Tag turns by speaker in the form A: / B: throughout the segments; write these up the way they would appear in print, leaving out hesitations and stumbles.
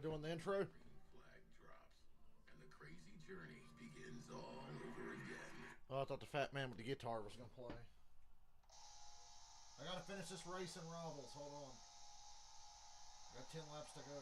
A: doing the intro?
B: Green flag drops, and the crazy journey begins all over again.
A: Oh, I thought the fat man with the guitar was going to play. I got to finish this race in Rivals. Hold on. I got 10 laps to go.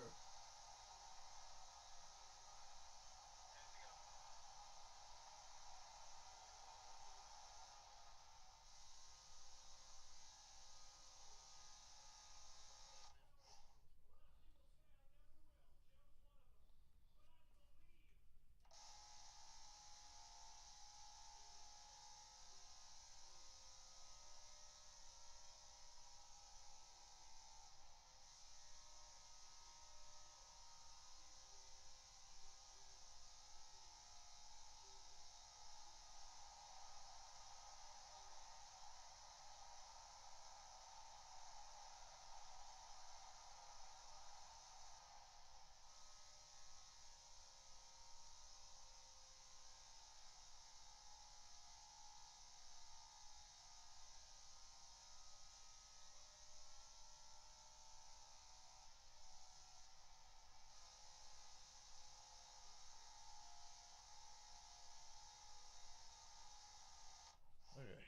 A: Okay.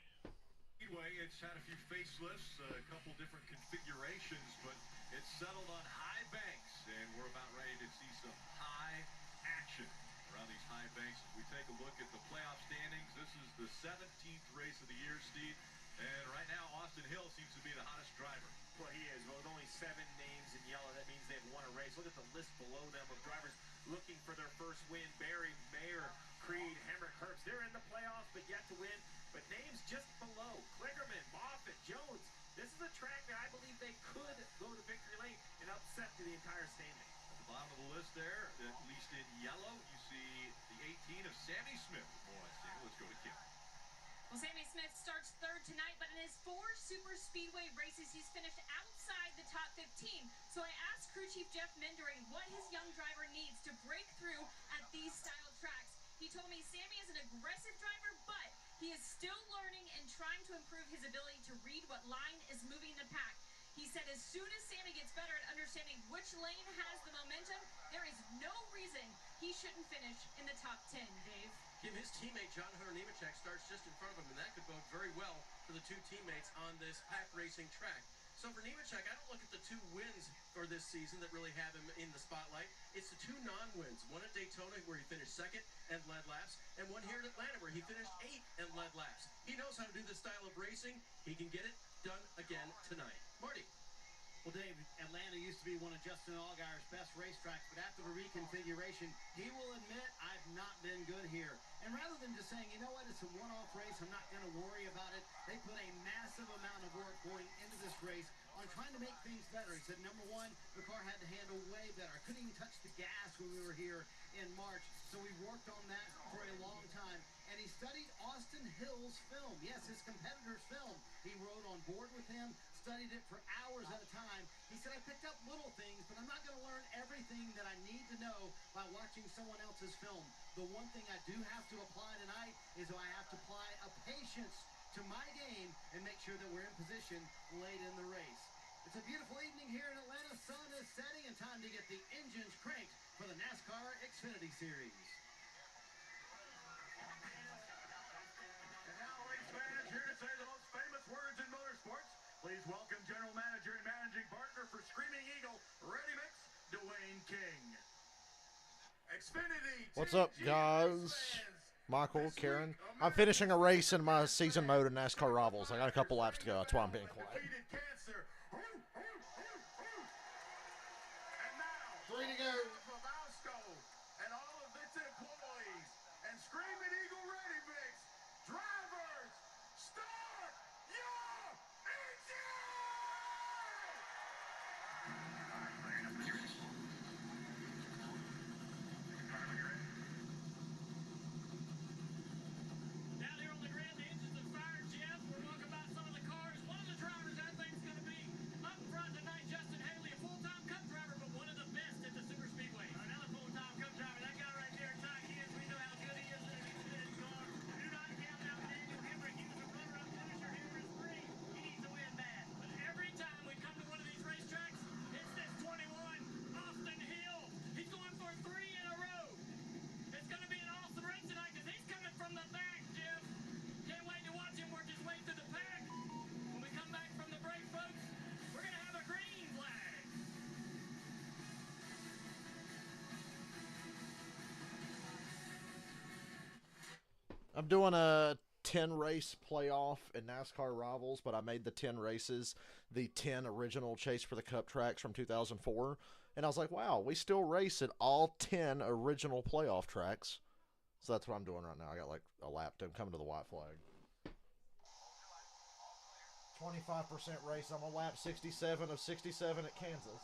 C: Speedway, it's had a few facelifts, a couple different configurations, but it's settled on high banks, and we're about ready to see some high action around these high banks. As we take a look at the playoff standings, this is the 17th race of the year, Steve, and right now Austin Hill seems to be the hottest driver.
D: Well, he is. Well, with only 7 names in yellow, that means they've won a race. Look at the list below them of drivers looking for their first win. Barry, Mayer, Creed, Hemrick, Herbst. They're in the playoffs, but yet to win. But names just below: Kligerman, Moffitt, Jones. This is a track that I believe they could go to victory lane and upset to the entire standing.
C: At the bottom of the list there, at least in yellow, you see the 18 of Sammy Smith. More on Sammy. Let's go to Kim.
E: Well, Sammy Smith starts 3rd tonight, but in his 4 super speedway races, he's finished outside the top 15. So I asked crew chief Jeff Mindering what his young driver needs to break through at these style tracks. He told me Sammy is an aggressive driver, but he is still learning and trying to improve his ability to read what line is moving the pack. He said as soon as Sammy gets better at understanding which lane has the momentum, there is no reason he shouldn't finish in the top 10, Dave.
F: Kim, his teammate John Hunter Nemechek starts just in front of him, and that could bode very well for the 2 teammates on this pack racing track. So for Nemechek, I don't look at the 2 wins for this season that really have him in the spotlight. It's the 2 non-wins, one at Daytona where he finished 2nd and led laps, and one here at Atlanta where he finished 8th and led laps. He knows how to do this style of racing. He can get it done again tonight. Marty.
G: Well, Dave, Atlanta used to be one of Justin Allgaier's best racetracks, but after the reconfiguration, he will admit I've not been good here. And rather than just saying, you know what, it's a one-off race, I'm not going to worry about it, they put a massive amount of work going into this race on trying to make things better. He said, number one, the car had to handle way better. I couldn't even touch the gas when we were here in March, so we worked on that for a long time. And he studied Austin Hill's film. Yes, his competitor's film. He rode on board with him, studied it for hours at a time. He said, I picked up little things, but I'm not going to learn everything that I need to know by watching someone else's film. The one thing I do have to apply tonight is I have to apply a patience to my game and make sure that we're in position late in the race. It's a beautiful evening here in Atlanta. Sun is setting and time to get the engines cranked for the NASCAR Xfinity Series.
C: And now, race fans, here to say the most famous words in motorsports. Please welcome General Manager and Managing Partner for Screaming Eagle, Ready Mix, Dwayne King. Xfinity.
A: What's up, guys? Michael, Karen. I'm finishing a race in my season mode in NASCAR Rivals. I got a couple laps to go. That's why I'm being quiet. 3 to go.
C: And all of its employees and Screaming Eagle Ready Mix. Drivers, start your engine!
D: Down here on the grid, the engines are fired, Jeff. We're talking about some of the cars. One of the drivers I think is going to be up front tonight, Justin Haley, a full-time Cup driver, but one of the best at the Super Speedway.
A: I'm doing a 10 race playoff in NASCAR Rivals, but I made the 10 races the 10 original Chase for the Cup tracks from 2004. And I was like, wow, we still race at all 10 original playoff tracks. So that's what I'm doing right now. I got like a lap to coming to the white flag. 25% race. I'm on lap 67 of 67 at Kansas.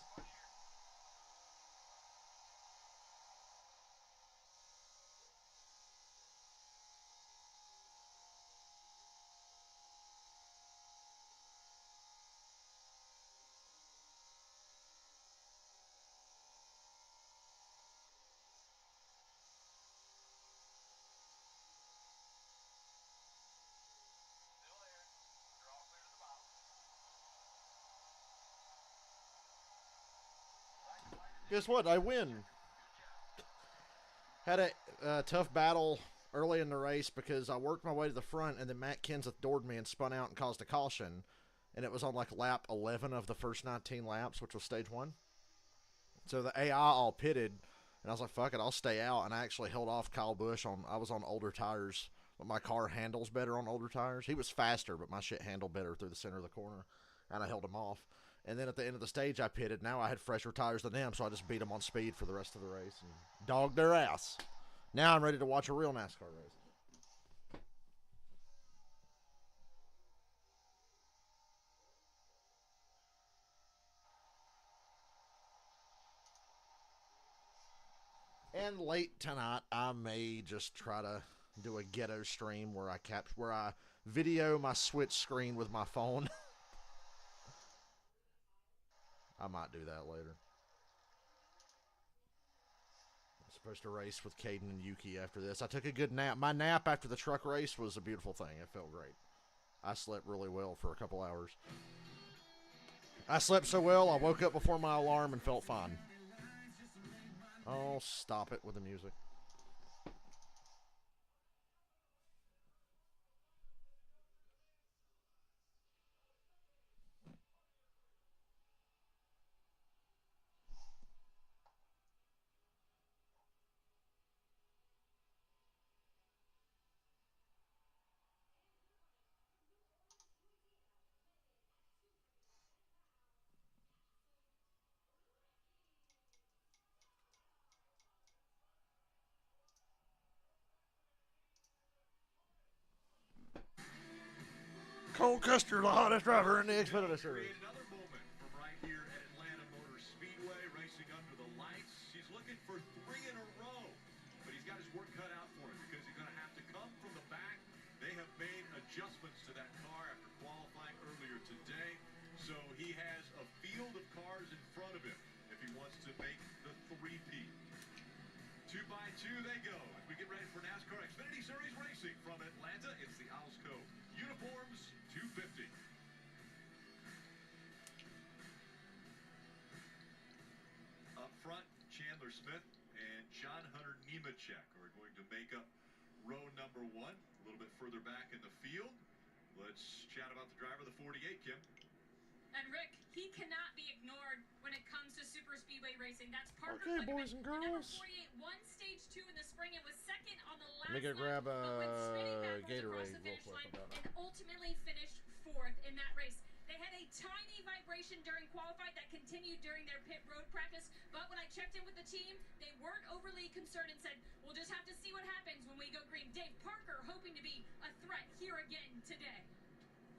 A: Guess what? I win. Had a tough battle early in the race because I worked my way to the front and then Matt Kenseth doored me and spun out and caused a caution. And it was on like lap 11 of the first 19 laps, which was stage 1. So the AI all pitted, and I was like, fuck it, I'll stay out. And I actually held off Kyle Busch I was on older tires, but my car handles better on older tires. He was faster, but my shit handled better through the center of the corner, and I held him off. And then at the end of the stage, I pitted. Now I had fresher tires than them, so I just beat them on speed for the rest of the race and dogged their ass. Now I'm ready to watch a real NASCAR race. And late tonight, I may just try to do a ghetto stream where I video my Switch screen with my phone. I might do that later. I'm supposed to race with Caden and Yuki after this. I took a good nap. My nap after the truck race was a beautiful thing. It felt great. I slept really well for a couple hours. I slept so well, I woke up before my alarm and felt fine. Oh, stop it with the music. Cole Custer, the hottest driver in the Xfinity Series.
C: Create another moment from right here at Atlanta Motor Speedway, racing under the lights. He's looking for 3 in a row, but he's got his work cut out for him because he's going to have to come from the back. They have made adjustments to that car after qualifying earlier today, so he has a field of cars in front of him if he wants to make the three-peat. 2 by 2 they go as we get ready for NASCAR Xfinity Series racing from Atlanta. It's the Owls Cove Uniforms 250. Up front, Chandler Smith and John Hunter Nemechek are going to make up row number 1. A little bit further back in the field, let's chat about the driver of the 48, Kim.
E: And Rick, he cannot be ignored when it comes to super speedway racing. That's Parker
A: Okay,
E: Kligerman.
A: boys and
E: The number
A: girls.
E: 48 won stage 2 in the spring and was second on the last
A: Let me go
E: lap,
A: grab
E: but went spinning backwards across
A: Gatorade
E: the
A: real
E: finish
A: quick.
E: line and ultimately finished 4th in that race. They had a tiny vibration during qualify that continued during their pit road practice, but when I checked in with the team, they weren't overly concerned and said, we'll just have to see what happens when we go green. Dave Parker hoping to be a threat here again today.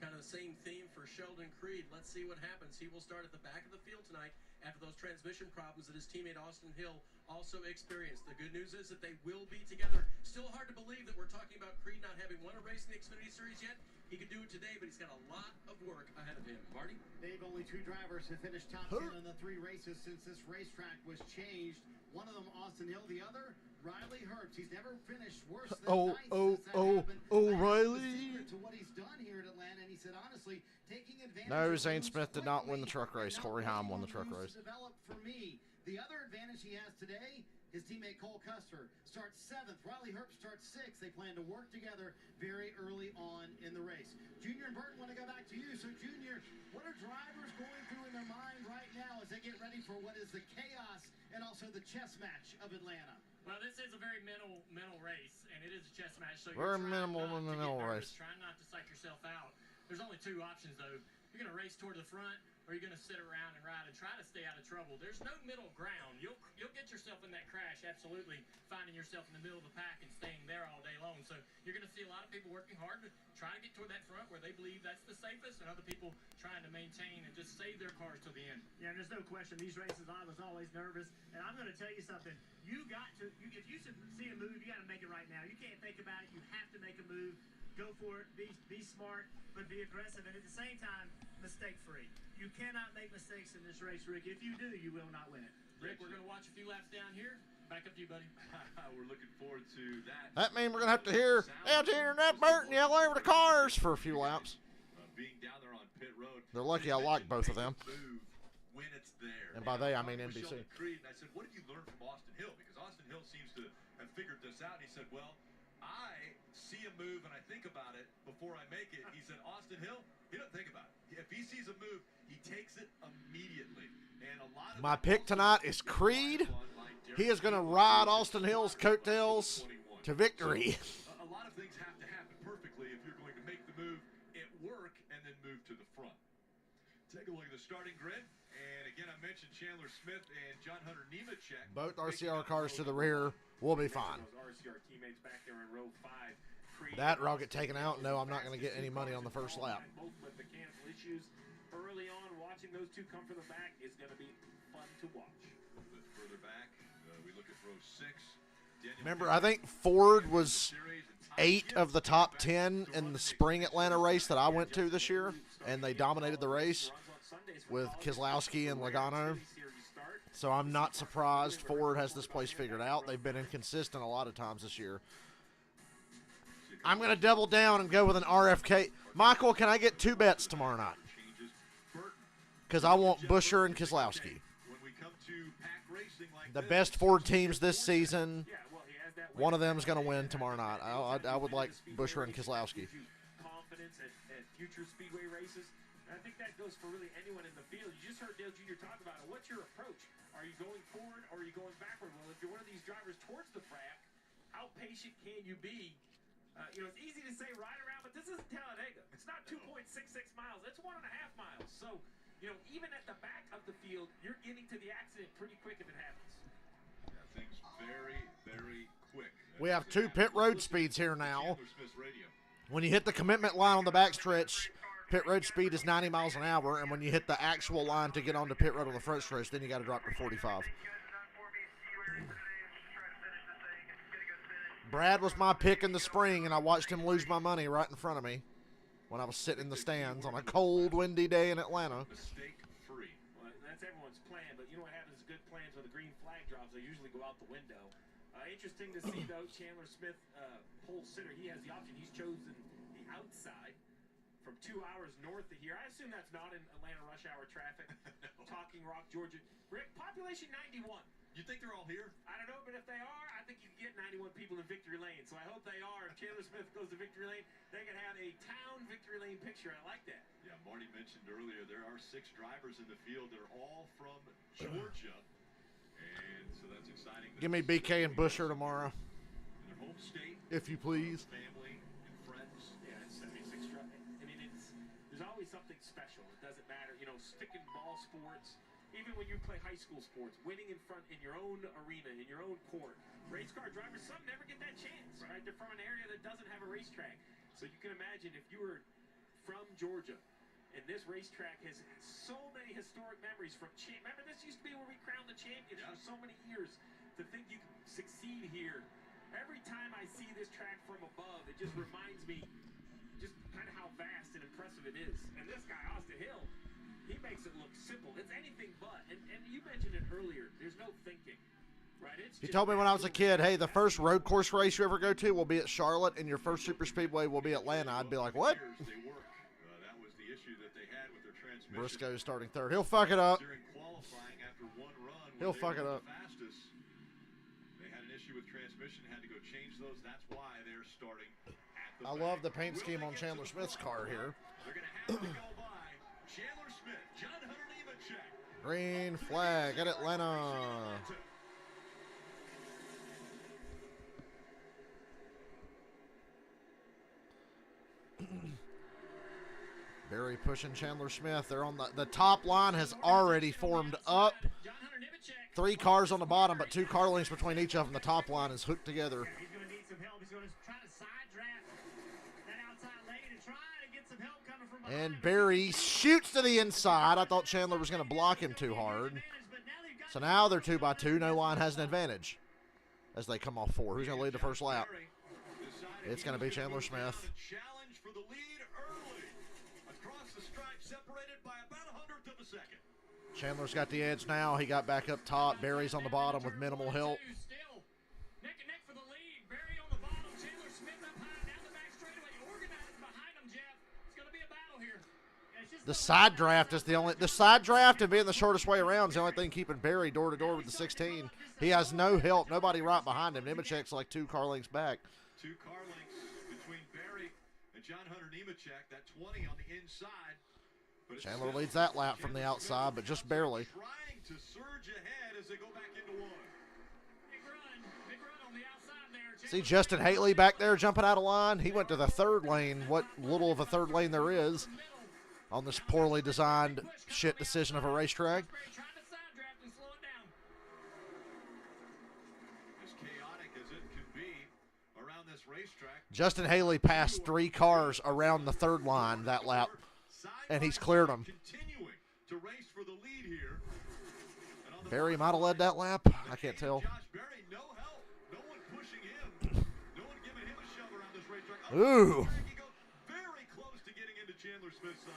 F: Kind of the same theme for Sheldon Creed. Let's see what happens. He will start at the back of the field tonight after those transmission problems that his teammate Austin Hill also experienced. The good news is that they will be together. Still hard to believe that we're talking about Creed not having won a race in the Xfinity Series yet. He could do it today, but he's got a lot of work ahead of him. Marty?
G: Dave, only 2 drivers have finished top 10 in the 3 races since this racetrack was changed. One of them, Austin Hill. The other, Riley Herbst. He's never finished worse than ninth since that happened.
A: Riley.
G: The secret to what he's done here at Atlanta, and he said, honestly, taking advantage
A: No,
G: of
A: Zane
G: moves
A: Smith did not win the
G: quickly
A: truck race.
G: and not
A: Corey
G: waiting
A: Haim won
G: on
A: the truck
G: moves
A: race.
G: to develop for me. The other advantage he has today, His teammate Cole Custer starts 7th. Riley Herbst starts 6th. They plan to work together very early on in the race. Junior and Burton, want to go back to you. So, Junior, what are drivers going through in their mind right now as they get ready for what is the chaos and also the chess match of Atlanta?
H: Well, this is a very mental race, and it is a chess match. So
A: Very
H: you're trying not to get
A: mental
H: nervous,
A: race.
H: trying not to psych yourself out. There's only 2 options, though. You're going to race toward the front, or you're going to sit around and ride and try to stay out of trouble. There's no middle ground. You'll get yourself in that crash, absolutely, finding yourself in the middle of the pack and staying there all day long. So you're going to see a lot of people working hard to try to get toward that front where they believe that's the safest, and other people trying to maintain and just save their cars till the end.
D: Yeah, there's no question. These races, I was always nervous. And I'm going to tell you something. If you see a move, you got to make it right now. You can't think about it. You have to make a move. Go for it. Be smart, but be aggressive. And at the same time, mistake-free. You cannot make mistakes in this race, Rick. If you do, you will not win it.
H: Rick, we're going to watch a few laps down here. Back up to you, buddy.
C: We're looking forward to that.
A: That means we're going to have to hear LT Internet Burton yell over the cars for a few laps.
C: Being down there on pit road.
A: They're lucky I like both of them.
C: Move when it's there.
A: And by they, I mean
C: talked with
A: NBC.
C: Sheldon Creed, and I said, what did you learn from Austin Hill? Because Austin Hill seems to have figured this out. And he said, well, I see a move and I think about it before I make it. He said, Austin Hill, he doesn't think about it. If he sees a move, he takes it immediately. And a lot of
A: My pick tonight is Creed. He is going to ride Austin Hill's coattails to victory.
C: A lot of things have to happen perfectly if you're going to make the move at work and then move to the front. Take a look at the starting grid. And again, I mentioned Chandler Smith and John Hunter Nemechek.
A: Both RCR cars to the rear will be fine.
D: Those RCR teammates back there in row 5. Creed,
A: That or I'll get taken out and know I'm not going to get any money on the first lap.
D: Both with mechanical issues early on. Watching those two come from the back is going to be fun to watch.
C: A little bit further back, we look at row 6.
A: Remember, I think Ford was 8 of the top 10 in the spring Atlanta race that I went to this year, and they dominated the race with Keselowski and Logano. So I'm not surprised Ford has this place figured out. They've been inconsistent a lot of times this year. I'm going to double down and go with an RFK. Michael, can I get 2 bets tomorrow night? Because I want Buescher and Keselowski. The best Ford teams this season. One of them is going to win tomorrow night. I would like Buescher and Keselowski.
D: Confidence at future speedway races. And I think that goes for really anyone in the field. You just heard Dale Jr. talk about it. What's your approach? Are you going forward or are you going backward? Well, if you're one of these drivers towards the track, how patient can you be? It's easy to say ride around, but this isn't Talladega. It's not 2.66 miles. It's 1.5 miles. So, even at the back of the field, you're getting to the accident pretty quick if it happens.
C: Yeah, things very, very quick.
A: We have 2 pit road speeds here now. When you hit the commitment line on the backstretch, pit road speed is 90 miles an hour, and when you hit the actual line to get onto pit road on the front stretch, then you got to drop to 45. Brad was my pick in the spring, and I watched him lose my money right in front of me when I was sitting in the stands on a cold, windy day in Atlanta.
C: Mistake-free.
D: Well, that's everyone's plan, but you know what happens is good plans when the green flag drops, they usually go out the window. Interesting to see, though, Chandler Smith, pole sitter, he has the option. He's chosen the outside from 2 hours north of here. I assume that's not in Atlanta rush hour traffic. No. Talking Rock, Georgia. Rick, population 91.
C: You think they're all here?
D: I don't know, but if they are, I think you can get 91 people in Victory Lane. So I hope they are. If Chandler Smith goes to Victory Lane, they can have a town Victory Lane picture. I like that.
C: Yeah, Marty mentioned earlier there are 6 drivers in the field. They're all from Georgia. And so that's exciting.
A: Give me BK and Buescher tomorrow,
C: In their home state.
A: if you please.
C: Family and friends.
D: Yeah, it's 76 drive. I mean, there's always something special. It doesn't matter. Stick and ball sports. Even when you play high school sports, winning in front in your own arena, in your own court. Race car drivers, some never get that chance, right? They're from an area that doesn't have a racetrack. So you can imagine if you were from Georgia, and this racetrack has so many historic memories from remember, this used to be where we crowned the champions for so many years. To think you can succeed here. Every time I see this track from above, it just reminds me just kind of how vast and impressive it is. And this guy, Austin Hill, he makes it look simple. It's anything but. And you mentioned it earlier. There's no thinking. Right?
A: He told me when I was a kid, hey, the first road course race you ever go to will be at Charlotte, and your first super speedway will be Atlanta. I'd be like, what?
C: That was the issue that they had with their transmission.
A: Briscoe's starting third. He'll fuck it up.
C: During qualifying after one run,
A: He'll fuck it up.
C: Fastest. issue with transmission, had to go change those. That's why they're starting at the
A: I
C: back.
A: love the paint scheme on Chandler Smith's car here.
C: They're going to have to go by Chandler Smith, John Hunter Nemechek.
A: Green flag at Atlanta. Barry pushing Chandler Smith. They're on the top line has already formed up. 3 cars on the bottom, but 2 car lengths between each of them. The top line is hooked together.
G: He's going to need some help. He's going to try to side draft that outside lane and try to get some help coming from behind.
A: And Barry shoots to the inside. I thought Chandler was going to block him too hard. So now they're 2 by 2. No line has an advantage as they come off 4. Who's going to lead the first lap? It's going to be Chandler Smith.
C: Challenge for the lead early. Across the stripe, separated by about 100th of a second.
A: Chandler's got the edge now. He got back up top. Barry's on the bottom with minimal help.
H: Still neck and neck for the lead. Barry on the bottom. Chandler Smith up high down the back straightaway. Organized behind him, Jeff. It's going to be a battle here.
A: The side draft is the side draft and being the shortest way around is the only thing keeping Barry door to door with the 16. He has no help. Nobody right behind him. Nemechek's like 2 car lengths back.
C: 2 car lengths between Barry and John Hunter Nemechek. That 20 on the inside. But
A: Chandler leads that lap from the outside, but just barely.
C: Trying to surge ahead as they go back into 1.
H: Big run on the outside there.
A: See Justin Haley back there jumping out of line. He went to the 3rd lane, what little of a 3rd lane there is on this poorly designed shit decision of a racetrack.
H: Trying to side draft and slow it down.
C: As chaotic as it could be around this racetrack.
A: Justin Haley passed 3 cars around the 3rd line that lap, and he's cleared them.
C: Continuing to race for the lead here.
A: Barry might have led that lap. I can't tell.
C: Josh Barry, no help. No one pushing him. No one giving him a shove around this racetrack.
A: Ooh.
C: He goes very close to getting into Chandler Smith's side.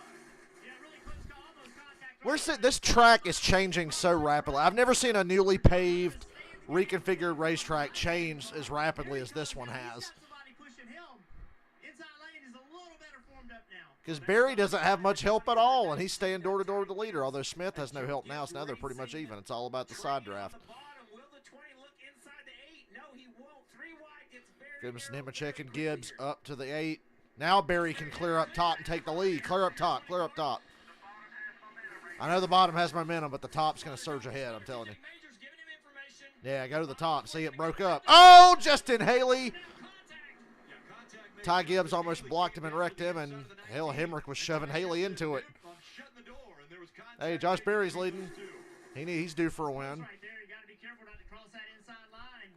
G: Yeah, really close call. Almost contact.
A: This track is changing so rapidly. I've never seen a newly paved, reconfigured racetrack change as rapidly as this one has.
G: Somebody pushing him. Inside lane is a little better formed up now.
A: Because Barry doesn't have much help at all, and he's staying door to door with the leader. Although Smith has no help now, so now they're pretty much even. It's all about the side draft.
D: Will the 20 look inside the 8? No, he won't. 3 wide gets Barry.
A: Gibbs, Nemechek, and Gibbs up to the 8. Now Barry can clear up top and take the lead. Clear up top. Clear up top. I know the bottom has momentum, but the top's going to surge ahead, I'm telling you.
H: Major's giving him information.
A: Yeah, go to the top. See, it broke up. Oh, Justin Haley. Ty Gibbs almost blocked him and wrecked him, and hell, Hemrick was shoving Haley into it. Hey, Josh Berry's leading. He's due for a win.
G: Right there, you got to be careful not to cross that inside line.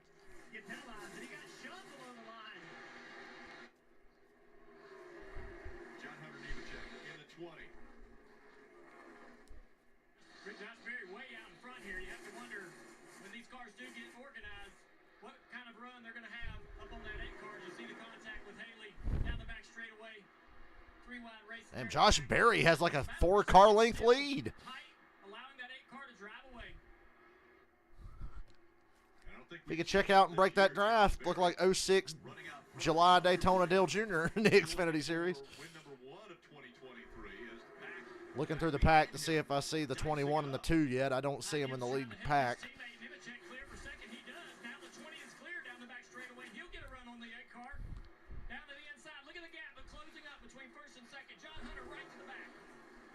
G: Get penalized, and he got shoved below the line.
C: John Hunter Nemechek in the 20.
H: Josh Berry way out in front here. You have to wonder, when these cars do get organized, what kind of run they're going to have up on that 8 car. You see the contact with Haley down the back straightaway. 3 wide race.
A: And Josh Berry has like a 4 car length lead.
H: Allowing that 8 car to drive away.
A: If he could check out and break that draft, look like 06 July Daytona Dale Jr. in the Xfinity Series.
C: Win number 1 of 2023 is the pack.
A: Looking through the pack to see if I see the 21 and the 2 yet. I don't see him in the lead pack.
H: Nemechek clear for second. He does. Now the 20 is clear down the back straightaway. He'll get a run on the 8 car. Down to the inside. Look at the gap, but closing up between first and second. John Hunter right to the back.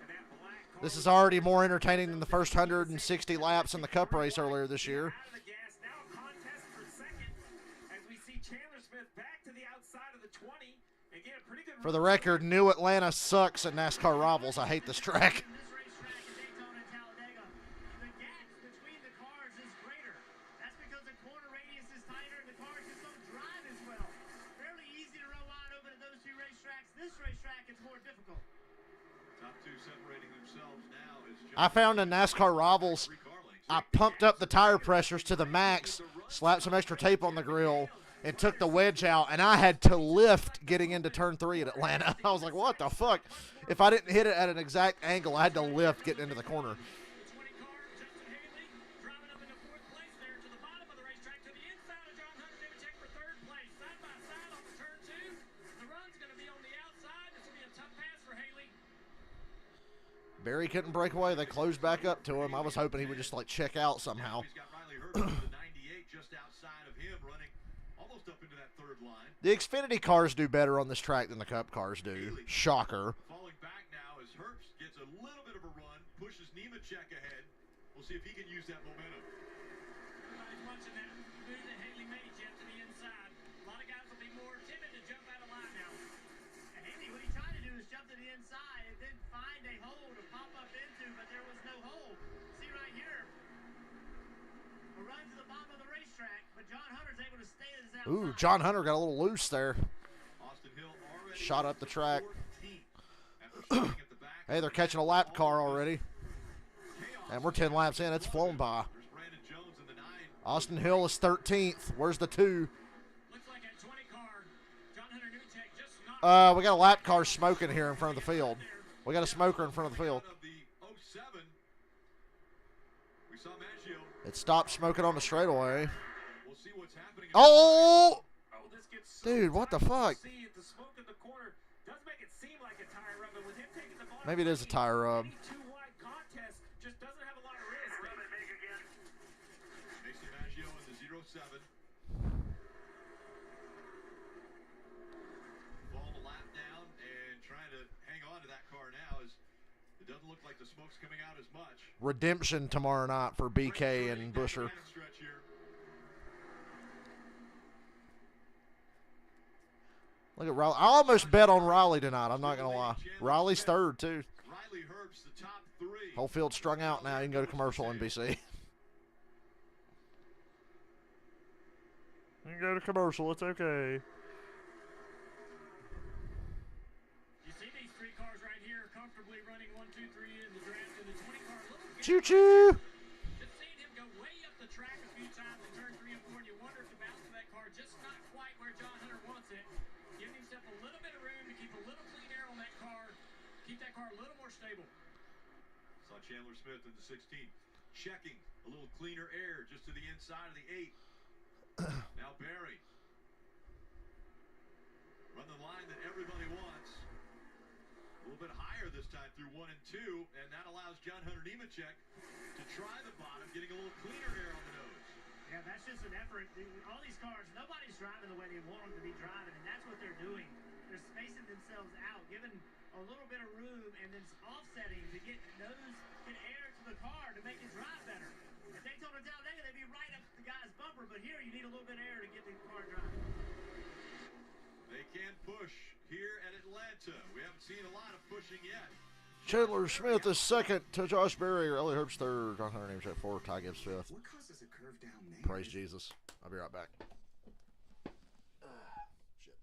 G: And that black car
A: This is already more entertaining than the first 160 laps in the Cup race earlier this year.
D: Out of the gas. Now a contest for second as we see Chandler Smith back to the outside of the 20 and get a pretty good
A: For the record, New Atlanta sucks at NASCAR Rivals. I hate this track.
G: this racetrack in Daytona and Talladega, the gap between the cars is greater. That's because the corner radius is tighter and the cars just don't drive as well. Fairly easy to run wide open at those 2 racetracks. This racetrack is more difficult.
C: Top 2 separating themselves now is
A: I found in NASCAR Rivals, I pumped up the tire pressures to the max, slapped some extra tape on the grill, and took the wedge out, and I had to lift getting into turn 3 at Atlanta. I was like, what the fuck? If I didn't hit it at an exact angle, I had to lift getting into the corner.
H: 20 car, Justin Haley driving up into 4th place there to the bottom of the racetrack to the inside of John Hunter Nemechek for 3rd place. Side by side on the turn 2. The run's going to be on the outside. This will be a tough pass for Haley.
A: Barry couldn't break away. They closed back up to him. I was hoping he would just like check out somehow.
C: He's got Riley Hurd with the 98 just outside of him running almost up into that third line.
A: The Xfinity cars do better on this track than the Cup cars do. Shocker.
C: Falling back now as Herbst gets a little bit of a run, pushes Nemechek ahead. We'll see if he can use that momentum.
H: Everybody's watching that move that Haley made, Jeff, to the inside. A lot of guys will be more timid to jump out of line now.
G: And Haley, what he tried to do is jump to the inside and then find a hole to pop up into, but there was no hole. See right here, a run to the bottom of the racetrack, but John Hunter's able to stay at his outside.
A: Ooh, John Hunter got a little loose there.
C: Austin Hill already
A: Shot up the track.
C: 14th after starting at the back.
A: Hey, they're catching a lap car already. And we're 10 laps in. It's flown by.
C: There's Brandon Jones in the 9.
A: Austin Hill is 13th. Where's the 2?
H: Looks like a 20 car. John Hunter Nemechek just knocked.
A: We got a lap car smoking here in front of the field. We got a smoker in front of the field.
C: Of the 07. We saw Maggio.
A: It stopped smoking on the straightaway.
C: We'll see what's happening.
A: Oh!
D: Oh, this gets so
A: Dude, what the
D: tight.
A: fuck?
D: See, the smoke in the corner does make it seem like a tire rub, but with him taking the bottom,
A: Maybe it is a tire rub.
D: any two-wide contest just doesn't have a lot of risk.
C: Mason Maggio in the 07. Falling a lap down and trying to hang on to that car now as it doesn't look like the smoke's coming out as much.
A: Redemption tomorrow night for BK and Busher.
C: Stretch here.
A: Look at Riley. I almost bet on Riley tonight. I'm not going to lie. Riley's third, too.
C: Riley Herbst, the top 3.
A: Whole field's strung out now. You can go to commercial, NBC. You can go to commercial. It's okay.
H: You see these 3 cars right here comfortably running 1, 2, 3 in the draft, and the 20 car a little bit.
A: Choo-choo.
H: Just seeing him go way up the track a few times in turn 3 and 4, and you wonder if the bounce of that car just not quite where John Hunter wants it. Giving himself a little bit of room to keep a little clean air on that car, keep that car a little more stable.
C: Saw Chandler Smith in the 16. Checking a little cleaner air just to the inside of the 8. Now Barry. Run the line that everybody wants. A little bit higher this time through 1 and 2, and that allows John Hunter Nemechek to try the bottom, getting a little cleaner air on the nose.
G: Yeah, that's just an effort. All these cars, nobody's driving the way they want them to be driving, and that's what they're doing. They're spacing themselves out, giving a little bit of room, and then offsetting to get air to the car to make it drive better. If they told it down there, they'd be right up the guy's bumper, but here you need a little bit of air to get the car driving.
C: They can push here at Atlanta. We haven't seen a lot of pushing yet.
A: Chandler Smith is second to Josh Berry. Riley Herbst third. John Hunter Nemechek fourth. Ty Gibbs fifth.
B: What causes a curve down there?
A: Praise Jesus. I'll be right back. Shit.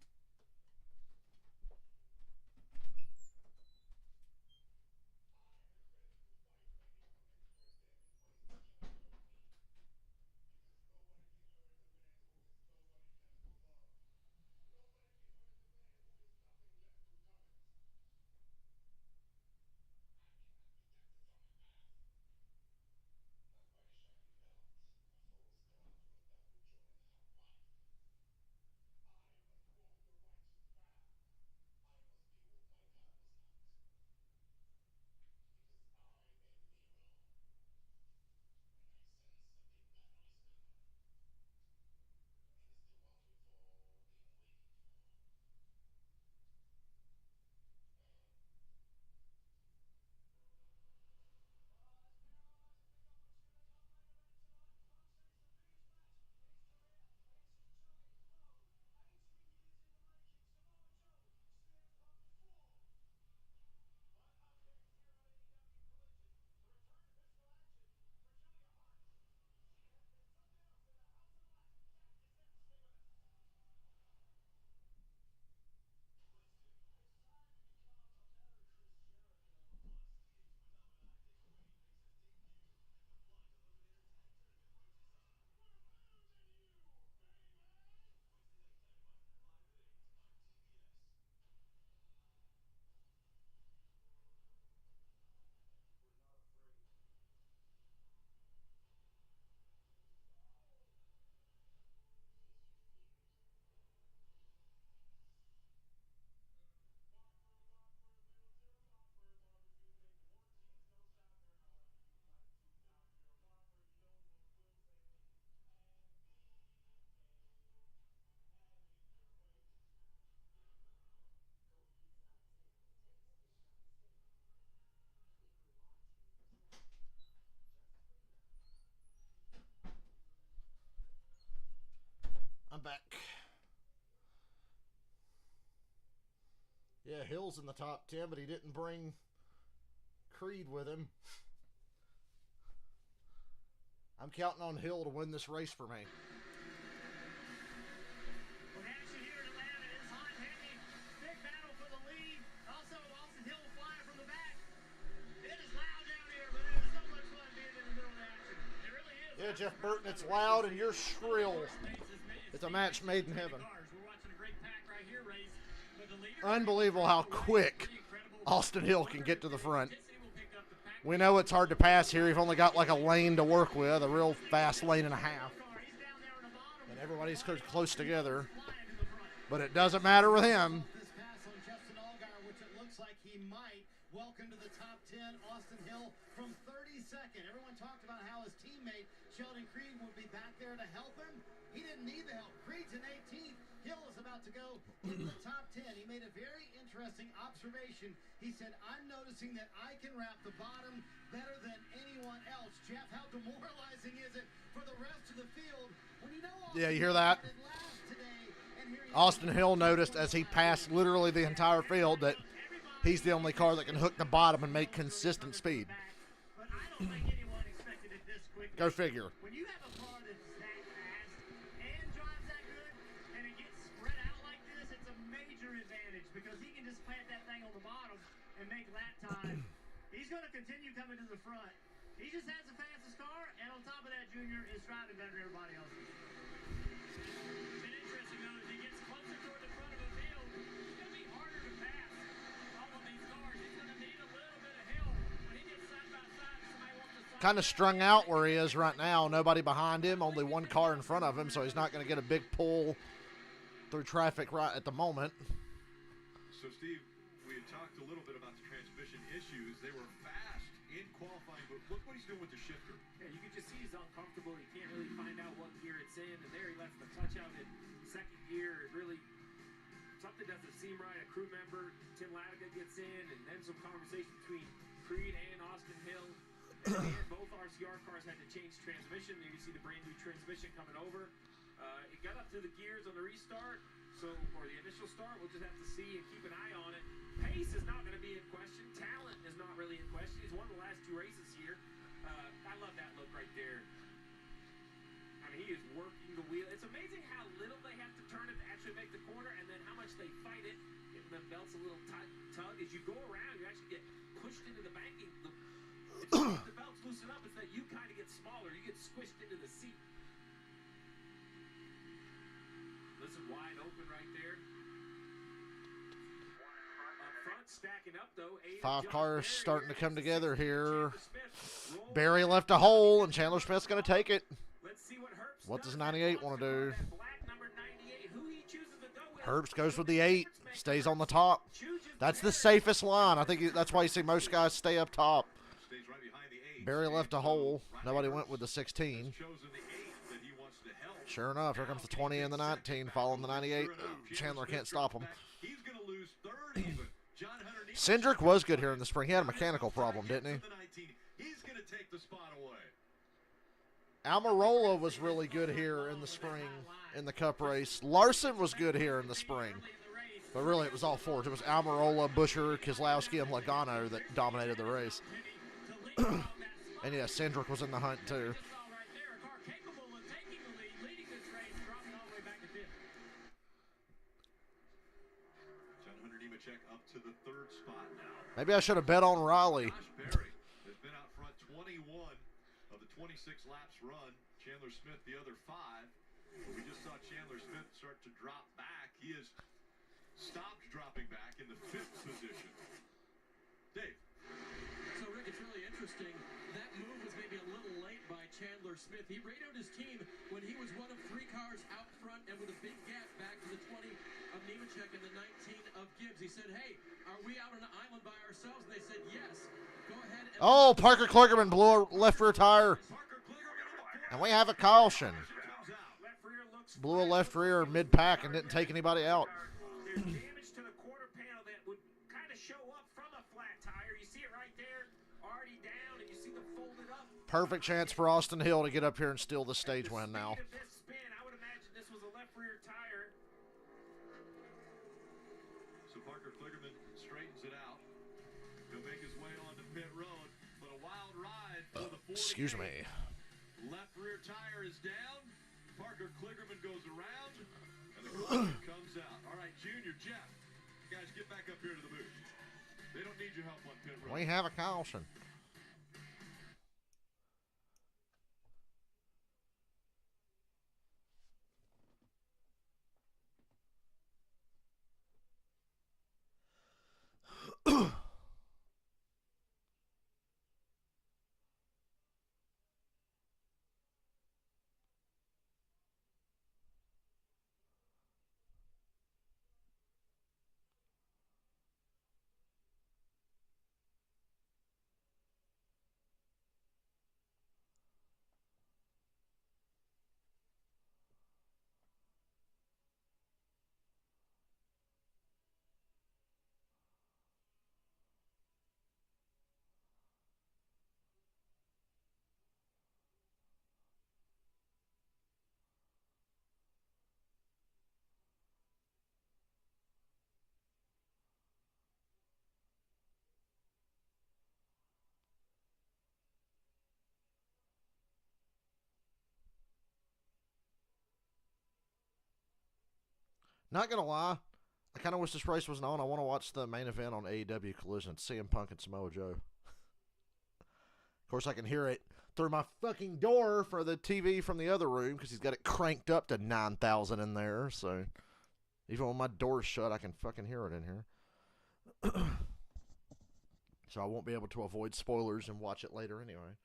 A: I'm back. Yeah, Hill's in the top 10, but he didn't bring Creed with him. I'm counting on Hill to win this race for me.
G: Well, action here in Atlanta is hot and heavy. Big battle for the lead. Also, Austin Hill flying from the back. It is loud down here, but it is so much fun being in the middle of the action. It really is.
A: Yeah, Jeff Burton, it's loud and you're shrill. It's a match made in heaven. Unbelievable how quick Austin Hill can get to the front. We know it's hard to pass here. You've only got like a lane to work with, a real fast lane and a half. And everybody's close together. But it doesn't matter with him.
G: This pass on Justin Allgaier, which it looks like he might. Welcome to the top 10. Austin Hill from 32nd. Everyone talked about how his teammate Sheldon Creed would be back there to help him. He didn't need the help. Creed's in 18th. Hill is about to go into the top 10. He made a very interesting observation. He said, I'm noticing that I can wrap the bottom better than anyone else. Jeff, how demoralizing is it for the rest of the field when you know
A: Yeah, you hear that? Austin Hill noticed as he passed literally the entire field that he's the only car that can hook the bottom and make consistent speed.
G: But I don't think anyone expected it this quick.
A: Go figure.
G: When you have a car that's that fast and drives that good and it gets spread out like this, it's a major advantage because he can just plant that thing on the bottom and make lap time. He's going to continue coming to the front. He just has the fastest car, and on top of that, Junior is driving better than everybody else.
H: It's been interesting, though, as he gets closer toward the front of the field, it's going to be harder to pass all of these cars. He's going to need a little bit of help. When he gets side by side, somebody wants to side.
A: Kind of strung out where he is right now. Nobody behind him, only one car in front of him, so he's not going to get a big pull through traffic right at the moment.
C: So, Steve, we had talked a little bit about the transmission issues. They were fast in qualifying, but look what he's doing with the shifter.
D: Yeah, you can just see he's uncomfortable. He can't really find out what gear it's in. And there he left the clutch out in second gear. It really, something doesn't seem right. A crew member, Tim Latiga, gets in, and then some conversation between Creed and Austin Hill. And in the end, both RCR cars had to change transmission. There you see the brand new transmission coming over. It got up to the gears on the restart, or the initial start. We'll just have to see and keep an eye on it. Pace is not going to be in question. Talent is not really in question. He's won the last 2 races here. I love that look right there. I mean, he is working the wheel. It's amazing how little they have to turn it to actually make the corner, and then how much they fight it, getting the belts a little tug. As you go around, you actually get pushed into the banking. It's not that the belts loosen up, it's that you kind of get smaller. You get squished into the seat. Listen, wide open right there. Up front, stacking up though.
A: 5 cars starting to come together here. Barry left a hole, and Chandler Smith's going to take it.
D: Let's see what Herbst
A: What does 98 want to do?
D: Black number 98, who he chooses to go with.
A: Herbst goes with the 8, stays on the top. That's the safest line. I think that's why you see most guys stay up top.
C: Stays right behind the 8.
A: Barry left a hole. Nobody went with the 16.
C: Chosen the 8 that he wants to help.
A: Sure enough, here comes the 20 and the 19, following the 98. Chandler can't stop him.
C: He's going to lose 3rd even. John Hunter needs
A: Cindric was good here in the spring. He had a mechanical problem, didn't he?
C: He's going to take the spot away.
A: Almirola was really good here in the spring in the Cup race. Larson was good here in the spring. But really, it was all 4. It was Almirola, Buscher, Keselowski, and Logano that dominated the race. And yeah, Cindric was in the hunt too.
C: Up to the 3rd spot now.
A: Maybe I should have bet on Riley.
C: Josh Berry has been out front 21 of the 26 laps run. Chandler Smith the other 5. We just saw Chandler Smith start to drop back. He has stopped dropping back in the 5th position. Dave.
F: So, Rick, it's really interesting. That move was maybe a little late by Chandler Smith. He radioed his team when he was one of 3 cars out front and with a big gap back to the 20 of Nemechek and the 19 of Gibbs. He said, hey, are we out on an island by ourselves? And they said, yes. Go ahead. And
A: Oh, Parker Kligerman blew a left rear tire. And we have a caution. Blew a left rear mid-pack and didn't take anybody out.
D: There's damage to the quarter panel that would kind of show up from a flat tire. You see it right there, already down, and you see them folded up.
A: Perfect chance for Austin Hill to get up here and steal the stage win now.
D: Speed of this spin, I would imagine this was a left rear rear tire.
C: So Parker Kligerman straightens it out. He'll make his way onto pit road, but a wild ride for the 48.
A: Excuse me.
C: Left rear tire is down. Parker Kligerman goes around, and the caution comes out. All right, Junior, Jeff, guys, get back up here to the booth. They don't need your help on pit road.
A: We have a caution. Not gonna lie, I kind of wish this race wasn't on. I want to watch the main event on AEW Collision, CM Punk and Samoa Joe. Of course, I can hear it through my fucking door for the TV from the other room because he's got it cranked up to 9,000 in there. So even when my door's shut, I can fucking hear it in here. So I won't be able to avoid spoilers and watch it later anyway.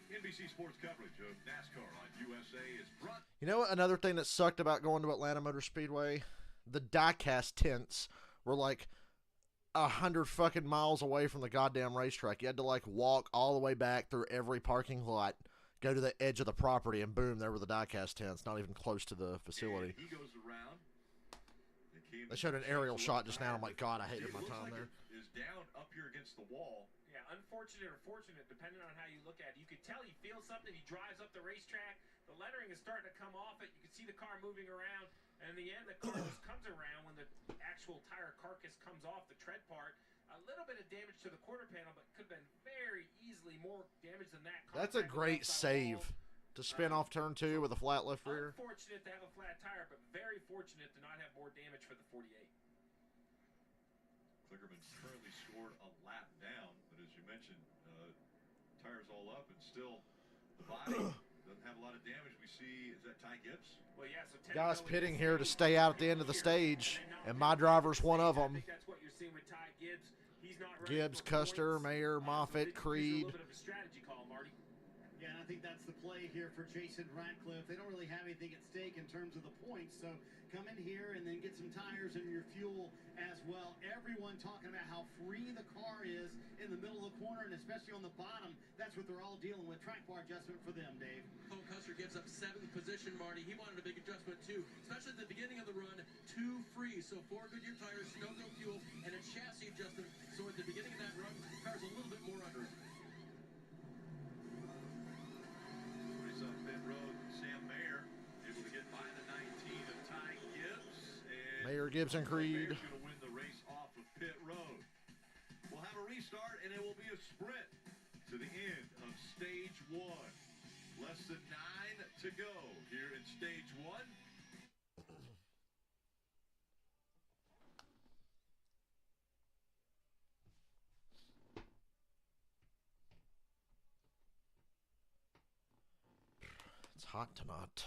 C: NBC Sports coverage of NASCAR on USA is brought.
A: You know what? Another thing that sucked about going to Atlanta Motor Speedway, the diecast tents were like 100 fucking miles away from the goddamn racetrack. You had to like walk all the way back through every parking lot, go to the edge of the property, and boom, there were the diecast tents. Not even close to the facility.
C: And he goes around.
A: They showed an aerial shot just now. I'm like, God, I hated my time there.
C: It is down up here against the wall.
D: Yeah, unfortunate or fortunate, depending on how you look at it. You could tell he feels something. He drives up the racetrack. The lettering is starting to come off it. You can see the car moving around. And in the end, the car just comes around when the actual tire carcass comes off the tread part. A little bit of damage to the quarter panel, but could have been very easily more damage than that.
A: That's a great save to spin off turn 2 with a flat left rear.
D: Unfortunate to have a flat tire, but very fortunate to not have more damage for the 48.
C: Kligerman currently scored a lap down, but as you mentioned, tires all up and still the body doesn't have a lot of damage. We see, is that Ty Gibbs?
D: Well, yeah, so
A: Guys pitting here to stay out at the end of the stage, and my driver's one of them.
D: I think that's what you're seeing with Ty Gibbs. He's not
A: Gibbs, Custer, Mayer, Moffitt, Creed.
D: A little bit of a strategy call, Marty.
G: Yeah, and I think that's the play here for Jason Ratcliffe. They don't really have anything at stake in terms of the points, so come in here and then get some tires and your fuel as well. Everyone talking about how free the car is in the middle of the corner, and especially on the bottom. That's what they're all dealing with. Track bar adjustment for them, Dave.
F: Cole Custer gives up 7th position, Marty. He wanted a big adjustment too, especially at the beginning of the run. 2 free, so 4 Goodyear tires, no fuel, and a chassis adjustment. So at the beginning of that run, the car's a little bit more under it.
C: Race on pit road, Sam Mayer able to get by the 19 of Ty Gibbs. And
A: Mayer, Gibbs, and Creed.
C: Mayer's going to win the race off of pit road. We'll have a restart, and it will be a sprint to the end of stage 1. Less than 9 to go here in stage 1.
A: It's hot tonight.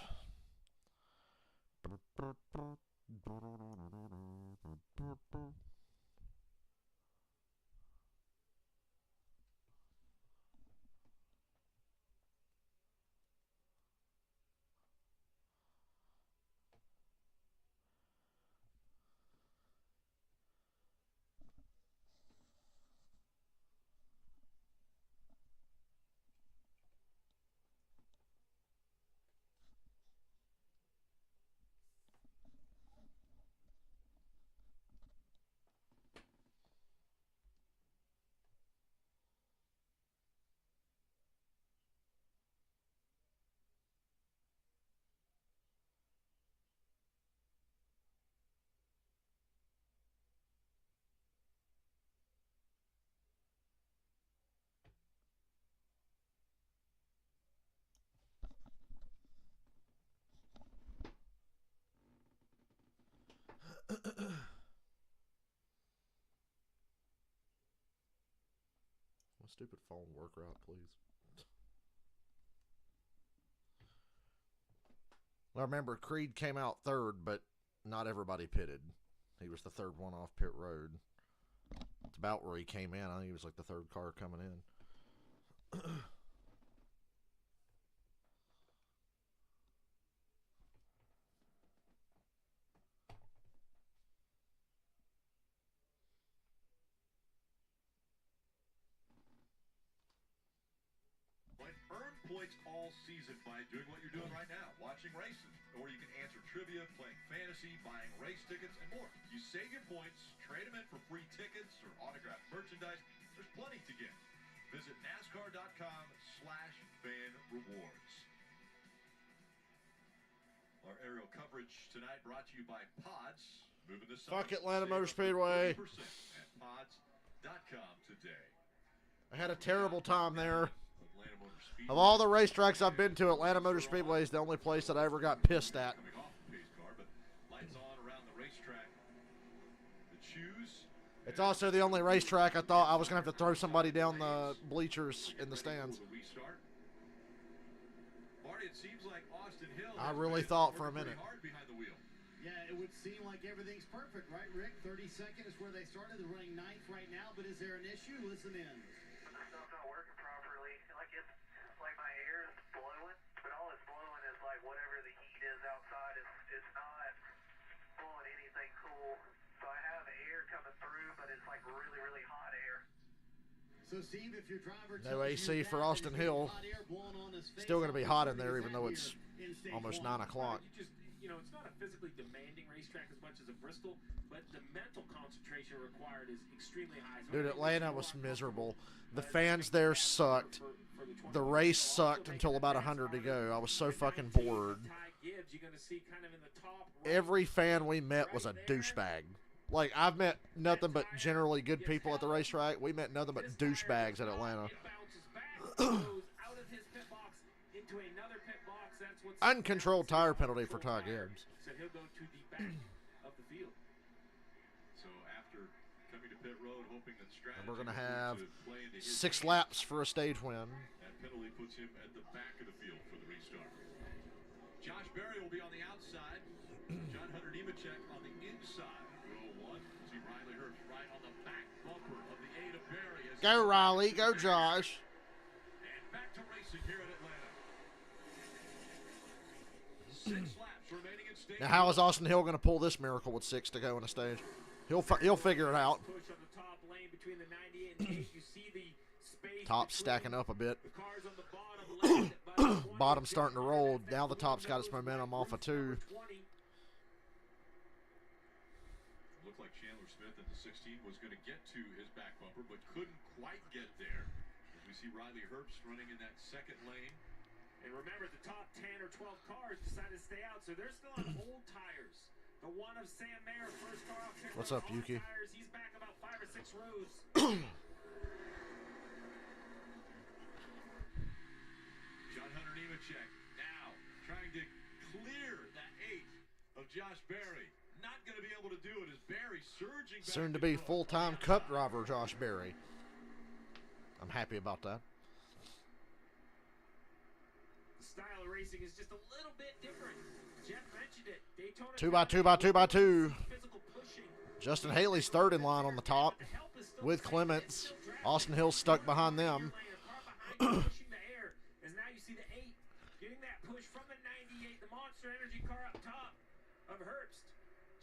A: My stupid phone work right, please. Well, I remember Creed came out third, but not everybody pitted. He was the third one off pit road. It's about where he came in. I think he was like the third car coming in.
C: Earn points all season by doing what you're doing right now, watching races. Or you can answer trivia, playing fantasy, buying race tickets, and more. You save your points, trade them in for free tickets or autographed merchandise. There's plenty to get. Visit NASCAR.com/fan-rewards. Our aerial coverage tonight brought to you by Pods. Moving this summer.
A: Fuck Atlanta Motor Speedway.
C: At Pods.com today.
A: I had a terrible time there. Of all the racetracks I've been to, Atlanta Motor Speedway is the only place that I ever got pissed at. It's also the only racetrack I thought I was going to have to throw somebody down the bleachers in the stands. I really thought for a minute.
G: Yeah, it would seem like everything's perfect, right, Rick? 32nd is where they started. They're running 9th right now, but is there an issue? Listen in.
I: Stuff's not working properly. Like it's like my air is blowing, but all it's blowing is like whatever the heat is outside. It's not blowing anything cool. So I have air coming through, but it's like really, really hot air.
G: So Steve, if your driver
A: no AC for Austin Hill. Still going to be hot in there, even though it's almost 9 o'clock.
D: It's not a physically demanding racetrack as much as a Bristol, but the mental concentration required is extremely high. So
A: dude, Atlanta was miserable. The fans there sucked. The race sucked until about 100 to go. I was so fucking bored. Every fan we met was a douchebag. Like, I've met nothing but generally good people at the racetrack. We met nothing but douchebags at Atlanta. Uncontrolled tire penalty for Ty Gibbs.
C: So he'll go to the back of the field. So after coming to pit road, hoping that strategy,
A: we're going to have 6 laps for a stage win.
C: That penalty puts him at the back of the field for the restart. Josh Berry will be on the outside. John Hunter Nemechek on the inside. Row 1. See Riley Herbst right on the back bumper of the 8 of Berry.
A: Go Riley, go Josh.
C: And back to racing here at Atlanta. 6 laps remaining in stage.
A: Now, how is Austin Hill going to pull this miracle with 6 to go in a stage? He'll figure it out.
D: Push on the top lane between the 98 and 8. You see the space.
A: Top stacking up a bit.
D: The cars on the bottom lane, but
A: Bottom starting to roll. Now the top's got its momentum off of 2.
C: Looked like Chandler Smith at the 16 was going to get to his back bumper, but couldn't quite get there. As we see Riley Herbst running in that second lane.
D: And remember, the top 10 or 12 cars decided to stay out, so they're still on old tires. The one of Sam Mayer, first car off pit.
A: What's up, Yuki?
D: Tires. He's back about 5 or 6 rows.
C: John Hunter Nemechek now trying to clear that 8 of Josh Berry. Not going to be able to do it as Berry surging back.
A: Soon to be full-time Cup driver Josh Berry. I'm happy about that.
D: The style of racing is just a little bit different. Jeff mentioned it. Daytona
A: 2x2x2x2.
D: physical pushing.
A: Justin Haley's third in line on the top with Clements. Austin Hill stuck behind them.
D: Pushing the air, as now you see the 8 getting that push from the 98, the Monster Energy car up top of Herbst.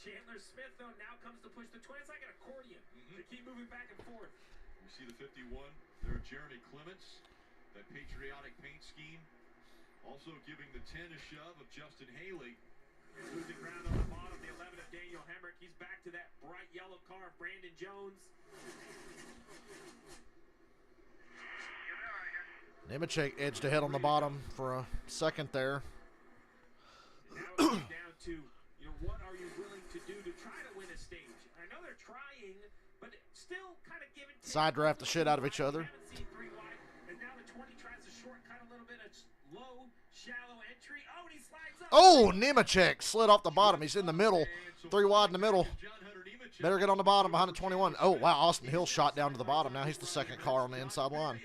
D: Chandler Smith, though, now comes to push the 20. It's like an accordion. They keep moving back and forth.
C: You see the 51 there, Jeremy Clements, that patriotic paint scheme. Also giving the 10 a shove of Justin Haley.
D: Losing ground on the bottom, the 11 of Daniel Hemrick. He's back to that bright yellow car of Brandon Jones.
A: Nemechek edged ahead on the bottom for a second there.
D: Now it comes down to, what are you willing to do to try to win a stage? I know they're trying, but still kind of giving.
A: Side draft the shit out of each other.
D: Haven't seen 3 wide, and now the 20 tries to shortcut a little bit of low, shallow entry. Oh, and he slides up.
A: Oh, Nemechek slid off the bottom. He's in the middle. 3 wide in the middle. Better get on the bottom behind the 21. Oh, wow. Austin Hill shot down to the bottom. Now he's the second car on the inside line.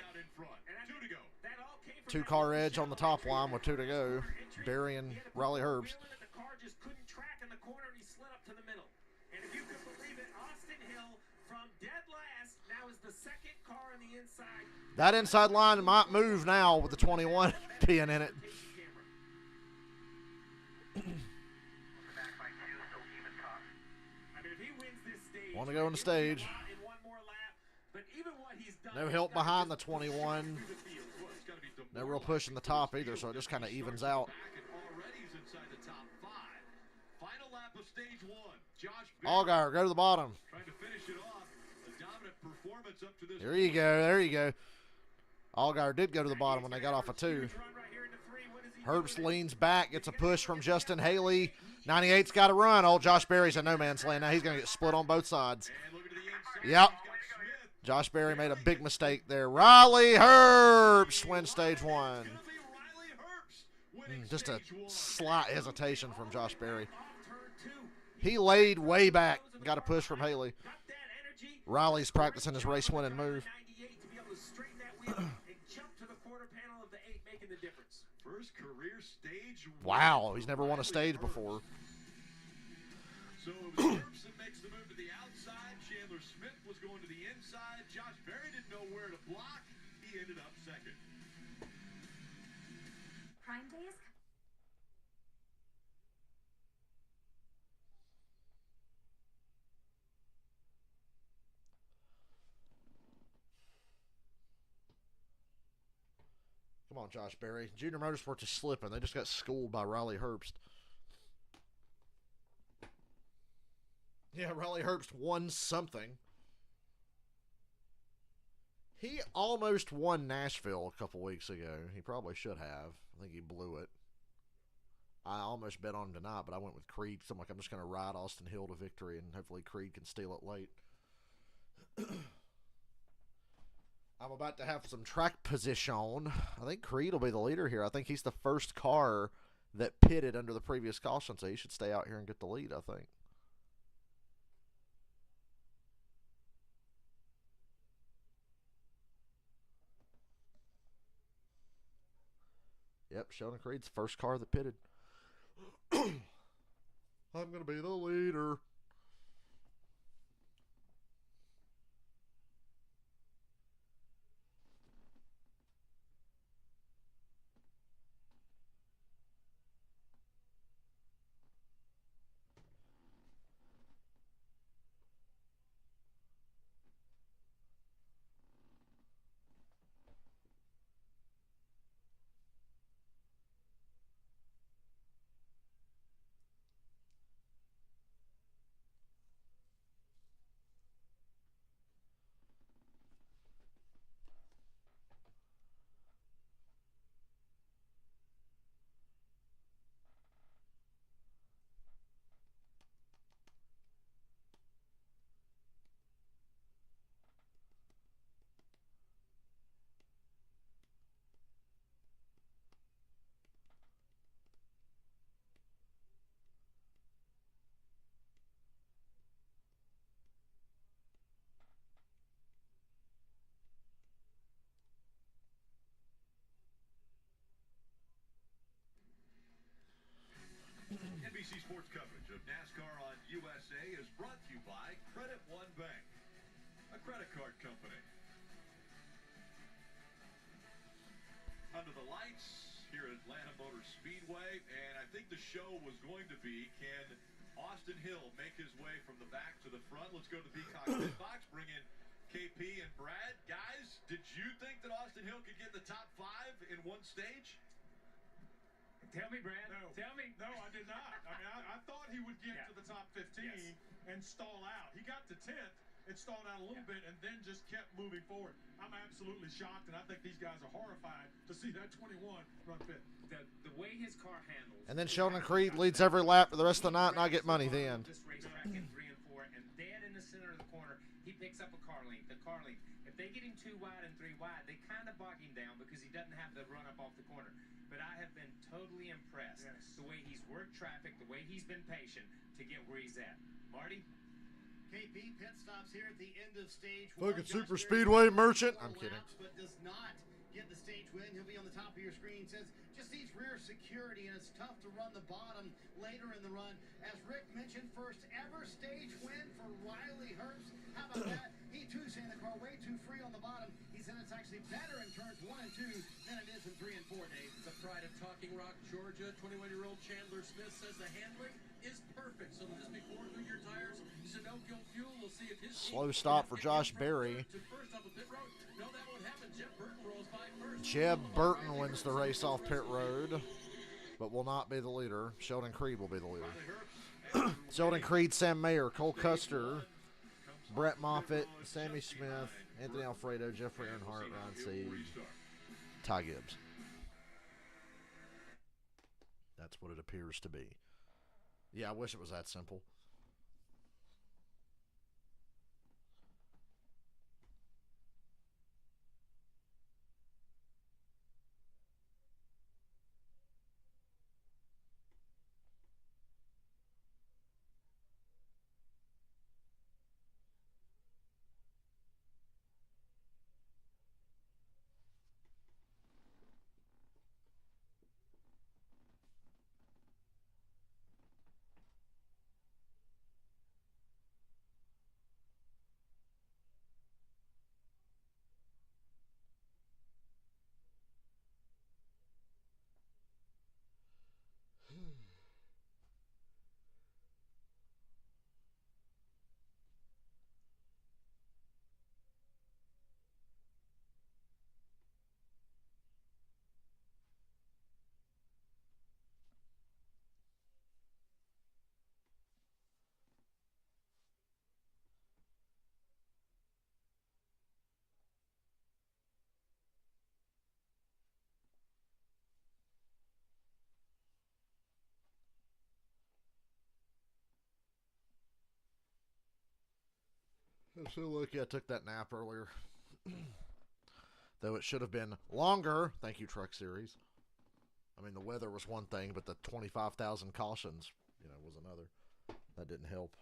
A: 2-car edge on the top line with 2 to go. Barry and Riley Herbst.
D: The car just couldn't track in the corner, and he slid up to the middle. And if you can believe it, Austin Hill from dead last now is the second car on the inside.
A: That inside line might move now with the 21 being in it. Want to go in the stage. No help behind the 21. No real push in the top either, so it just kind of evens out. Allgaier, go to the bottom. There you go, there you go. Allgaier did go to the bottom when they got off a 2. Herbst leans back, gets a push from Justin Haley. 98's got to run. Oh, Josh Berry's in no man's land. Now he's going to get split on both sides. Yep. Josh Berry made a big mistake there. Riley Herbst wins stage 1. Just a slight hesitation from Josh Berry. He laid way back. Got a push from Haley. Riley's practicing his race-winning move. Wow, he's never won a stage before.
C: So Herbst makes the move to the outside. Chandler Smith was going to the inside. Josh Berry didn't know where to block. He ended up second.
E: Prime Day is
A: Come on, Josh Berry. Junior Motorsports is slipping. They just got schooled by Riley Herbst. Yeah, Riley Herbst won something. He almost won Nashville a couple weeks ago. He probably should have. I think he blew it. I almost bet on him tonight, but I went with Creed. So I'm like, I'm just going to ride Austin Hill to victory, and hopefully Creed can steal it late. I'm about to have some track position. I think Creed will be the leader here. I think he's the first car that pitted under the previous caution, so he should stay out here and get the lead, I think. Yep, Sheldon Creed's first car that pitted. I'm going to be the leader.
C: today is brought to you by Credit One Bank, a credit card company. Under the lights here at Atlanta Motor Speedway, and I think the show was going to be, can Austin Hill make his way from the back to the front? Let's go to the Peacock pit box, bring in KP and Brad. Guys, did you think that Austin Hill could get in the top 5 in one stage?
D: Tell me, Brad.
J: No.
D: Tell me.
J: No, I did not. I mean, I thought he would get to the top 15 and stall out. He got to 10th and stalled out a little bit and then just kept moving forward. I'm absolutely shocked, and I think these guys are horrified to see that 21 run fifth.
D: The way his car handles.
A: And then Sheldon Creed leads every lap for the rest of the night, and I get money at the end.
D: This racetrack in 3 and 4, and dead in the center of the corner, he picks up a car length. If they get him 2 wide and 3 wide, they kind of bog him down because he doesn't have the run up off the corner. But I have been totally impressed. The way he's worked traffic, the way he's been patient to get where he's at. Marty?
G: KP pit stops here at the end of stage 1.
A: Fucking super speedway merchant. I'm kidding.
G: But does not get the stage win. He'll be on the top of your screen. Says just needs rear security, and it's tough to run the bottom later in the run. As Rick mentioned, first ever stage win for Riley Herbst. How about that? He too saying the car way too free on the bottom. He said it's actually better in turns 1 and 2 than it is in 3 and 4, Dave.
F: The pride of Talking Rock, Georgia, 21-year-old Chandler Smith says the handling is perfect. So just before Goodyear tires, Sunoco Fuel will see if his
A: Slow stop for Josh Berry.
F: First off the pit road. No, that won't happen. Jeb Burton rolls by first.
A: Jeb Burton wins the race off pit road, but will not be the leader. Sheldon Creed will be the leader. Sheldon Creed, Sam Mayer, Cole Custer, Brett Moffitt, Sammy Smith, Anthony Alfredo, Jeffrey Earnhardt, Ryan Seed, Ty Gibbs. That's what it appears to be. Yeah, I wish it was that simple. I'm so lucky I took that nap earlier. Though it should have been longer. Thank you, Truck Series. I mean, the weather was one thing, but the 25,000 cautions, was another. That didn't help.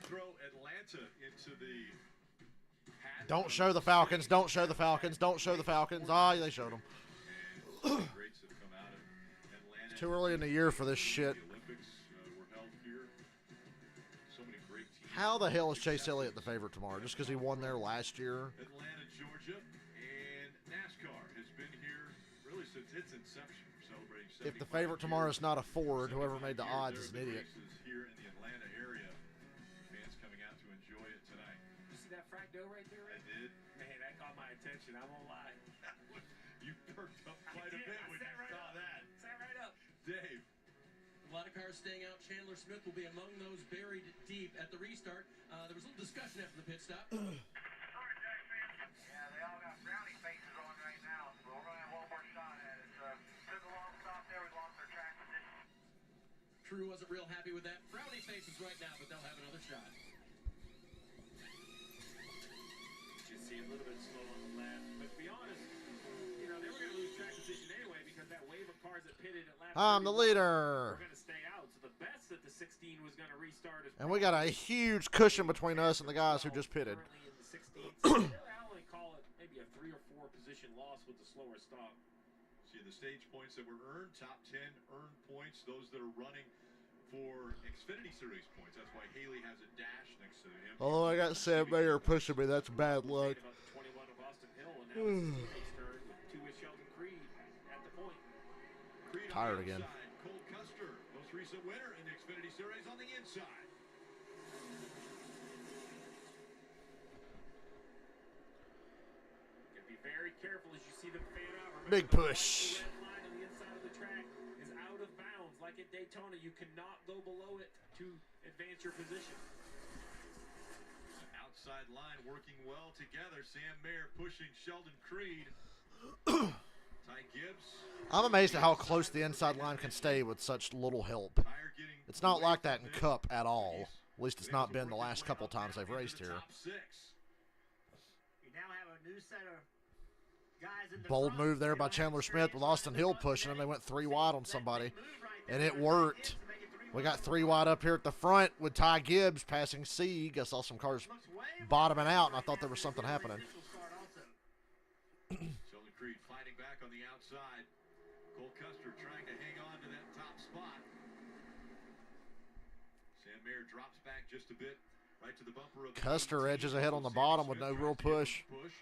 C: Throw Atlanta into the hat.
A: Don't show the Falcons. Don't show the Falcons. Don't show the Falcons. Ah, they showed them.
C: Greats have come out of Atlanta.
A: It's too early in the year for this shit.
C: The Olympics were held here. So many great teams.
A: How the hell is Chase Elliott the favorite tomorrow? Just because he won there last year?
C: Atlanta, Georgia, and NASCAR has been here really since its inception. We're celebrating 75
A: If the favorite tomorrow is not a Ford, whoever made the odds is an idiot.
C: Here in the Atlanta area. Fans coming out to enjoy it tonight.
D: You see that frac dough right there,
C: I
D: Rick?
C: did.
D: Man, that caught my attention. I won't lie.
C: You perked up quite a bit when you saw that.
D: Sat right up.
C: Dave.
F: A lot of cars staying out. Chandler Smith will be among those buried deep at the restart. There was a little discussion after the pit stop.
I: Sorry, Jack, man. Yeah, they all got frowny faces on right now, so we're going to have one more shot at it. Took a long stop there. We lost our track position.
F: Crew wasn't real happy with that. Frowny faces right now, but they'll have another shot.
D: You see a little bit slow on the left. But to be honest, you know, they were going to lose track position anyway because that wave of cars that pitted at lap
A: I'm the
D: 31
A: leader.
D: were going to stay out. So the best that the 16 was going to restart is
A: And we got a huge cushion between us and the guys who just pitted.
D: currently in the 16. So I'll only call it maybe a 3 or 4 position loss with the slower stop.
C: See the stage points that were earned, top 10 earned points, those that are running for Xfinity Series points. That's why Haley has a dash next to him.
A: Oh, I got Sam Mayer pushing me. That's bad luck.
D: About the 21 of Austin Hill, and now it's his teammate's turn with 2 with Sheldon Creed at the point.
C: Creed
A: Tired
C: on the
A: again.
C: outside. Cole Custer, most recent winner in the Xfinity Series, on the inside.
D: Be very careful as you see them fade out. Remember,
A: Big push.
D: The red line on the inside of the track is out of bounds. Like at Daytona, you cannot go below it to advance your position.
C: Outside line working well together. Sam Mayer pushing Sheldon Creed. Ty Gibbs.
A: I'm amazed at how close the inside line can stay with such little help.
C: Tire getting
A: It's not
C: away
A: like that in
C: from the
A: Cup at all.
C: He's
A: At least it's
C: been able
A: not
C: to
A: been the
C: work his
A: last
C: way
A: couple
C: up
A: times they've
C: into
A: raced
C: the
A: here.
C: top 6.
G: You now have a new set of guys in the
A: Bold
G: front.
A: move there
G: They
A: by
G: don't have
A: Chandler Smith with Austin Hill pushing them. They went 3 wide on somebody, and it worked. We got 3 wide up here at the front with Ty Gibbs passing Sieg. I saw some cars bottoming out, and I thought there was something happening.
C: Sheldon Creed fighting back on the outside. Cole Custer trying to hang on to that top spot. Sam Mayer drops back just a bit, right to the bumper of the
A: Custer
C: 18.
A: edges ahead on the
C: Sammy
A: bottom with
C: Smith
A: no
C: tries
A: real
C: to give him
A: push.
C: a push.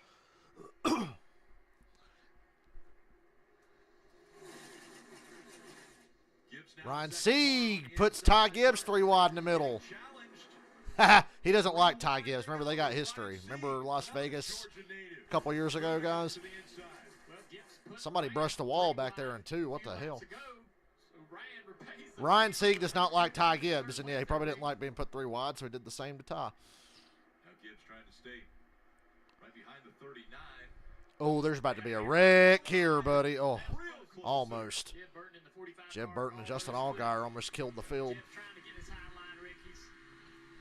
C: Gibbs now
A: Ryan
C: second
A: Sieg
C: car on the
A: puts
C: inside.
A: Ty Gibbs 3 wide in the middle.
C: Challenged.
A: He doesn't like Ty Gibbs. Remember, they got history. Remember Las Vegas a couple years ago, guys? Somebody brushed the wall back there in 2. What the hell? Ryan Sieg does not like Ty Gibbs, and yeah, he probably didn't like being put 3 wide, so he did the same to Ty.
C: Now Gibbs trying to stay right behind the 39.
A: Oh, there's about to be a wreck here, buddy. Oh,
C: Real close.
A: almost.
D: Jeb Burton in the 45
A: Jeb
D: car
A: Burton and
D: all
A: Justin
D: the way through.
A: Allgaier almost killed the field.
D: Jeb trying to get his high line, Rick. He's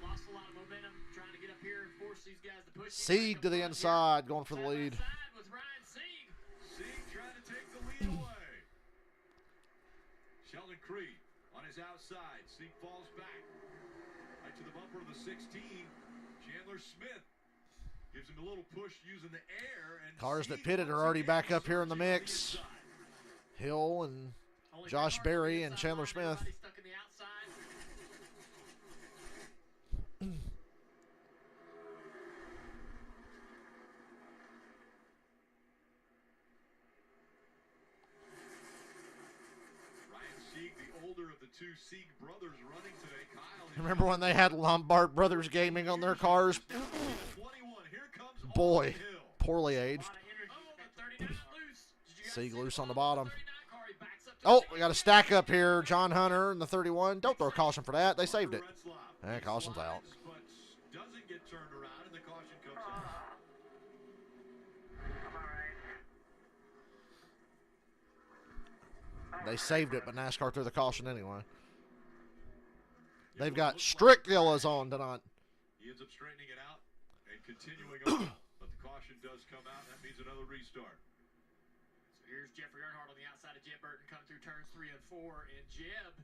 D: lost a lot of momentum, trying to get up here and force these guys to push.
A: Sieg to the inside, going for the lead.
D: Side with Ryan Sieg.
C: Sieg trying to take the lead away. Sheldon Creed on his outside. Sieg falls back. Right to the bumper of the 16. Chandler Smith gives him a little push using the air. And
A: Cars that
C: Sieg
A: pitted are
C: once
A: already
C: again
A: back up here in the
C: surging on
A: mix.
C: inside.
A: Hill and
D: Only
A: Josh
D: 3 cars
A: Berry
D: on the
A: and
D: inside
A: Chandler
D: line,
A: Smith.
D: everybody stuck in the outside.
C: Ryan Sieg, the older of the 2 Sieg brothers running today. Kyle.
A: Remember when they had Lombard Brothers Gaming on their cars?
C: 21. Here comes
A: Boy,
C: Austin Hill.
A: poorly aged.
D: Oh, the 39 loose. Did you guys
A: Sieg
D: see
A: loose
D: the
A: on the
D: ball?
A: bottom.
D: 39 car, he backs up to
A: Oh,
D: the
A: we got a stack up here. John Hunter and the 31. Don't throw a caution for that. They saved it.
C: Retzlaff.
A: And caution's out.
C: Slides, but doesn't get turned around, and the caution comes out.
I: I'm all right.
A: They saved it, but NASCAR threw the caution anyway. They've got strict yellows on tonight.
C: He ends up straightening it out and continuing on, but the caution does come out. That means another restart.
D: So here's Jeffrey Earnhardt on the outside of Jeb Burton coming through turns 3 and 4, and Jeb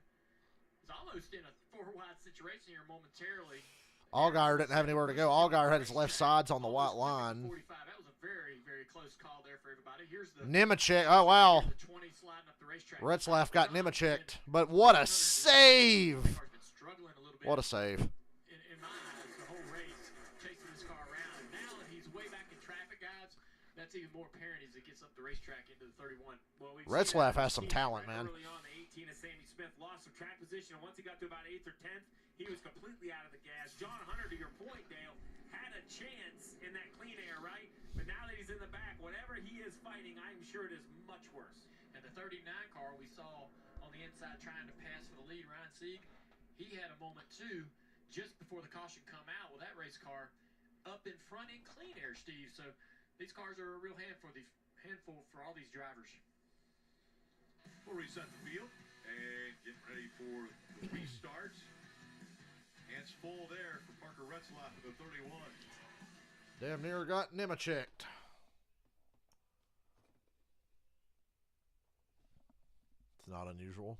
D: is almost in a 4-wide situation here momentarily.
A: Allgaier didn't have anywhere to go. Allgaier had his left sides on the white line.
D: 45. That was a very, very close call there for everybody. Here's the
A: Nemechek. Oh, wow.
D: the 20 sliding up the racetrack.
A: Retzlaff got Nemechek'd. But what a save.
D: The car's been struggling a little bit.
A: What a save.
D: In my eyes, the whole race, chasing this car around. And now that he's way back in traffic, guys, that's even more apparent as it gets up the racetrack into the 31. Well, we've seen
A: Retzlaff
D: that
A: has some
D: 18
A: talent,
D: right
A: man.
D: Early on, the 18 of Sammy Smith lost some track position, and once he got to about 8th or 10th, he was completely out of the gas. John Hunter, to your point, Dale, had a chance in that clean air, right? But in the back. Whatever he is fighting, I'm sure it is much worse.
H: And the 39 car we saw on the inside trying to pass for the lead, Ryan Sieg, he had a moment too just before the caution come out with that race car up in front in clean air, Steve. So these cars are a real handful for all these drivers.
C: We'll reset the field and get ready for the restart. Hands full there for Parker Retzlaff in the 31.
A: Damn near got Nemechek'd. It's not unusual.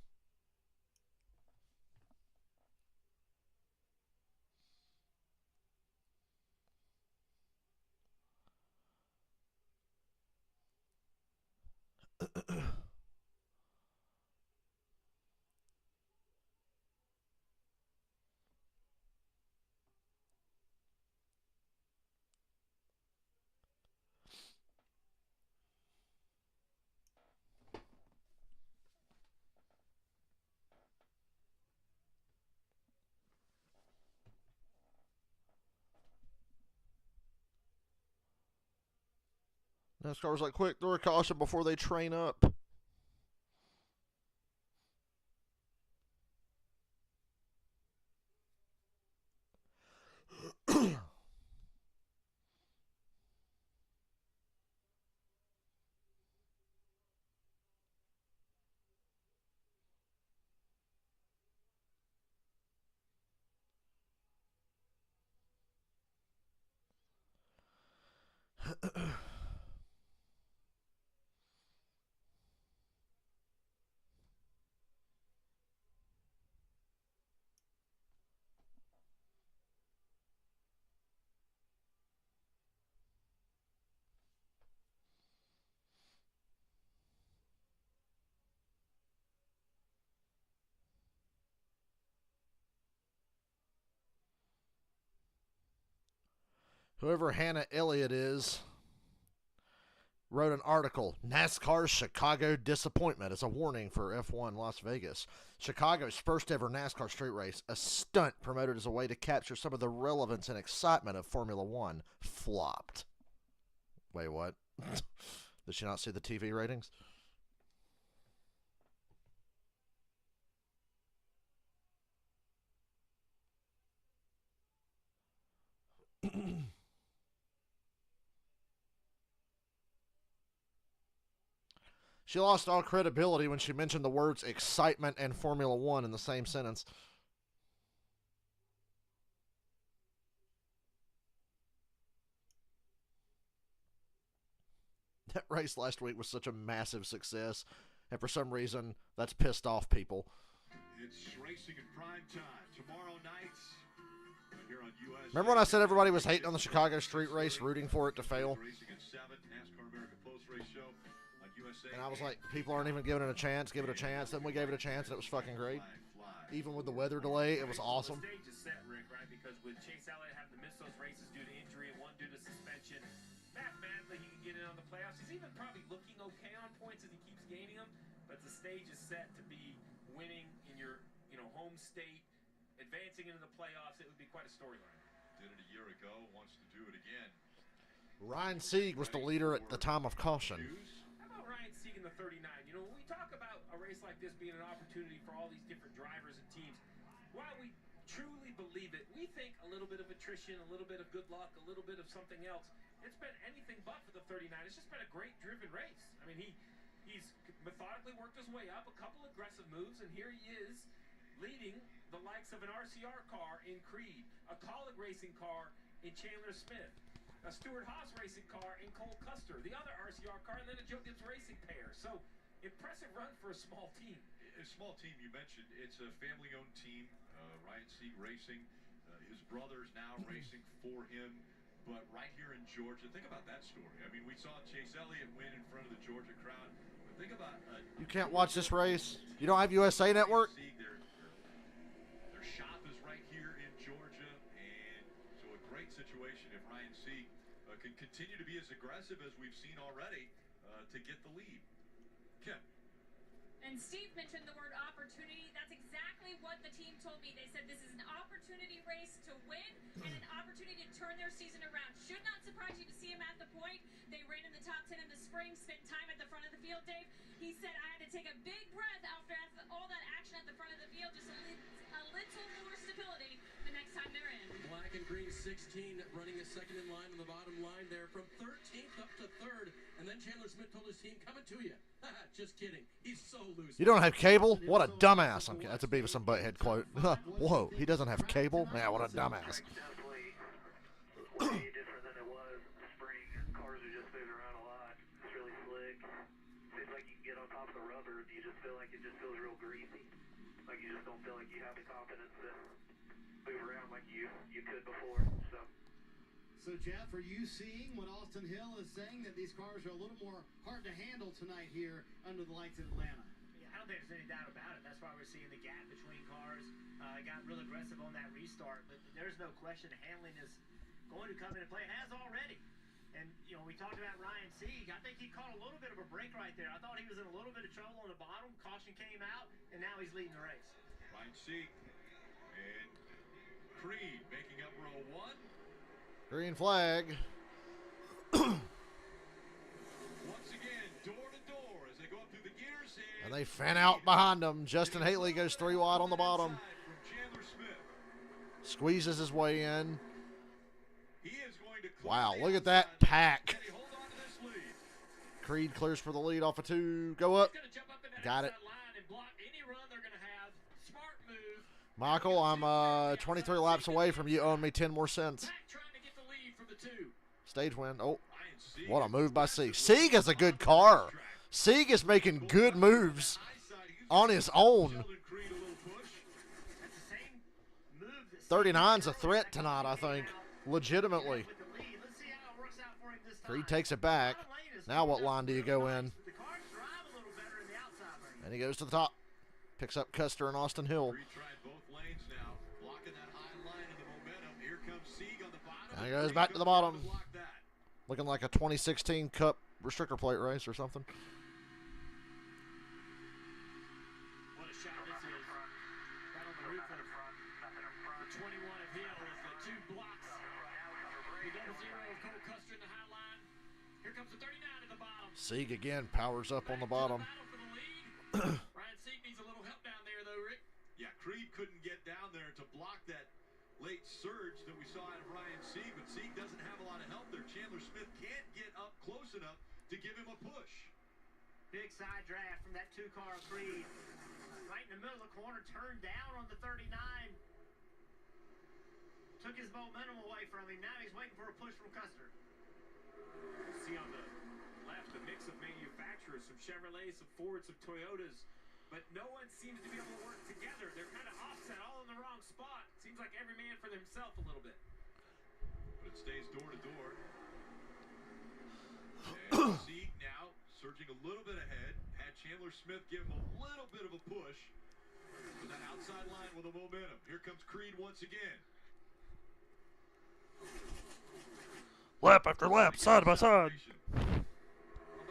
A: NASCAR was like, quick, throw a caution before they train up. Whoever Hannah Elliott is wrote an article, NASCAR's Chicago disappointment as a warning for F1 Las Vegas. Chicago's first ever NASCAR street race, a stunt promoted as a way to capture some of the relevance and excitement of Formula One, flopped. Wait, what? Did she not see the TV ratings? She lost all credibility when she mentioned the words excitement and Formula One in the same sentence. That race last week was such a massive success, and for some reason, that's pissed off people.
C: It's racing in prime time tomorrow night. Here on USA.
A: Remember when I said everybody was hating on the Chicago street race, rooting for it to fail?
C: Racing at 7, NASCAR America Post Race Show on USA.
A: And I was like, people aren't even giving it a chance. Give it a chance. Then we gave it a chance, and it was fucking great. Even with the weather delay, it was awesome.
D: The stage is set, Rick, right? Because with Chase Elliott having to miss those races due to injury and one due to suspension, mathematically he can get in on the playoffs. He's even probably looking okay on points as he keeps gaining them. But the stage is set to be winning in your, home state, advancing into the playoffs. It would be quite a storyline.
C: Did it a year ago, wants to do it again.
A: Ryan Sieg was the leader at the time of caution.
D: How about Ryan Sieg in the 39? When we talk about a race like this being an opportunity for all these different drivers and teams, while we truly believe it, we think a little bit of attrition, a little bit of good luck, a little bit of something else. It's been anything but for the 39. It's just been a great driven race. I mean, he's methodically worked his way up, a couple aggressive moves, and here he is leading the likes of an RCR car in Creed, a Colleague racing car in Chandler Smith, a Stewart Haas racing car in Cole Custer, the other RCR car, and then a Joe Gibbs racing pair. So, impressive run for a small team.
C: A small team you mentioned, it's a family-owned team, Ryan Sieg Racing. His brother's now racing for him, but right here in Georgia, think about that story. I mean, we saw Chase Elliott win in front of the Georgia crowd, but think about...
A: You can't watch this race? You don't have USA Network?
C: Their shop is right here in Georgia, and so a great situation if Ryan Sieg can continue to be as aggressive as we've seen already to get the lead. Kim.
E: And Steve mentioned the word opportunity. That's exactly what the team told me. They said this is an opportunity race to win and an opportunity to turn their season around. Should not surprise you to see him at the point. They ran in the top 10 in the spring, spent time at the front of the field, Dave. He said, I had to take a big breath after all that action at the front of the field, just a little more stability the next time they're in.
F: Black and green 16 running a second in line on the bottom line there from 13th up to 3rd. And then Chandler Smith told his team, coming to you. Just kidding. He's so loose.
A: You don't have cable? What a dumbass. That's a Beavis and Butthead quote. Whoa, he doesn't have cable? Man, what a dumbass.
I: Definitely way different than it was in the spring. Cars are just moving around a lot. It's really slick. Seems like you can get on top of the rubber. You just feel like it just feels real greasy. Like you just don't feel like you have the confidence to move around like you could before.
G: So, Jeff, are you seeing what Austin Hill is saying, that these cars are a little more hard to handle tonight here under the lights in Atlanta?
D: Yeah, I don't think there's any doubt about it. That's why we're seeing the gap between cars. Got real aggressive on that restart, but there's no question handling is going to come into play. It has already. And, you know, we talked about Ryan Sieg. I think he caught a little bit of a break right there. I thought he was in a little bit of trouble on the bottom. Caution came out, and now he's leading the race.
C: Ryan Sieg and Creed making up row 1.
A: Green flag.
C: Once again, door to door as they go up through the gears.
A: And they fan out behind them. Justin Haley goes 3 wide on the bottom. Squeezes his way in. Wow, look at that pack. Creed clears for the lead off of 2. Go up. Got it. Michael, I'm 23 laps away from you owing me 10 more cents. Stage win. Oh, what a move by Sieg. Sieg is a good car. Sieg is making good moves on his own. 39's a threat tonight, I think. Legitimately. Creed takes it back. Now what line do you go in? And he goes to the top. Picks up Custer and Austin Hill. And he goes back to the bottom. Looking like a 2016 Cup restrictor plate race or something.
D: What a shot this is. Right on the roof of the 21 of Hill is the 2 blocks. The double zero of Cole Custer in the high line. Here comes the 39 at the bottom.
A: Sieg again powers up on the bottom.
D: Ryan Sieg needs a little help down there, though, Rick.
C: Yeah, Creed couldn't get down there to block that late surge that we saw out of Ryan Sieg, but Sieg doesn't have a lot of help there. Chandler Smith can't get up close enough to give him a push.
D: Big side draft from that 2-car Creed. Right in the middle of the corner, turned down on the 39. Took his momentum away from him. Now he's waiting for a push from Custer.
K: See on the left, a mix of manufacturers, some Chevrolets, some Fords, some Toyotas. But no one seems to be able to work together. They're kind of offset, all in the wrong spot. Seems like every man for themselves a little bit.
C: But it stays door to door. And Sieg now surging a little bit ahead. Had Chandler Smith give him a little bit of a push. But that outside line with the momentum. Here comes Creed once again.
A: Lap after lap, side by side.
C: About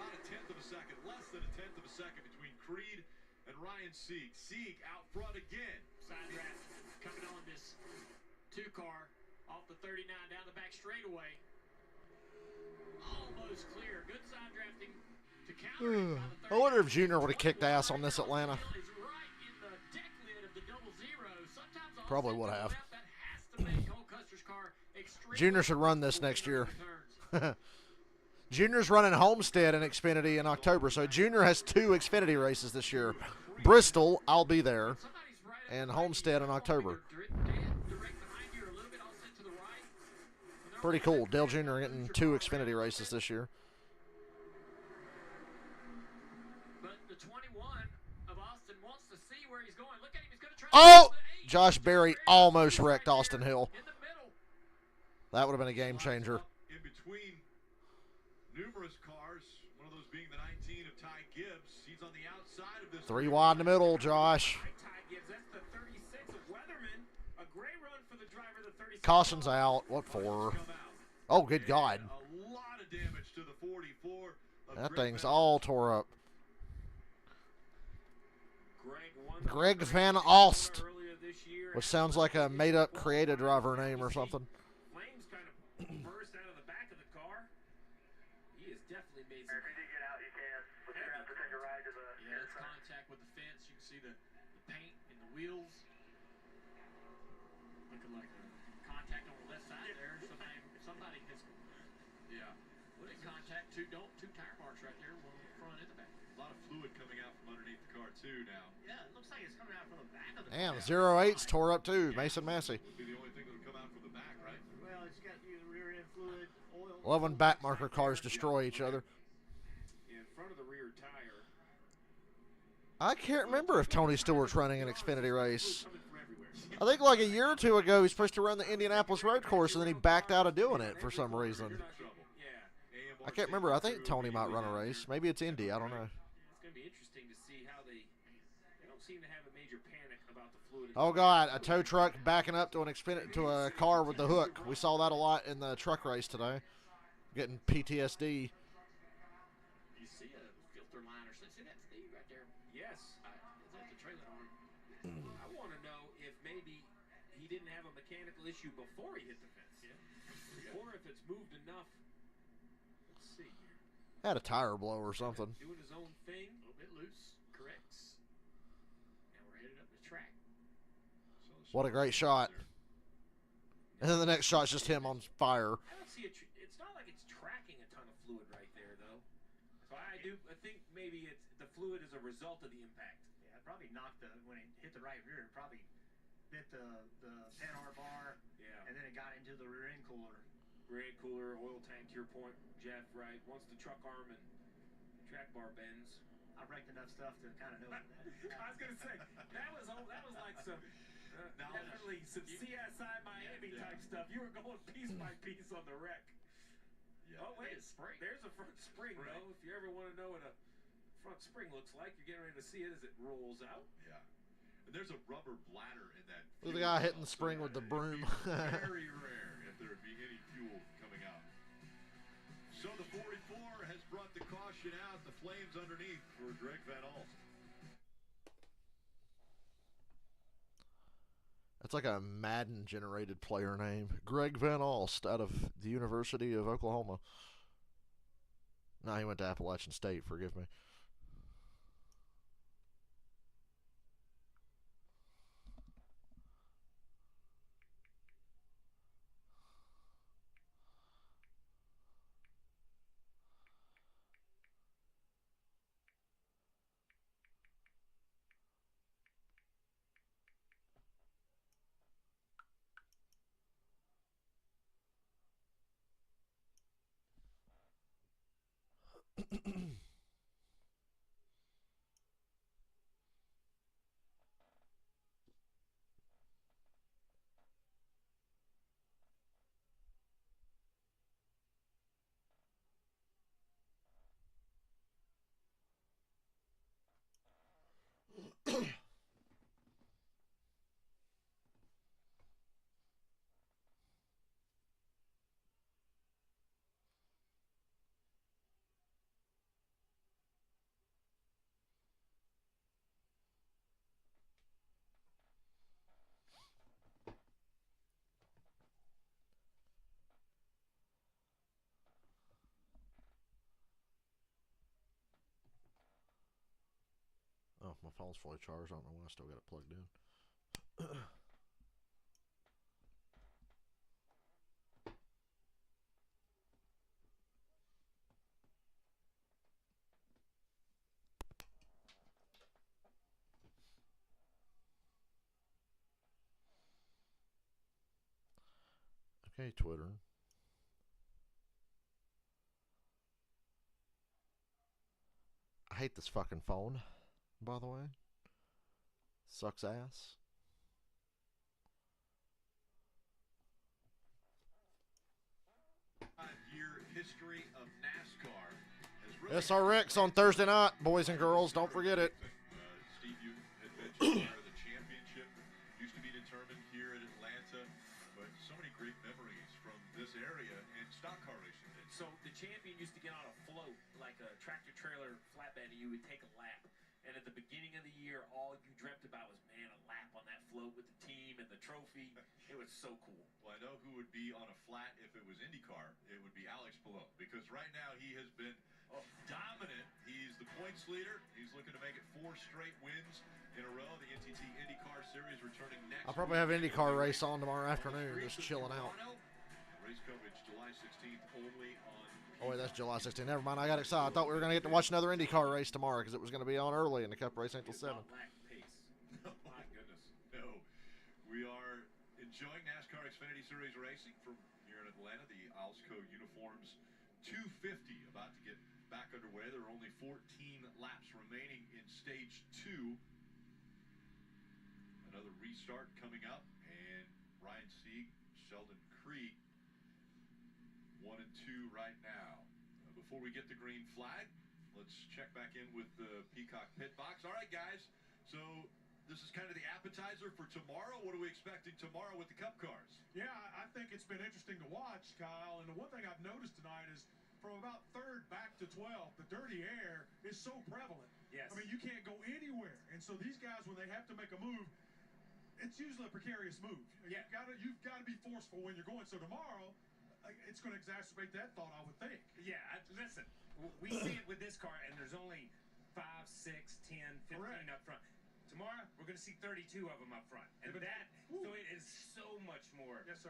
C: a tenth of a second, less than a tenth of a second between Creed and Ryan Sieg. Sieg out front again.
D: Side draft coming on this 2-car off the 39 down the back straightaway. Almost clear. Good side drafting to counter.
A: I wonder if Junior would have kicked ass on this Atlanta. Probably would have. Junior should run this next year. Junior's running Homestead and Xfinity in October, so Junior has 2 Xfinity races this year. Bristol, I'll be there, and Homestead in October. Pretty cool. Dale Jr. getting 2 Xfinity races this year.
D: But the 21 of Austin wants to see where he's going. Look at him. He's going to try.
A: Oh! Josh Berry almost wrecked Austin Hill. That would have been a game changer.
C: In between numerous cars, one of those being the 19 of Ty Gibbs. He's on the outside of this.
A: 3 wide in the middle, Josh. Caution's out. What for? Oh, good God.
C: A lot of damage to the 44.
A: That thing's all tore up. Greg Van Alst, which sounds like a made-up creative driver name or something.
D: Flames kind of
F: he has definitely made
I: Or
F: some.
I: if you do get out, you can. But you're going to have to take a ride to the
F: That's contact with the fence. You can see the paint and the wheels.
H: Looking like a contact on the left side there. Somebody has put in contact. Two tire marks right there, one on the front and the back.
C: A lot of fluid coming out from underneath the car too now.
G: Yeah, it looks like it's coming out from the back of the
A: Damn,
G: car.
A: 08's tore up too. Mason Massey.
C: Would be the only thing that would come out from the back, right?
G: Well, it's got rear end fluid, oil.
A: Love when back marker cars destroy each other.
K: In front of the rear tire.
A: I can't remember if Tony Stewart's running an Xfinity race. I think like a year or two ago, he's supposed to run the Indianapolis road course, and then he backed out of doing it for some reason. I can't remember. I think Tony might run a race. Maybe it's Indy. I don't know.
F: It's going to be interesting to see how they don't seem to have a major panic about the fluid.
A: Oh God, a tow truck backing up to a car with the hook. We saw that a lot in the truck race today. Getting PTSD.
H: You see a filter liner. See that, Steve, right there?
F: Yes.
H: Is that the trailer arm?
F: I want to know if maybe he didn't have a mechanical issue before he hit the fence. Or if it's moved enough. Let's see here.
A: Had a tire blow or something.
F: Doing his own thing.
H: A little bit loose. Corrects. Now we're headed up the track.
A: What a great shot. And then the next shot's just him on fire.
F: I don't see it's not like it's tracking a ton of fluid right there, though. So I think maybe the fluid is a result of the impact.
G: Yeah, it probably knocked when it hit the right rear, it probably bit the Panhard bar.
F: Yeah.
G: And then it got into the rear end cooler.
F: Rear end cooler, oil tank, to your point, Jeff, right? Once the truck arm and track bar bends.
G: I wrecked enough stuff to kind of know that.
F: I was going to say, that was like some, definitely some CSI Miami type stuff. You were going piece by piece on the wreck.
C: Yeah.
F: Oh, wait, there's a front spring, though. If you ever want to know what a front spring looks like, you're getting ready to see it as it rolls out.
C: Yeah. And there's a rubber bladder in that.
A: Look at the guy hitting the spring with the broom.
C: Very rare if there would be any fuel coming out. So the 44 has brought the caution out. The flames underneath for Greg Van Alst.
A: That's like a Madden-generated player name. Greg Van Alst out of the University of Oklahoma. No, he went to Appalachian State. Forgive me. Oh, my phone's fully charged. I don't know why I still got it plugged in. Okay, Twitter. I hate this fucking phone, by the way. Sucks ass.
C: Five-year history of NASCAR has really
A: SRX on Thursday night, boys and girls. Don't forget it.
C: Steve, you had mentioned where the championship used to be determined here in Atlanta, but so many great memories from this area and stock car racing.
F: So the champion used to get on a float, like a tractor trailer flatbed, and you would take a lap. And at the beginning of the year, all you dreamt about was, man, a lap on that float with the team and the trophy. It was so cool.
C: Well, I know who would be on a flat if it was IndyCar. It would be Alex Palou, because right now he has points leader. He's looking to make it 4 straight wins in a row. The NTT IndyCar Series returning next
A: I'll probably have an IndyCar race on tomorrow afternoon, just chilling out.
C: Race coverage July 16th only on.
A: Oh, wait, that's July 16th. Never mind. I got excited. I thought we were going to get to watch another IndyCar race tomorrow because it was going to be on early and the Cup race ain't till 7.
C: Oh, my goodness. No. We are enjoying NASCAR Xfinity Series racing from here in Atlanta. The Alsco uniforms 250 about to get back underway. There are only 14 laps remaining in stage 2. Another restart coming up, and Ryan Sieg, Sheldon Creed 1 and 2 right now. Before we get the green flag, let's check back in with the Peacock pit box. All right, guys. So this is kind of the appetizer for tomorrow. What are we expecting tomorrow with the Cup cars?
J: Yeah, I think it's been interesting to watch, Kyle. And the one thing I've noticed tonight is from about 3rd back to 12th, the dirty air is so prevalent.
D: Yes.
J: I mean, you can't go anywhere. And so these guys, when they have to make a move, it's usually a precarious move.
D: Yeah.
J: You've got to be forceful when you're going. So tomorrow, it's going to exacerbate that thought, I would think.
D: Yeah, listen, we see it with this car, and there's only 5, 6, 10, 15
J: Correct.
D: up front. Tomorrow, we're going to see 32 of them up front. And so it is so much more.
J: Yes, sir.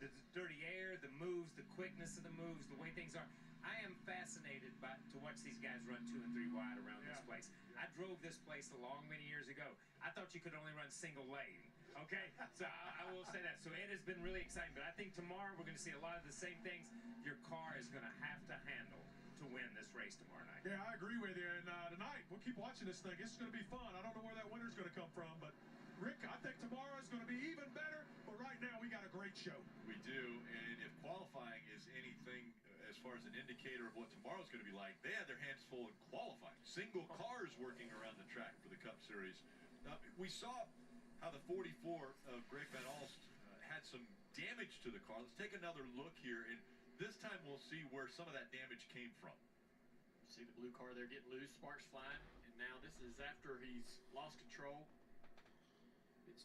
D: The dirty air, the moves, the quickness of the moves, the way things are. I am fascinated to watch these guys run 2 and 3 wide around this place. I drove this place many years ago. I thought you could only run single lane. Okay, so I will say that. So it has been really exciting. But I think tomorrow we're going to see a lot of the same things your car is going to have to handle to win this race tomorrow night.
J: Yeah, I agree with you. And tonight, we'll keep watching this thing. It's going to be fun. I don't know where that winner's going to come from, but Rick, I think tomorrow is going to be even better. But right now, we got a great show.
C: We do, and if qualifying is anything as far as an indicator of what tomorrow's going to be like, they had their hands full in qualifying. Single cars working around the track for the Cup Series. We saw how the 44 of Greg Van Alst had some damage to the car. Let's take another look here, and this time we'll see where some of that damage came from.
F: See the blue car there getting loose, sparks flying, and now this is after he's lost control. It's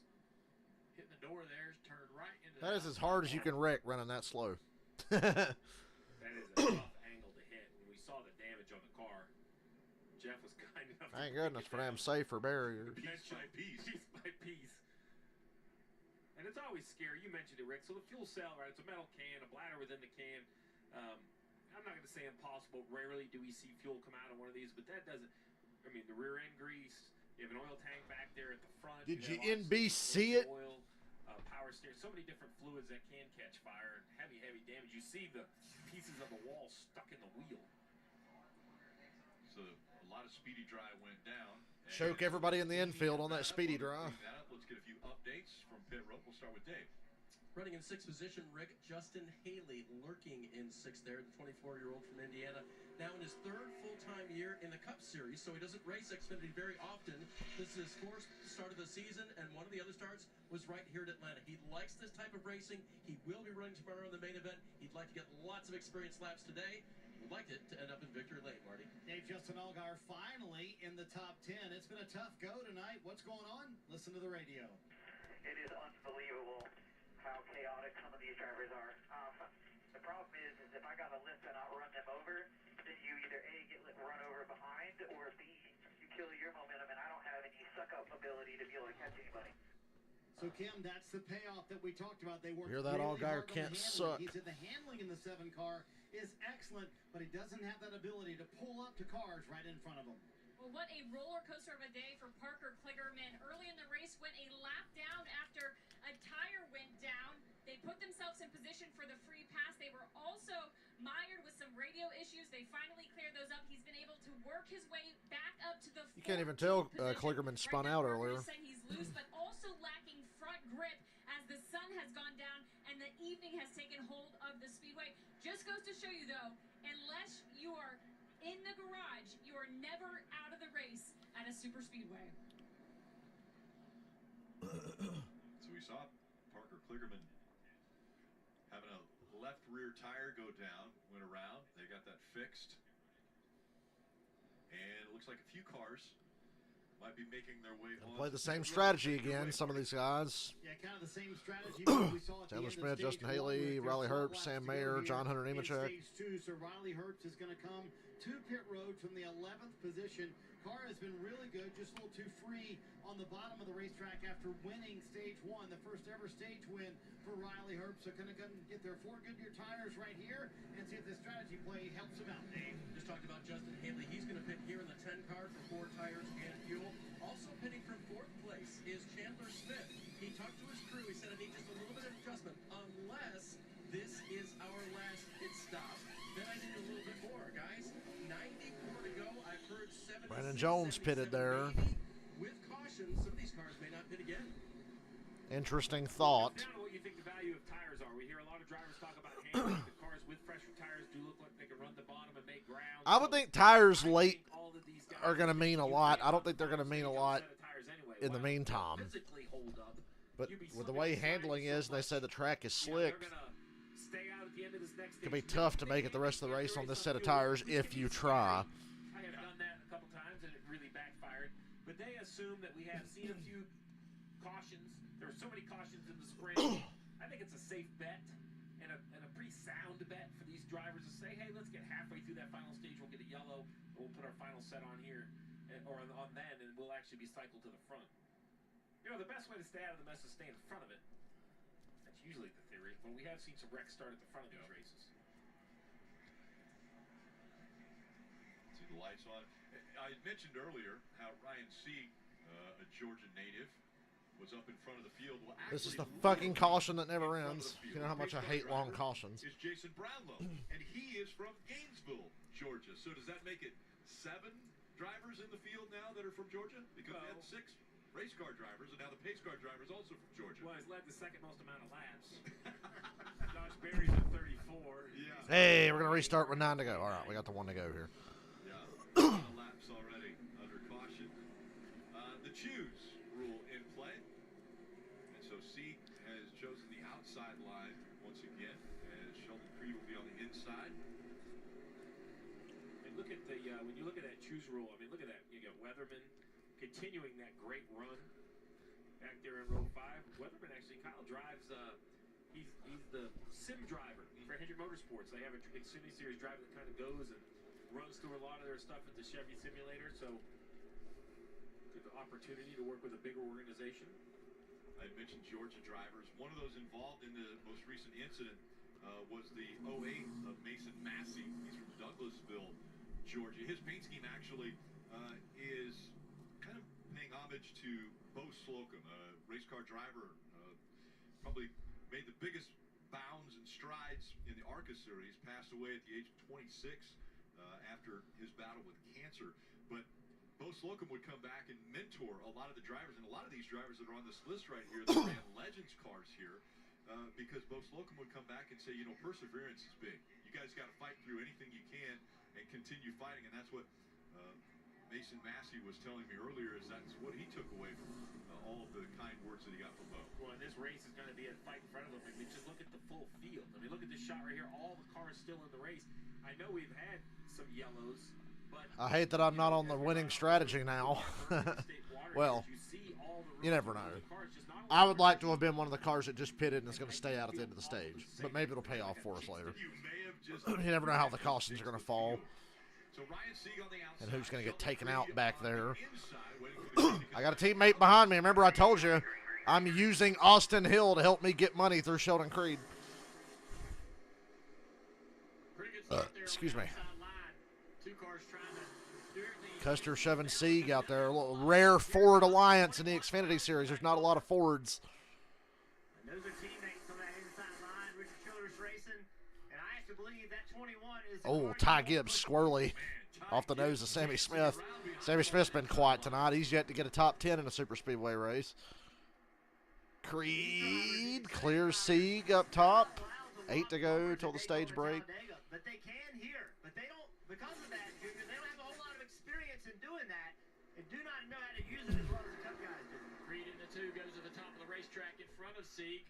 F: hitting the door there, it's turned right into
A: That is as hard as you can wreck running that slow.
F: That is a tough angle to hit. When we saw the damage on the car, Jeff was kind enough
A: Thank
F: to
A: goodness for them safer barriers.
F: piece by piece. Piece by piece. And it's always scary. You mentioned it, Rick. So the fuel cell, right? It's a metal can, a bladder within the can. I'm not going to say impossible. Rarely do we see fuel come out of one of these, but that doesn't. I mean, the rear end grease. You have an oil tank back there at the front.
A: Did you
F: have
A: NBC it?
F: Oil, power steering. So many different fluids that can catch fire and heavy damage. You see the pieces of the wall stuck in the wheel.
C: So a lot of speedy dry went down.
A: Choke everybody in the infield on that speedy dry.
C: Let's get a few updates from pit road. We'll start with Dave.
F: Running in 6th position, Rick, Justin Haley lurking in 6th there, the 24-year-old from Indiana. Now in his 3rd full-time year in the Cup Series, so he doesn't race Xfinity very often. This is his 4th start of the season, and one of the other starts was right here at Atlanta. He likes this type of racing. He will be running tomorrow in the main event. He'd like to get lots of experience laps today. Would like it to end up in victory lane, Marty.
G: Dave, Justin Allgaier finally in the top 10. It's been a tough go tonight. What's going on? Listen to the radio.
I: It is unbelievable how chaotic some of these drivers are. The problem is if I got a lift and outrun them over, then you either A, get run over behind, or B, you kill your momentum, and I don't have any suck-up ability to be able to catch anybody.
G: So, Kim, that's the payoff that we talked about. They worked
A: Hear that,
G: really
A: Allgaier
G: hard on
A: can't
G: the
A: suck.
G: handling. He said the handling in the 7 car is excellent, but he doesn't have that ability to pull up to cars right in front of him.
E: Well, what a roller coaster of a day for Parker Kligerman. Early in the race, went a lap down after a tire went down. They put themselves in position for the free pass. They were also mired with some radio issues. They finally cleared those up. He's been able to work his way back up to the
A: You can't even tell
E: position.
A: Kligerman spun
E: Right now,
A: out
E: Parker
A: earlier.
E: is saying he's loose, but also lacking front grip as the sun has gone down and the evening has taken hold of the speedway. Just goes to show you, though, unless you are in the garage, you are never out of the race at a super speedway.
C: So we saw Parker Kligerman having a left rear tire go down, went around. They got that fixed. And it looks like a few cars
J: might be making their way on.
A: Play the same strategy again, some of these guys.
G: Yeah, kind of the same strategy we saw at the
A: Chandler
G: end
A: Smith,
G: of
A: Justin
G: stage
A: Haley,
G: 1,
A: Riley
G: with
A: Herbst,
G: 12
A: Sam
G: laps to go
A: Mayer,
G: here
A: John Hunter
G: in
A: Nemechek.
G: stage 2. So Riley Herbst is going to come to pit road from the 11th position. Car has been really good, just a little too free on the bottom of the racetrack after winning stage 1, the first ever stage win for Riley Herbst. So going to get their 4 Goodyear tires right here and see if the strategy play helps him out. Dave
F: just talked about Justin Haley. He's going to pit here in the 10 car for 4 tires and fuel. Also pitting from 4th place is Chandler Smith. He talked to his crew. He said, I need just a little bit of adjustment unless this is our last pit stop. Then I need a little bit more, guys. 94 to go. I've heard 76,
A: Brandon Jones pitted there.
F: With caution, some of these cars may not pit again.
A: Interesting thought.
K: Down to what you think the value of tires are. We hear a lot of drivers talk about handling the cars with fresher tires do look like they can run the bottom and make ground.
A: I would think tires late are going to mean a lot. I don't think they're going to mean a lot in the meantime. But with the way handling is, and they say the track is slick, it could be tough to make it the rest of the race on this set of tires if you try.
K: I have done that a couple times, and it really backfired. But they assume that we have seen a few cautions. There were so many cautions in the sprint. I think it's a safe bet and a pretty sound bet for these drivers to say, hey, let's get halfway through that final stage. We'll get a yellow. We'll put our final set on here or on then, and we'll actually be cycled to the front. You know, the best way to stay out of the mess is stay in front of it. That's usually the theory. But we have seen some wrecks start at the front of these races.
J: See the lights on. I mentioned earlier how Ryan Sieg, a Georgia native, was up in front of the field. Well,
A: This is the fucking caution that never ends. You know how much I hate long cautions.
J: Is Jason Brownlow, and he is from Gainesville, Georgia. So does that make it 7 drivers in the field now that are from Georgia? Because we had 6 race car drivers, and now the pace car driver is also from Georgia.
K: Well, he's led the second most amount of laps. Josh Berry's at 34.
J: Yeah.
A: Hey, we're going to restart with 9 to go. All right, we got the 1 to go here.
J: Yeah, a lot of laps already under caution. The choose rule in play. And so Sieg has chosen the outside line once again, as Sheldon Creed will be on the inside.
K: And look at the, when you look at that choose rule, I mean, look at that. You got Weatherman continuing that great run back there in row 5. Weatherman actually, Kyle drives, he's the sim driver for Hendrick Motorsports. They have a Xfinity Series driver that kind of goes and runs through a lot of their stuff at the Chevy simulator, so good opportunity to work with a bigger organization.
J: I mentioned Georgia drivers. One of those involved in the most recent incident was the 08 of Mason Massey. He's from Douglasville, Georgia. His paint scheme actually is kind of paying homage to Bo Slocum, a race car driver, probably made the biggest bounds and strides in the ARCA series, passed away at the age of 26 after his battle with cancer. But Bo Slocum would come back and mentor a lot of the drivers, and a lot of these drivers that are on this list right here, that ran Legends cars here, because Bo Slocum would come back and say, you know, perseverance is big. You guys got to fight through anything you can and continue fighting, and that's what Mason Massey was telling me earlier, is that's what he took away from all of the kind words that he got from Bo.
K: Well, this race is going to be a fight in front of them. I mean, just look at the full field. I mean, look at this shot right here. All the cars still in the race. I know we've had some yellows, but
A: I hate that I'm not on the winning strategy now. Well, you never know. I would like to have been one of the cars that just pitted and is going to stay out at the end of the stage. But maybe it'll pay off for us later. You never know how the cautions are going to fall. And who's going to get taken out back there. I got a teammate behind me. Remember I told you I'm using Austin Hill to help me get money through Sheldon Creed. Excuse me. Custer shoving Sieg out there. A little rare Ford alliance in the Xfinity Series. There's not a lot of Fords.
G: And those are teammates on that inside line. Richard Childress racing. And I have to believe that 21 is
A: Oh, Ty Gibbs, squirrely off the nose of Sammy Smith. Sammy Smith's been quiet tonight. He's yet to get a top 10 in a super speedway race. Creed clears Sieg up top. 8 to go till the stage break.
G: But they can here. But they don't, because of that, Junior, they don't have a whole lot of experience in doing that and do not know how to use it as well as the Cup guys do.
K: Creed in the 2 goes to the top of the racetrack in front of Sieg.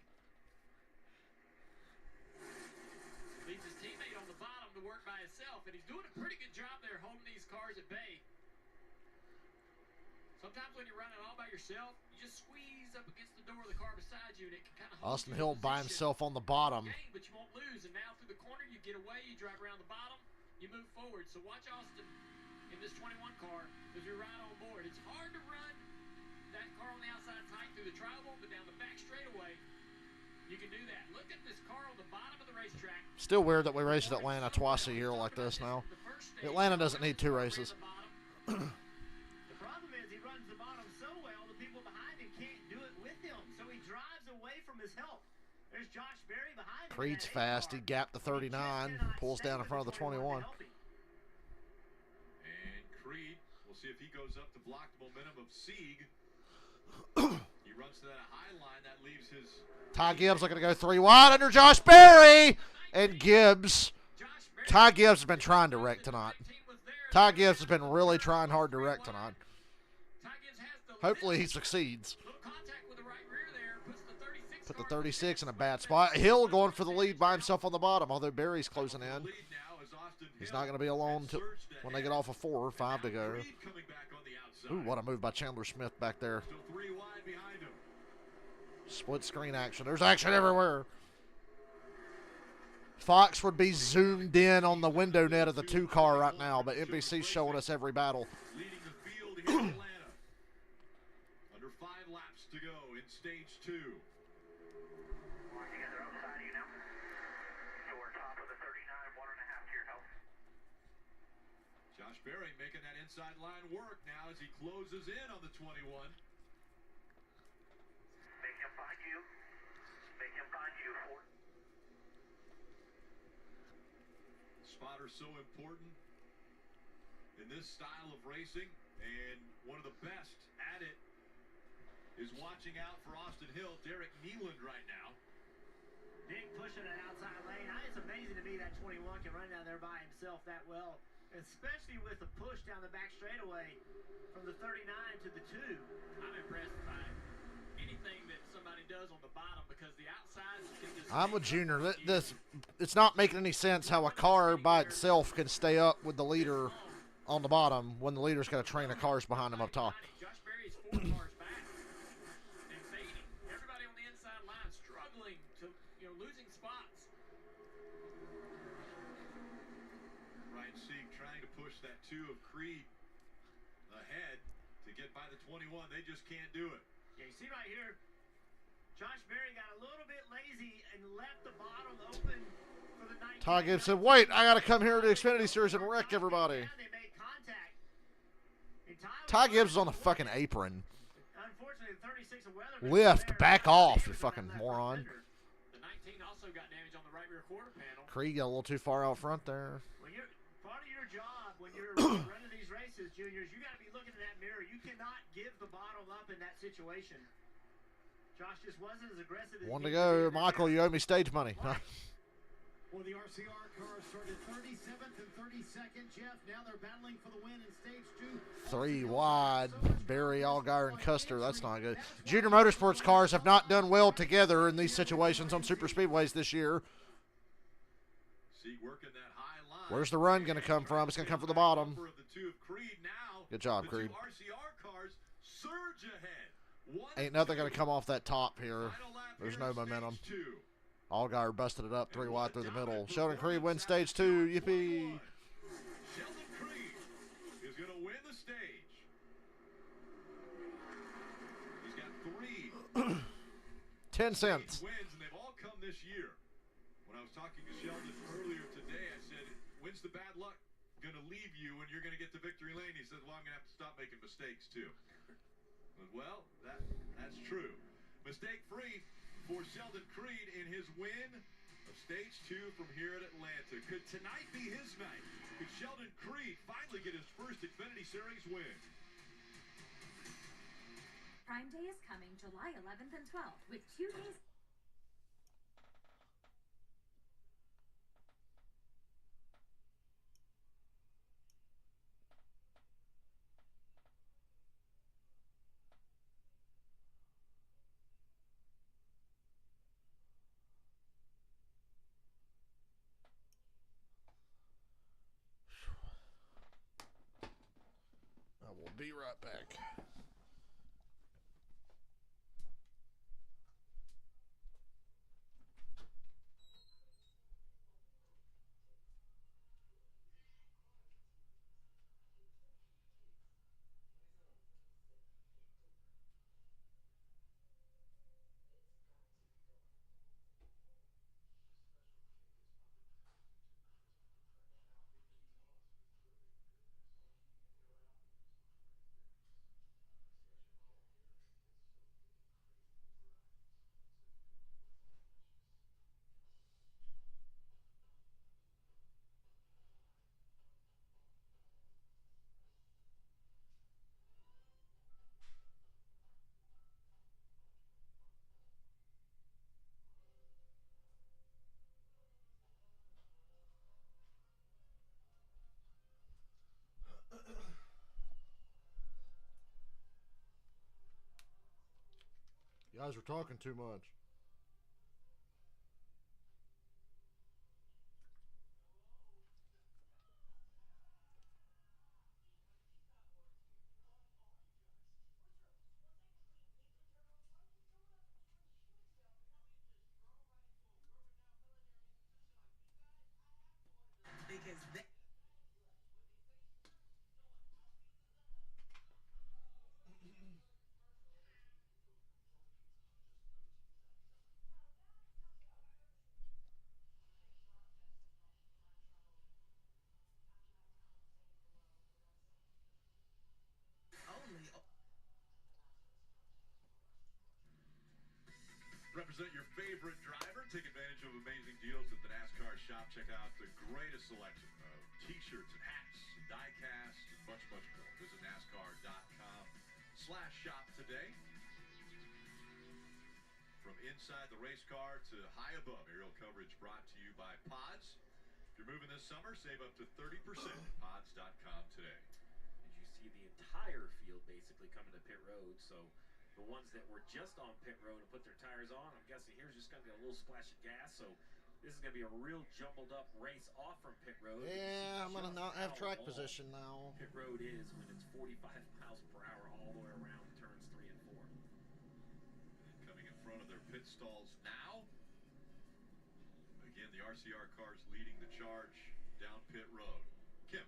K: Leaves his teammate on the bottom to work by himself, and he's doing a pretty good job there holding these cars at bay.
H: Sometimes when you're running all by yourself, you just squeeze up against the door of the car beside you, and it can kind of hold
A: Austin
H: you in
A: Hill by
H: position.
A: himself on the bottom.
H: Gain, but you won't lose. And now through the corner, you get away, you drive around the bottom, you move forward. So watch Austin in this 21 car as we ride on board. It's hard to run that car on the outside tight through the tribal, but down the back straightaway, you can do that. Look at this car on the bottom of the racetrack.
A: Still weird that we race at Atlanta twice a year like this now. Atlanta doesn't need 2 races.
G: The problem is he runs the bottom so well, the people behind him can't do it with him. So he drives away from his help. There's Josh Berry behind him.
A: Creed's fast. He gapped the 39, pulls down in front of the 21.
C: And Creed, we'll see if he goes up to block the momentum of Sieg. He runs to that high line. That leaves his...
A: Ty Gibbs looking to go 3 wide under Josh Berry. And Gibbs. Ty Gibbs has been trying to wreck tonight. Ty Gibbs has been really trying hard to wreck tonight. Hopefully he succeeds. Put the 36 in a bad spot. Hill going for the lead by himself on the bottom, although Berry's closing in. He's not going to be alone when they get off of 4, 5 to go. Ooh, what a move by Chandler Smith back there. Split screen action. There's action everywhere. Fox would be zoomed in on the window net of the 2 car right now, but NBC's showing us every battle.
C: Leading the field here in Atlanta. Under 5 laps to go in stage 2. Josh Berry making that inside line work now as he closes in on the 21.
I: Make him find you. Make him find you.
C: Spotter's so important in this style of racing, and one of the best at it is watching out for Austin Hill, Derek Nealand right now.
G: Big push in that outside lane. It's amazing to me that 21 can run down there by himself that well, especially with the push down the back straightaway from the 39 to the 2.
H: I'm impressed by anything that somebody does on the bottom because the outside can just...
A: I'm with Junior. It's not making any sense how a car by itself can stay up with the leader on the bottom when the leader's got a train of cars behind him up top.
H: Josh Berry's 4 cars back and fading. Everybody on the inside line struggling to, losing spots.
C: Ryan Sieg trying to push that 2 of Creed ahead to get by the 21. They just can't do it.
G: Yeah, you see right here, Josh Berry got a little bit lazy and left the bottom open for the 19.
A: Ty Gibbs said, wait, I got to come here to the Xfinity Series and wreck everybody.
G: They made contact.
A: Ty Gibbs is on the fucking apron.
G: Unfortunately, the 36 of weather.
A: Lift, back off, you fucking moron.
H: The 19 also got damage on the right rear quarter panel.
A: Creed got a little too far out front there.
G: Part of your job when you're running these races, juniors, you got to be looking in that mirror. You cannot give the bottom up in that situation. Josh just wasn't as aggressive as...
A: 1 to go. Michael, you owe me stage money.
G: Well, the RCR cars started 37th and 32nd, Jeff. Now they're battling for the win in stage 2.
A: 3 wide. Barry, Allgaier, and Custer. That's not good. Junior Motorsports cars have not done well together in these situations on super speedways this year. Where's the run going to come from? It's going to come from the bottom. Good job, Creed. Ain't nothing going to come off that top here. There's no momentum. Allgaier busted it up 3 wide through the middle. Sheldon Creed wins stage 2. Yippee.
C: Sheldon Creed is going to win the stage. He's got
A: 10 cents.
C: Wins, and they've all come this year. When I was talking to Sheldon earlier today, I said, when's the bad luck going to leave you when you're going to get to victory lane? He said, well, I'm going to have to stop making mistakes, too. Well, that's true. Mistake-free for Sheldon Creed in his win of stage 2 from here at Atlanta. Could tonight be his night? Could Sheldon Creed finally get his first Xfinity Series win?
L: Prime Day is coming July 11th and 12th with 2 days.
A: I will be right back. Guys are talking too much.
F: Because they only
C: Represent your favorite driver. Take advantage of amazing deals at the NASCAR shop. Check out the greatest selection of t-shirts and hats and die casts and much, much more. Visit NASCAR.com/shop today. From inside the race car to high above, aerial coverage brought to you by Pods. If you're moving this summer, save up to 30% at Pods.com today.
D: As you see the entire field basically coming to pit road, so the ones that were just on pit road and put their tires on, I'm guessing here's just going to be a little splash of gas, so this is going to be a real jumbled up race off from pit road.
A: Yeah, I'm going to not have track position now.
D: Pit road is when it's 45 miles per hour all the way around turns 3 and 4.
C: And coming in front of their pit stalls now. Again, the RCR cars leading the charge down pit road. Kim.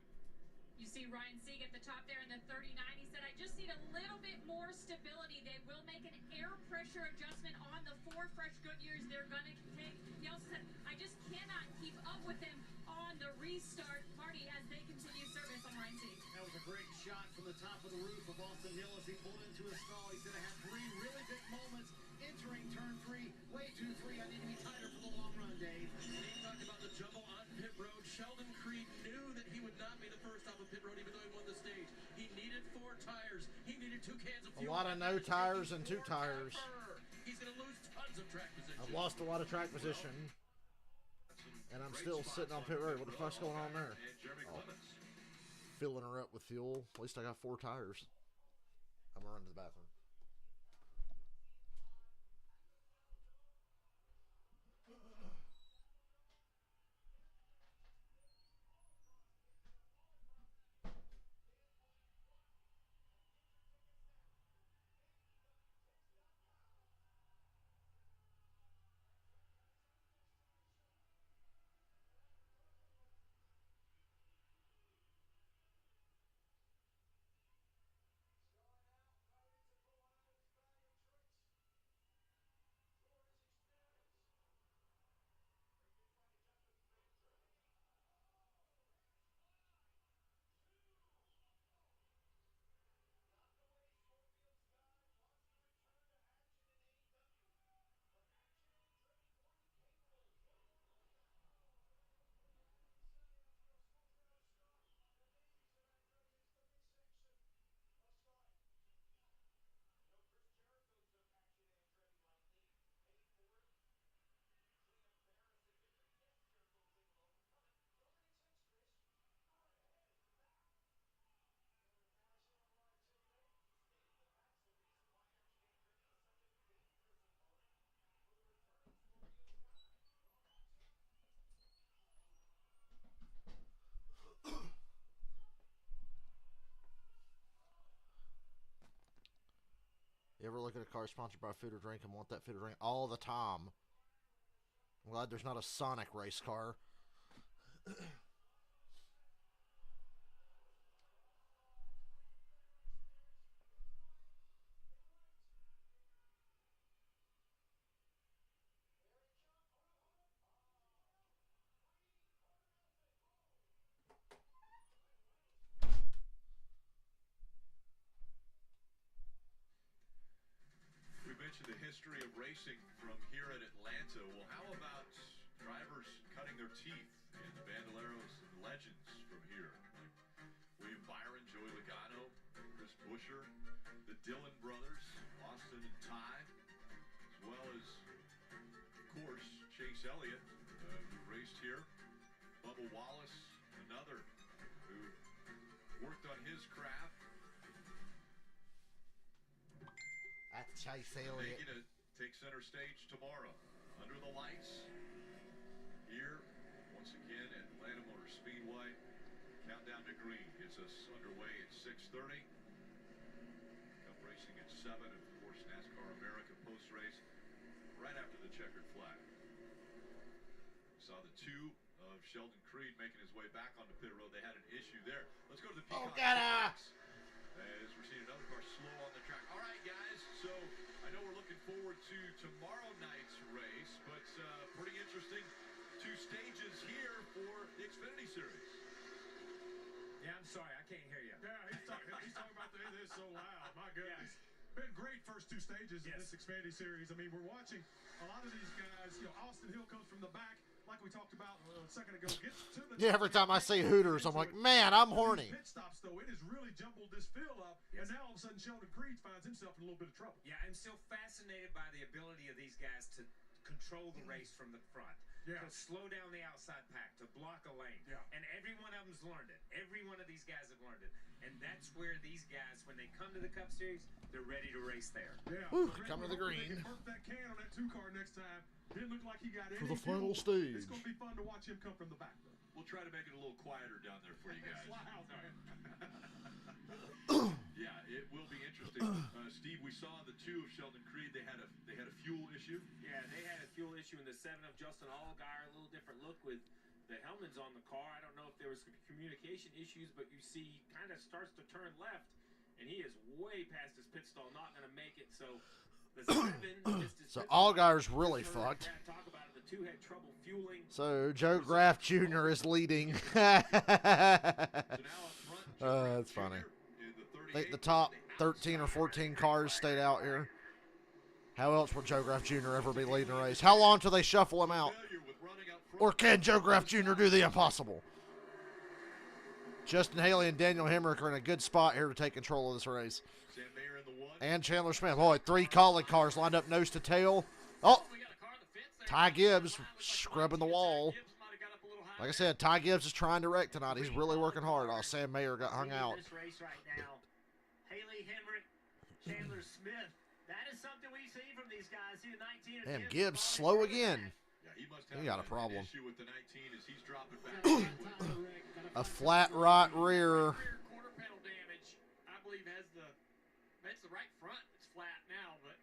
E: You see Ryan Sieg at the top there in the 39. He said, I just need a little bit more stability. They will make an air pressure adjustment on the 4 fresh Goodyears they're going to take. He also said, I just cannot keep up with them on the restart. Marty, as they continue service on Ryan Sieg.
G: That was a great shot from the top of the roof of Austin Hill as he pulled into a stall. He said, I had 3 really big moments entering turn 3. Way too free. I need to be tighter for the long run, Dave.
F: And he talked about the jumble on pit road. Sheldon Creed knew that he would not be the first off of pit road, even though he won the stage. He needed 4 tires. He needed 2 cans of fuel.
A: A lot of no tires and 2 tires.
F: He's going to lose tons of track position.
A: I've lost a lot of track position. And I'm still sitting on pit road. What the fuck's going on there? Oh. Filling her up with fuel. At least I got 4 tires. I'm going to run to the bathroom. You ever look at a car sponsored by food or drink and want that food or drink all the time? I'm glad there's not a Sonic race car.
C: The history of racing from here at Atlanta. Well, how about drivers cutting their teeth in the Bandoleros and legends from here? Like William Byron, Joey Logano, Chris Buescher, the Dillon brothers, Austin and Ty, as well as, of course, Chase Elliott, who raced here. Bubba Wallace, another who worked on his craft.
A: That's Chase Elliott.
C: Making a take center stage tomorrow. Under the lights, here, once again at Atlanta Motor Speedway. Countdown to green gets us underway at 6:30. Cup racing at 7, and of course NASCAR America post-race right after the checkered flag. Saw the 2 of Sheldon Creed making his way back onto pit road. They had an issue there. Let's go to the Peacock. As we're seeing another car slow on the track. All right, guys. So I know we're looking forward to tomorrow night's race, but pretty interesting 2 stages here for the Xfinity Series.
D: Yeah, I'm sorry, I can't hear you.
J: Yeah, he's talking about it is so loud. My goodness. Been great first 2 stages in this Xfinity Series. I mean, we're watching a lot of these guys. You know, Austin Hill comes from the back, like we talked about a second ago. Gets to the
A: every time I see Hooters, I'm like, man, I'm horny.
J: Pit stops, though, it has really jumbled this field up, and now all of a sudden Sheldon Creed finds himself in a little bit of trouble.
D: Yeah, I'm still fascinated by the ability of these guys to control the race from the front.
J: Yeah.
D: To slow down the outside pack, to block a lane.
J: Yeah.
D: And every one of them's learned it. Every one of these guys have learned it. And that's where these guys, when they come to the Cup Series, they're ready to race there.
J: Yeah.
A: Whew,
J: So
A: coming to the green.
J: They can burp that can on that 2 car next time. Didn't look like he got any
A: For the
J: fuel.
A: final stage.
J: It's going to be fun to watch him come from the back, though.
C: We'll try to make it a little quieter down there for you guys.
J: Loud, man.
C: Yeah, it will be interesting. Steve, we saw the 2 of Sheldon Creed. They had a fuel issue.
D: Yeah, they had a fuel issue in the 7 of Justin Allgaier. A little different look with the Hellmans on the car. I don't know if there was communication issues, but you see he kind of starts to turn left, and he is way past his pit stall, not going to make it. So the 7 missed his
A: So
D: pit stall.
A: Allgaier's really fucked.
D: Talk about it. The 2 had trouble fueling.
A: So Joe Graff Jr. is leading. That's funny. I think the top 13 or 14 cars stayed out here. How else would Joe Graff Jr. ever be leading a race? How long till they shuffle him out? Or can Joe Graff Jr. do the impossible? Justin Haley and Daniel Hemrick are in a good spot here to take control of this race. And Chandler Smith. Boy, 3 Collie cars lined up nose to tail. Oh, Ty Gibbs scrubbing the wall. Like I said, Ty Gibbs is trying to wreck tonight. He's really working hard. Oh, Sam Mayer got hung out.
G: This race right now. Haley Hemrick, Chandler Smith. That is something we see from these guys. See the 19.
A: Damn, Gibbs slow again.
C: Yeah, he must have
A: He got a problem.
C: issue with the 19 as he's dropping back.
A: A flat right rear.
H: Quarter panel damage, I believe, makes the right front. It's flat now, but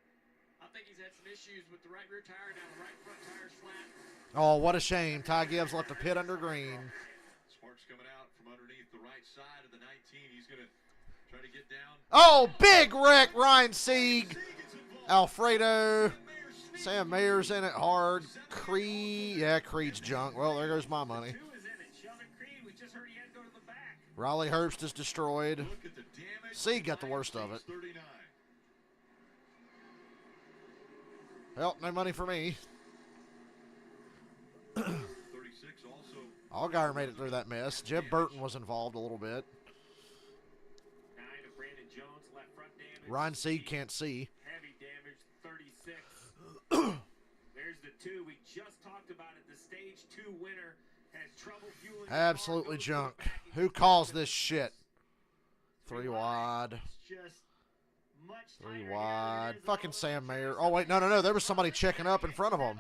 H: I think he's had some issues with the right rear tire. Now the right front tire's flat.
A: Oh, what a shame. Ty Gibbs left the pit under green.
C: Sparks coming out from underneath the right side of the 19. He's going to try to get down.
A: Oh, big wreck. Ryan Sieg. Alfredo. Sam Mayer's in it hard. Creed. Yeah, Creed's junk. Well, there goes my money. Riley Herbst is destroyed. Sieg got the worst of it. Well, no money for me. Allgaier made it through that mess. Jeb Burton was involved a little bit. Ryan Sieg can't see.
D: Heavy damage, 36. There's the 2 we just talked about it. The stage 2 winner has trouble fueling.
A: Absolutely junk. Who calls this shit? 3 wide.
G: Just much
A: 3 wide. Fucking Sam Mayer. Oh, wait. No. There was somebody checking up in front of him.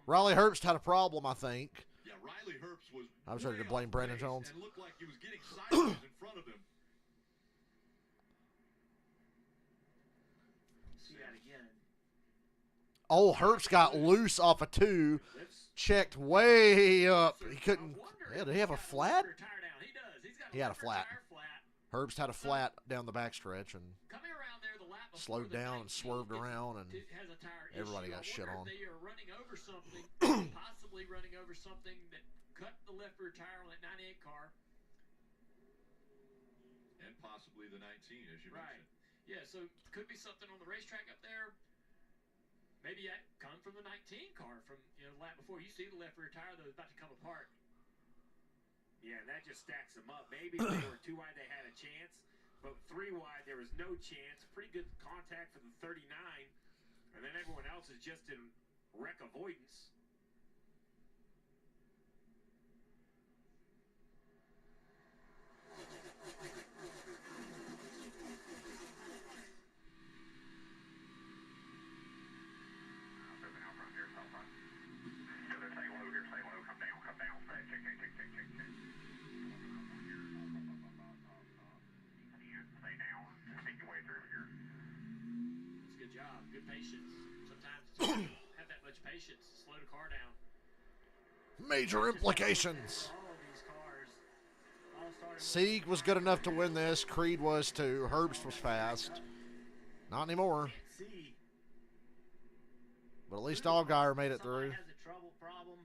A: Riley Herbst had a problem, I think.
C: Yeah, Riley Herbst was.
A: I was ready to blame Brandon Jones.
C: And looked like he was getting sideways in front of him.
G: See that again.
A: Oh, Herbst got loose off a 2. Checked way up. He couldn't. Yeah, did he have a flat? He had a flat. Herbst had a flat down the backstretch and slowed down and swerved around, and everybody got shit on.
H: They are running over something, possibly running over something that cut the left rear tire on that 98 car.
C: And possibly the 19, as you mentioned.
H: Yeah, so could be something on the racetrack up there. Maybe that come from the 19 car from the lap before. You see the left rear tire that was about to come apart.
D: Yeah, that just stacks them up. Maybe if they were 2 wide, they had a chance. But 3 wide, there was no chance. Pretty good contact for the 39. And then everyone else is just in wreck avoidance.
H: with patience. Sometimes you just have that much patience to slow the car down.
A: Major implications. Sieg was good enough to win this. Creed was too. Herbst was fast. Not anymore. But at least Allgaier made it through.
G: Has a trouble problem.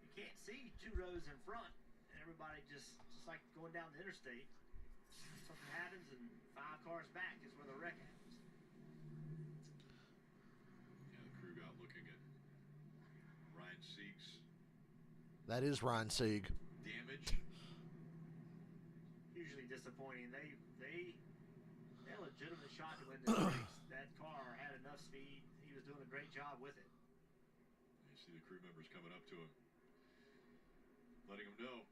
G: You can't see 2 rows in front, and everybody just like going down the interstate. Something happens, and 5 cars back is where the wreck happens.
C: Yeah, the crew got looking at Ryan Sieg's.
A: That is Ryan Sieg.
C: Damage.
G: Hugely disappointing. They had a legitimate shot to win this race. That car had enough speed. He was doing a great job with it.
C: You see the crew members coming up to him, letting him know,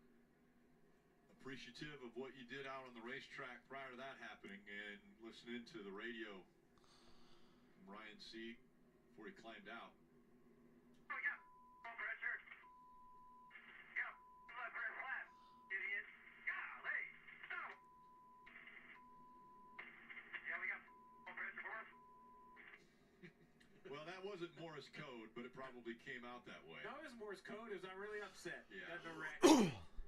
C: appreciative of what you did out on the racetrack prior to that happening, and listening to the radio from Ryan Sieg before he climbed out.
I: We got full pressure. Got left rear flat, idiot. Golly. Oh. Yeah, we got full pressure for us.
C: Well, that wasn't Morse code, but it probably came out that way.
K: No, it was Morse code. It was I'm really upset.
C: Yeah.
K: Got no wreck.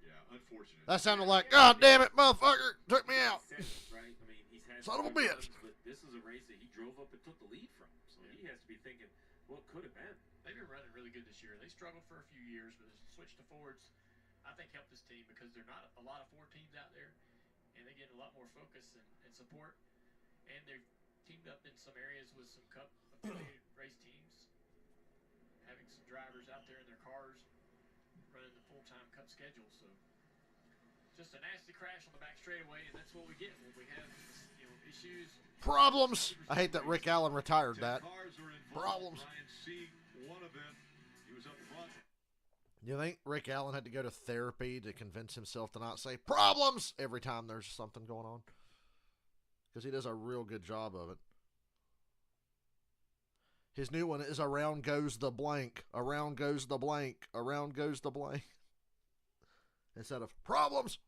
C: Yeah, unfortunate.
A: That sounded like, God damn it, motherfucker, took me out.
K: Right? I mean, he's had
A: Son of a
K: some
A: bitch.
K: runs, but this is a race that he drove up and took the lead from. So he has to be thinking, well, it could have been.
H: They've been running really good this year. They struggled for a few years, but the switch to Fords, I think, helped this team because there are not a lot of Ford teams out there, and they get a lot more focus and support. And they've teamed up in some areas with some Cup affiliated race teams, having some drivers out there in their cars running the full-time Cup schedule. So just a nasty crash on the back straightaway, and that's what we get when we have issues.
A: Problems. I hate that Rick Allen retired that. Problems.
C: Ryan Sieg, one of them. He was up front.
A: You think Rick Allen had to go to therapy to convince himself to not say problems every time there's something going on? Because he does a real good job of it. His new one is around goes the blank, around goes the blank, around goes the blank. Instead of problems.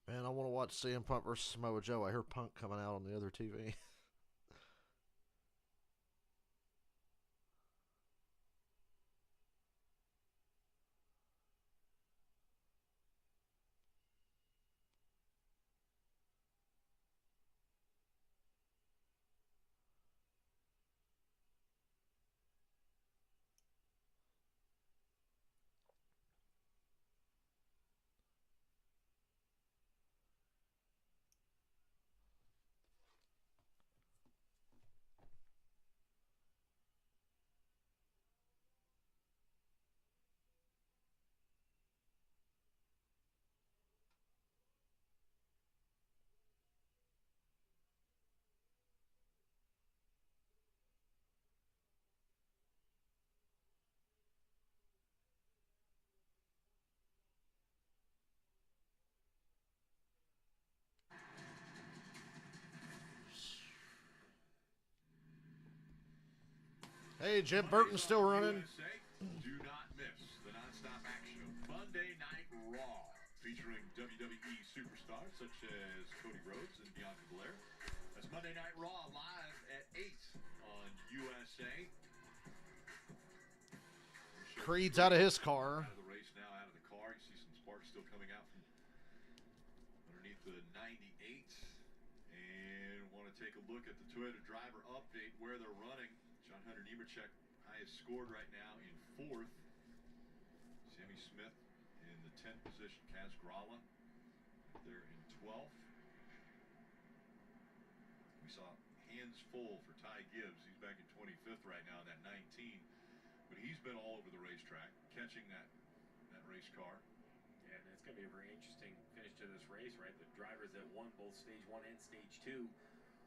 A: Man, I want to watch CM Punk versus Samoa Joe. I hear Punk coming out on the other TV. Hey, Jim Burton's still running.
C: USA, do not miss the nonstop action of Monday Night Raw, featuring WWE superstars such as Cody Rhodes and Bianca Belair. That's Monday Night Raw live at 8 on USA.
A: Creed's out of his car.
C: Out of the race now, out of the car. You see some sparks still coming out from underneath the 98. And want to take a look at the Toyota driver update where they're running. John Hunter Nemechek, highest scored right now in 4th. Sammy Smith in the 10th position. Kaz Grala there in 12th. We saw hands full for Ty Gibbs. He's back in 25th right now in that 19. But he's been all over the racetrack, catching that race car.
D: Yeah, and it's going to be a very interesting finish to this race, right? The drivers that won both Stage 1 and Stage 2,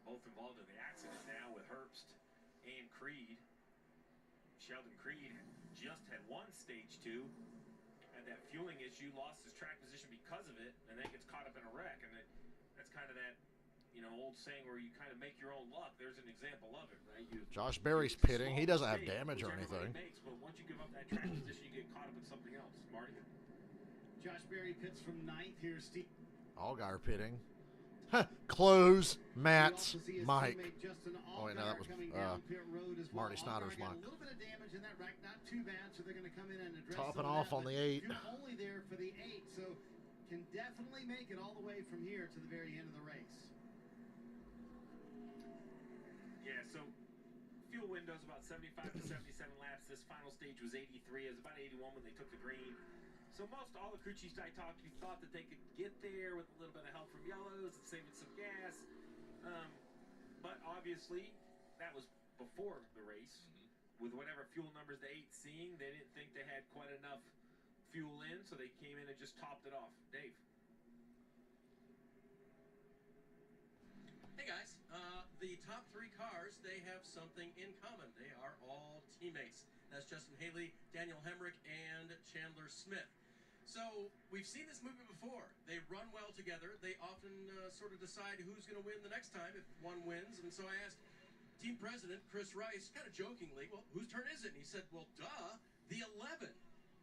D: both involved in the accident now with Herbst and Creed. Sheldon Creed just had won Stage 2, had that fueling issue, lost his track position because of it, and then gets caught up in a wreck. And that's kind of that, old saying where you kind of make your own luck. There's an example of it, right?
A: Josh Berry's pitting. He doesn't have damage or anything.
D: But once you give up that track position, you get caught up in something else. Marty?
G: Josh Berry pits from 9th here. Steve.
A: Allgaier pitting. Close, Matt, Mike. Oh, wait, no, that was Marty Snyder's Mike.
G: A little bit of damage in that wreck, not too bad, so they're going to come in and address
A: topping off on the 8.
G: You're only there for the 8, so can definitely make it all the way from here to the very end of the race.
D: Yeah, so fuel window's about 75 to 77 laps. This final stage was 83. It was about 81 when they took the green. So most all the crew chiefs I talked to thought that they could get there with a little bit of help from yellows and saving some gas. But obviously, that was before the race. With whatever fuel numbers the 8 seeing, they didn't think they had quite enough fuel in, so they came in and just topped it off. Dave.
F: Hey guys, the top 3 cars, they have something in common. They are all teammates. That's Justin Haley, Daniel Hemrick, and Chandler Smith. So we've seen this movie before. They run well together. They often sort of decide who's going to win the next time if one wins. And so I asked team president Chris Rice, kind of jokingly, well, whose turn is it? And he said, well, duh, the 11.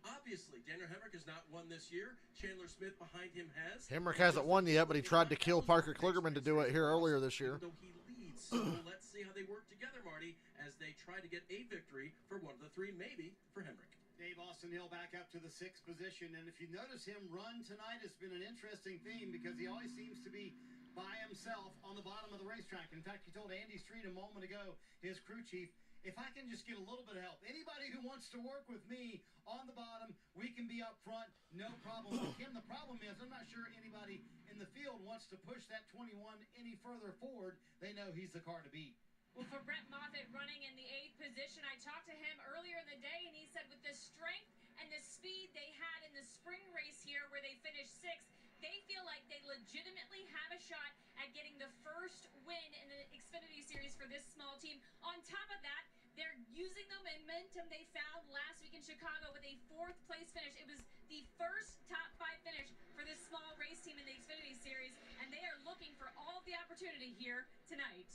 F: Obviously, Daniel Hemrick has not won this year. Chandler Smith behind him has.
A: Hemrick hasn't won yet, but he tried to kill Parker Kligerman to do it here earlier this year.
F: Though he leads, so let's see how they work together, Marty, as they try to get a victory for one of the 3, maybe for Hemrick.
G: Dave Austin Hill back up to the 6th position, and if you notice him run tonight, it's been an interesting theme because he always seems to be by himself on the bottom of the racetrack. In fact, he told Andy Street a moment ago, his crew chief, if I can just get a little bit of help, anybody who wants to work with me on the bottom, we can be up front, no problem. With him, the problem is I'm not sure anybody in the field wants to push that 21 any further forward. They know he's the car to beat.
E: Well, for Brett Moffitt running in the 8th position, I talked to him earlier in the day, and he said with the strength and the speed they had in the spring race here where they finished 6th, they feel like they legitimately have a shot at getting the first win in the Xfinity Series for this small team. On top of that, they're using the momentum they found last week in Chicago with a 4th place finish. It was the first top 5 finish for this small race team in the Xfinity Series, and they are looking for all of the opportunity here tonight.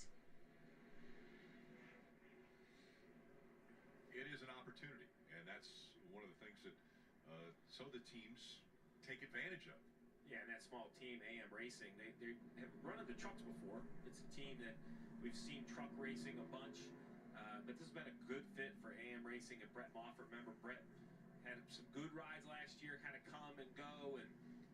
C: It is an opportunity, and that's one of the things that some of the teams take advantage of.
D: Yeah, and that small team, AM Racing, they have run into trucks before. It's a team that we've seen truck racing a bunch, but this has been a good fit for AM Racing and Brett Moffitt. Remember, Brett had some good rides last year, kind of come and go, and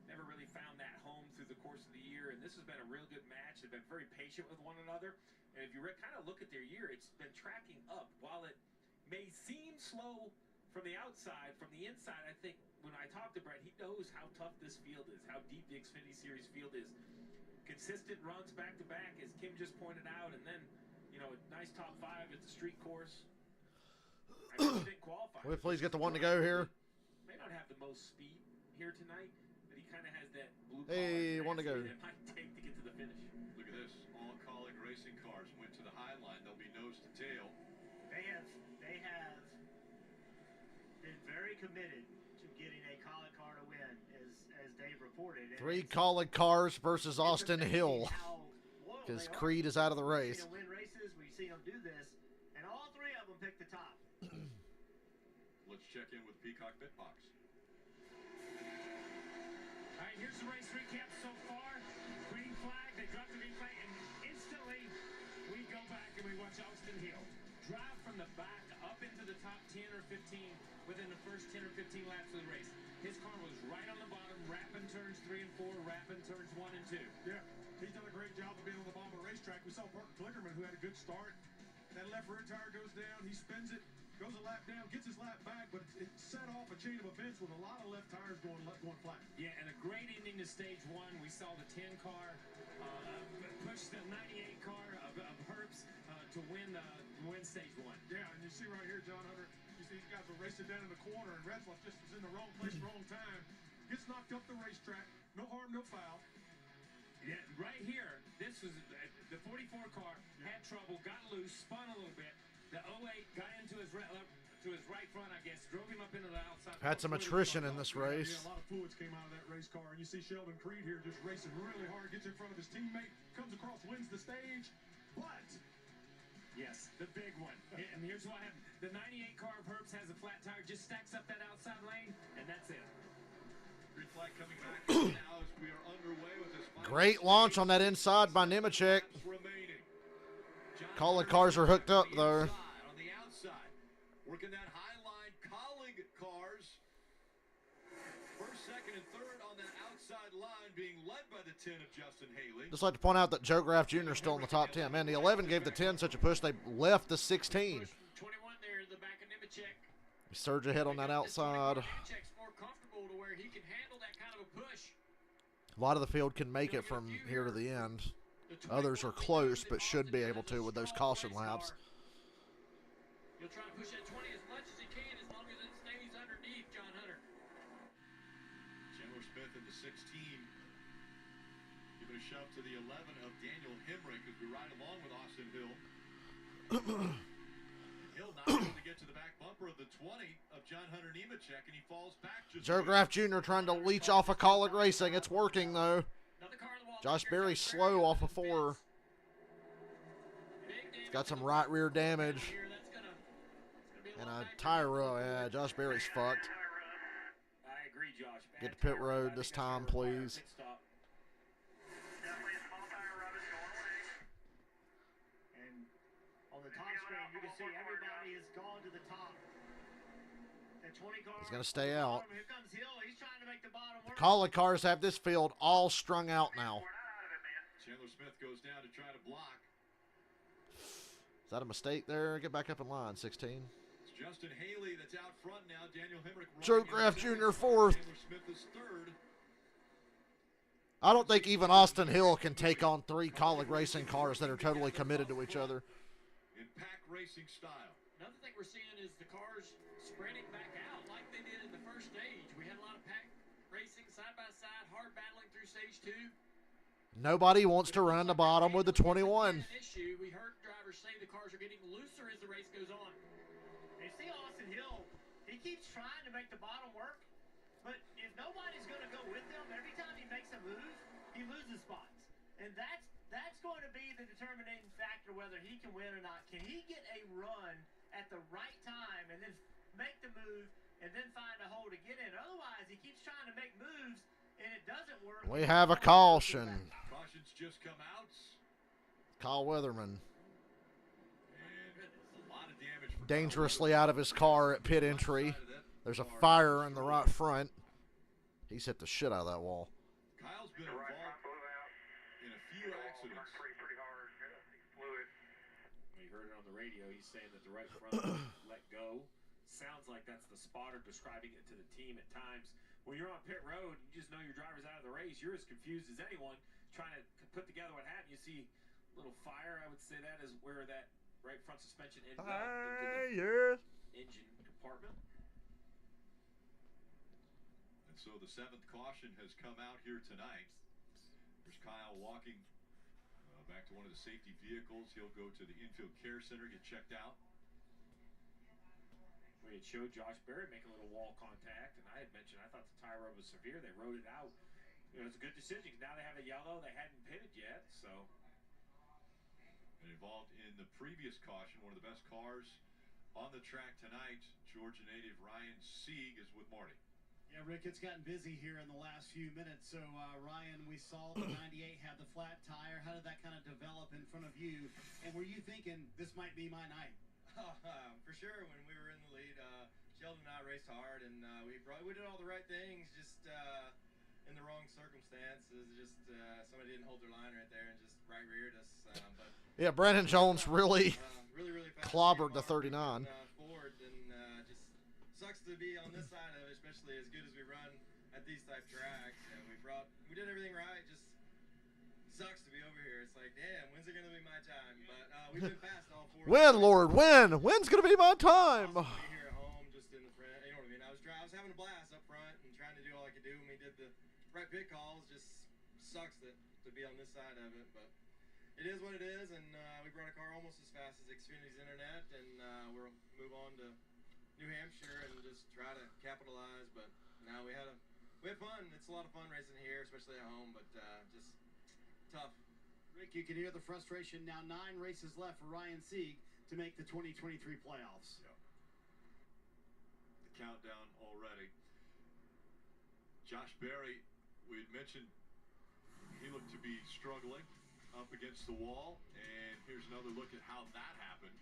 D: never really found that home through the course of the year. And this has been a real good match. They've been very patient with one another. And if you kind of look at their year, it's been tracking up. While it may seem slow from the outside, from the inside, I think when I talk to Brett, he knows how tough this field is, how deep the Xfinity Series field is. Consistent runs back-to-back, as Kim just pointed out, and then, a nice top 5 at the street course. I mean, he didn't qualify.
A: Will we please get the one to go here?
D: May not have the most speed here tonight, but he kind of has that blue
A: Hey, one to go.
D: That might take to get to the finish.
C: Look at this. All Colleague racing cars went to the high line. They'll be nose to tail.
M: They have been very committed to getting a Colleague car to win, as Dave reported.
A: 3 Colleague cars versus Austin Hill, because Creed is out of the race.
M: We've seen them win races, we've seen them do this, and all 3 of them picked the top.
C: Let's check in with Peacock Bitbox.
K: All right, here's the race recap so far. Green flag, they dropped the green flag, and instantly we go back and we watch Austin Hill drive from the back up into the top 10 or 15 with
D: within the first 10 or 15 laps of the race. His car was right on the bottom, wrapping turns 3 and 4, wrapping turns 1 and 2.
J: Yeah, he's done a great job of being on the bottom of the racetrack. We saw Parker Kligerman, who had a good start. That left rear tire goes down. He spins it, goes a lap down, gets his lap back, but it set off a chain of events with a lot of left tires going flat.
D: Yeah, and a great ending to stage 1. We saw the 10 car push the 98 car of Herbst to win stage 1.
J: Yeah, and you see right here, John Hunter, you see these guys are racing down in the corner, and Redsloff just was in the wrong place, wrong time. Gets knocked up the racetrack. No harm, no foul.
D: Yeah, right here, this was the 44 car had trouble, got loose, spun a little bit. The 08 got into his right front, I guess, drove him up into the outside.
A: Had some attrition in this race.
J: Yeah, a lot of fluids came out of that race car, and you see Sheldon Creed here just racing really hard, gets in front of his teammate, comes across, wins the stage, but...
D: Yes, the big one. And here's what happened. The 98 car of Herbst has a flat tire, just stacks up that outside lane, and that's it.
C: Green flag coming back now as we are underway with this final
A: Great launch on that inside by Nemechek. Colleague cars are hooked up, though.
C: On the outside, working that high line, colleague cars. First, second, and third on that outside line being led by the 10 of Justin Haley.
A: Just like to point out that Joe Graff Jr. is still in the top 10. Man, the 11 gave the 10 such a push, they left the 16.
D: 21 there, the back of Nemechek.
A: Surge ahead on that outside.
D: Nemechek's more comfortable to where he can handle that kind of a push.
A: A lot of the field can make it from here to the end. Others are close, but should be able to with those caution laps.
D: He'll try to push that 20 as much as he can as long as it stays underneath John Hunter.
C: Chandler Smith into 16. Giving a shove to the 11 of Daniel Hemrick as we ride along with Austin Hill. Hill not able to get to the back bumper of the 20 of John Hunter Nemechek, and he falls back.
A: Joe Graff Jr. trying to leech off of Colleague Racing. It's working, though. Josh Berry slow off of 4. He's got some right rear damage. And a tire rub. Yeah, Josh Berry's fucked.
D: I agree, Josh.
A: Get to pit road this time, please.
I: Definitely a small tire rub is going away.
M: And on the top screen, you can see everybody has gone to the top. That 20 car.
A: He's going to stay out.
M: Here comes Hill. He's trying to make the bottom work.
A: The Colleague cars have this field all strung out now.
C: Chandler Smith goes down to try to block.
A: Is that a mistake there? Get back up in line, 16.
C: It's Justin Haley that's out front now. Daniel Hemrick.
A: Joe Graff Jr. 4th.
C: Chandler Smith is 3rd.
A: I don't think even Austin Hill can take on 3 Colleague Racing cars that are totally committed to each other.
C: In pack racing style.
D: Another thing we're seeing is the cars spreading back out like they did in the first stage. We had a lot of pack racing side by side, hard battling through stage 2.
A: Nobody wants to run the bottom with the 21.
D: Issue. We heard drivers say the cars are getting looser as the race goes on.
M: You see Austin Hill, he keeps trying to make the bottom work, but if nobody's going to go with him, every time he makes a move, he loses spots. And that's going to be the determining factor whether he can win or not. Can he get a run at the right time and then make the move and then find a hole to get in? Otherwise, he keeps trying to make moves and it doesn't work.
A: We have a caution.
C: Cautions just come out.
A: Kyle Weatherman.
C: And a lot of damage.
A: Dangerously out of his car at pit entry. There's a fire in the right front. He's hit the shit out of that wall.
C: Kyle's been involved in a few accidents.
I: Pretty hard. He's fluid.
D: We heard it on the radio. He's saying that the right front let go. Sounds like that's the spotter describing it to the team at times. When you're on pit road, you just know your driver's out of the race. You're as confused as anyone trying to put together what happened. You see a little fire. I would say that is where that right front suspension ended up into the engine compartment.
C: And so the 7th caution has come out here tonight. There's Kyle walking back to one of the safety vehicles. He'll go to the infield care center, get checked out.
D: We had showed Josh Berry make a little wall contact, and I had mentioned I thought the tire rub was severe. They wrote it out. You know, it's a good decision. Now they have a yellow. They hadn't pitted yet, so.
C: And involved in the previous caution, one of the best cars on the track tonight, Georgia native Ryan Sieg is with Marty.
G: Yeah, Rick, it's gotten busy here in the last few minutes. So, Ryan, we saw the 98 had the flat tire. How did that kind of develop in front of you? And were you thinking, this might be my night?
N: For sure, when we were in the lead,
D: Sheldon and I raced hard, and we did all the right things, just in the wrong circumstances. Just somebody didn't hold their line right there and just right reared us. But
A: yeah, Brandon Jones really
D: really fast
A: clobbered the 39.
D: Forward, and just sucks to be on this side of it, especially as good as we run at these type tracks. And we did everything right. Just sucks to be over here. It's like, damn, when's it gonna be my time? But we've been fast all 4.
A: Win, Lord, win. When's gonna be my time?
D: Here at home, just in the front. You know what I mean? I was having a blast up front and trying to do all I could do, and we did the right pit calls. Just sucks to be on this side of it, but it is what it is. And we brought a car almost as fast as Xfinity's internet, and we'll move on to New Hampshire and just try to capitalize. But now we had fun. It's a lot of fun racing here, especially at home, but just tough.
G: Rick, you can hear the frustration now. 9 races left for Ryan Sieg to make the 2023 playoffs.
C: Yep. The countdown already. Josh Berry, we had mentioned he looked to be struggling up against the wall, and here's another look at how that happened.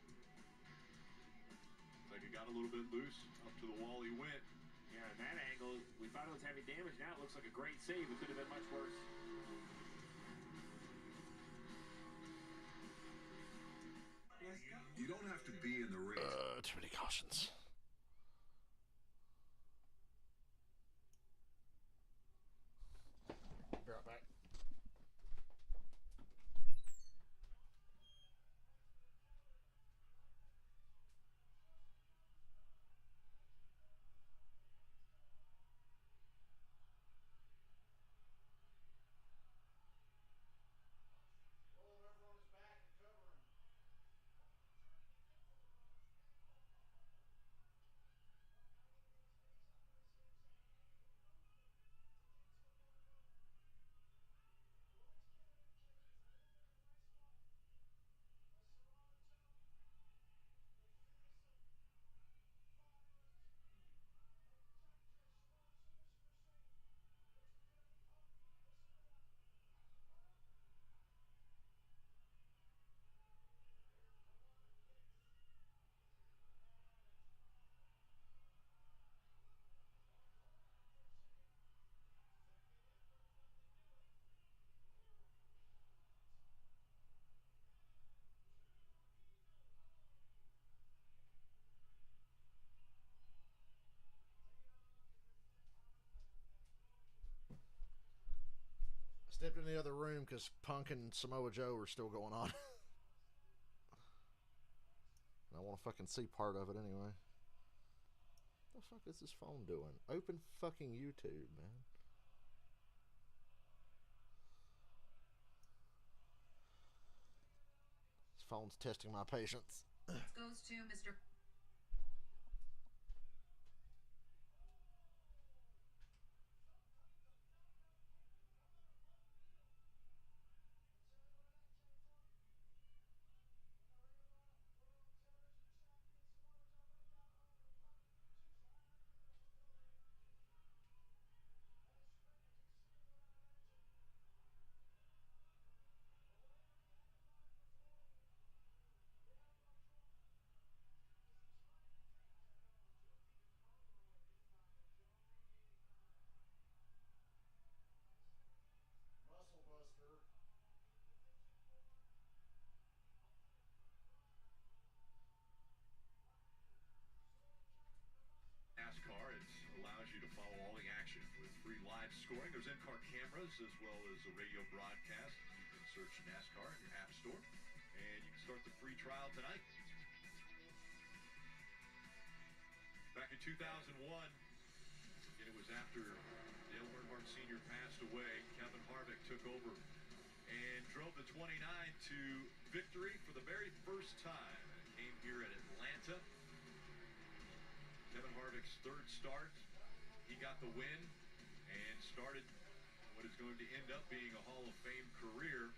C: Like it got a little bit loose, up to the wall he went.
K: Yeah, at that angle, we thought it was heavy damage. Now it looks like a great save. It could have been much worse.
B: You don't have to be in the race.
A: Too many cautions. Be right back. Stepped in the other room because Punk and Samoa Joe are still going on. I want to fucking see part of it anyway. What the fuck is this phone doing? Open fucking YouTube, man. This phone's testing my patience.
L: Goes to Mr.
A: Muscle Buster.
C: NASCAR, it allows you to follow all the action with free live scoring. There's in-car cameras as well as a radio broadcast. You can search NASCAR in your app store, and you can start the free trial tonight. Back in 2001, and it was after Dale Earnhardt Sr. passed away, Kevin Harvick took over and drove the 29 to victory for the very first time. It came here at Atlanta. Kevin Harvick's third start, he got the win and started what is going to end up being a Hall of Fame career.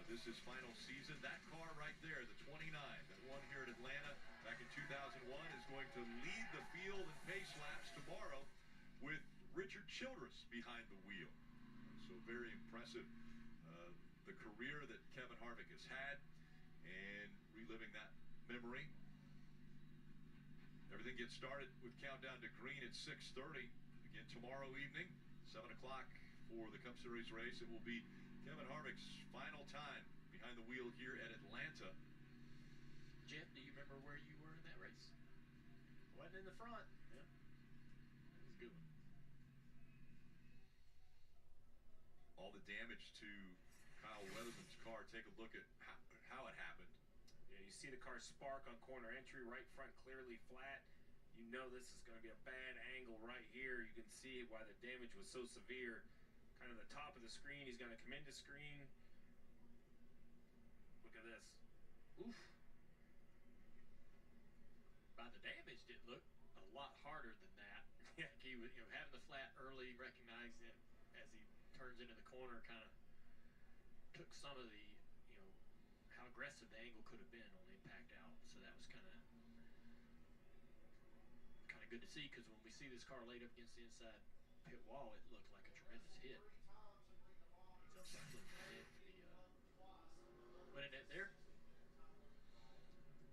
C: This is final season. That car right there, the 29 that won here at Atlanta back in 2001, is going to lead the field in pace laps tomorrow with Richard Childress behind the wheel. So very impressive. The career that Kevin Harvick has had, and reliving that memory. Everything gets started with countdown to green at 6:30. Again tomorrow evening, 7 o'clock for the Cup Series race. It will be Kevin Harvick's final time behind the wheel here at Atlanta.
F: Jeff, do you remember where you were in that race?
M: Wasn't in the front.
F: Yeah. That was a good one.
C: All the damage to Kyle Weatherman's car. Take a look at how it happened.
F: Yeah, you see the car spark on corner entry, right front clearly flat. You know this is going to be a bad angle right here. You can see why the damage was so severe. Kind of the top of the screen. He's going to come into screen. Look at this. Oof. By the damage did look a lot harder than that. He was, having the flat early, recognized it as he turns into the corner, kind of took some of the, how aggressive the angle could have been on the impact out. So that was kind of good to see, because when we see this car laid up against the inside pit wall, it looked like a tremendous hit. He's upside looking ahead for the winning it there.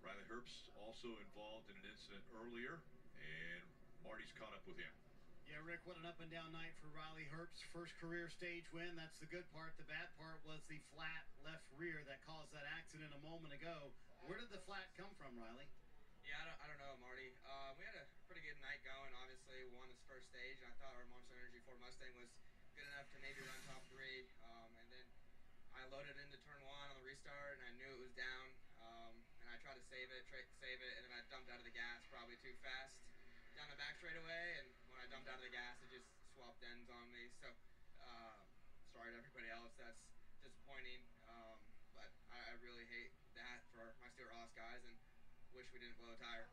C: Riley Herbst also involved in an incident earlier, and Marty's caught up with him.
G: Yeah, Rick, what an up-and-down night for Riley Herbst. First career stage win. That's the good part. The bad part was the flat left rear that caused that accident a moment ago. Where did the flat come from, Riley?
N: Yeah, I don't know, Marty. We had a pretty good night going. Obviously, we won this first stage, and I thought our Monster Energy Ford Mustang was good enough to maybe run top 3. And then I loaded into turn 1 on the restart, and I knew it was down. And I tried to save it, and then I dumped out of the gas probably too fast down the back straightaway. And when I dumped out of the gas, it just swapped ends on me. So, sorry to everybody else. That's disappointing. But I really hate that for my Stuart Haas guys, and wish we didn't blow a tire.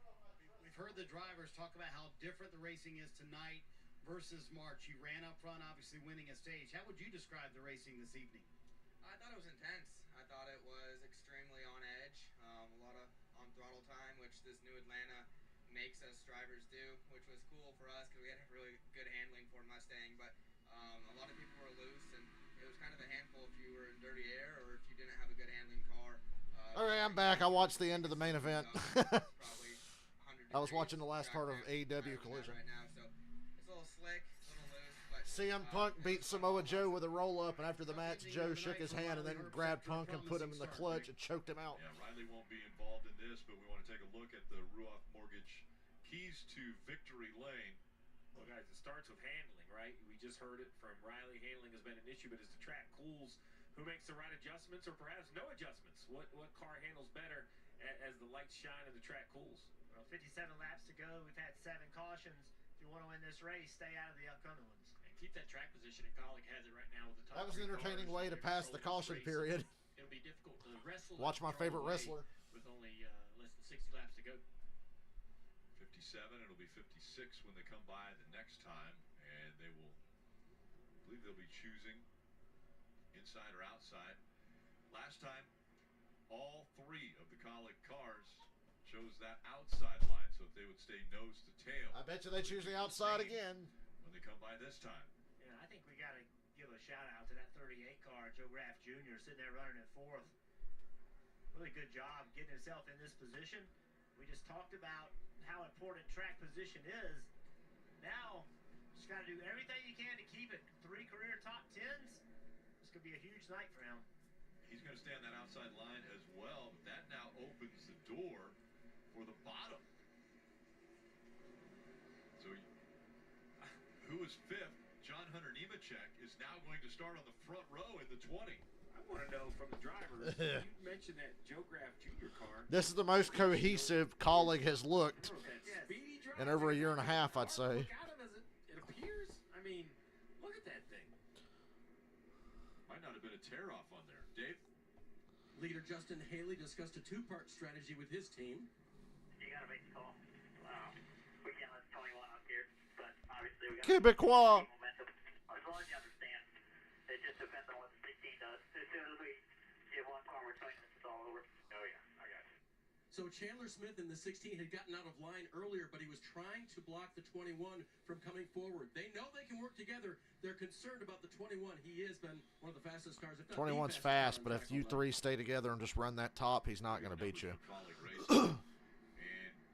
G: We've heard the drivers talk about how different the racing is tonight versus March. You ran up front, obviously winning a stage. How would you describe the racing this evening?
N: I thought it was intense. I thought it was extremely on edge. A lot of on throttle time, which this new Atlanta makes us drivers do, which was cool for us because we had a really good handling Ford Mustang. But a lot of people were loose, and it was kind of a handful if you were in dirty air or if you didn't have a good handling car.
A: Okay, I'm back. I watched the end of the main event. I was watching the last part of AEW Collision.
N: Right now, so it's a little slick, a little loose, but
A: CM Punk beat Samoa Joe with a roll-up, and after the match, Joe shook his hand and then grabbed Punk and put him in the clutch and choked him out.
C: Yeah, Riley won't be involved in this, but we want to take a look at the Ruoff Mortgage Keys to Victory Lane.
F: Well, guys, it starts with handling, right? We just heard it from Riley. Handling has been an issue, but as the track cools, who makes the right adjustments or perhaps no adjustments? What car handles better as the lights shine and the track cools?
M: Well, 57 laps to go. We've had 7 cautions. If you want to win this race, stay out of the upcoming ones.
F: And keep that track position. And Colleague has it right now with the top.
A: That was an entertaining way to pass the caution period.
F: It'll be difficult to wrestle.
A: Watch my favorite wrestler.
F: With only less than 60 laps to go.
C: 57, it'll be 56 when they come by the next time, and they will, I believe they'll be choosing inside or outside. Last time, all 3 of the Colleague cars chose that outside line, so if they would stay nose to tail.
A: I bet you they choose the outside again
C: when they come by this time.
M: Yeah, I think we got to give a shout out to that 38 car, Joe Graff Jr., sitting there running in 4th. Really good job getting himself in this position. We just talked about how important track position is. Now, just got to do everything you can to keep it. 3 career top 10s. This could be a huge night for him.
C: He's going to stay on that outside line as well, but that now opens the door for the bottom. So who is 5th? John Hunter Nemechek is now going to start on the front row in the 20.
F: I want to know from the drivers. You mentioned that Joe Graff Jr. car.
A: This is the most cohesive Colleague has looked in over a year and a half, I'd say.
F: Look out of as it appears. I mean, look at that thing.
C: Might not have been a tear-off on there. Dave?
F: Leader Justin Haley discussed a 2-part strategy with his team.
I: You got to make the call. We can't let 21 up here, but obviously we got
A: Quebecois.
I: momentum. As long as you understand, it just depends on what the 16 does. As soon as we get one car, we're telling it's all over. Oh yeah, I got you.
F: So Chandler Smith in the 16 had gotten out of line earlier, but he was trying to block the 21 from coming forward. They know they can work together. They're concerned about the 21. He has been one of the fastest cars.
A: 21's fast, but if you 3 stay together and just run that top, he's not going to beat you.
C: And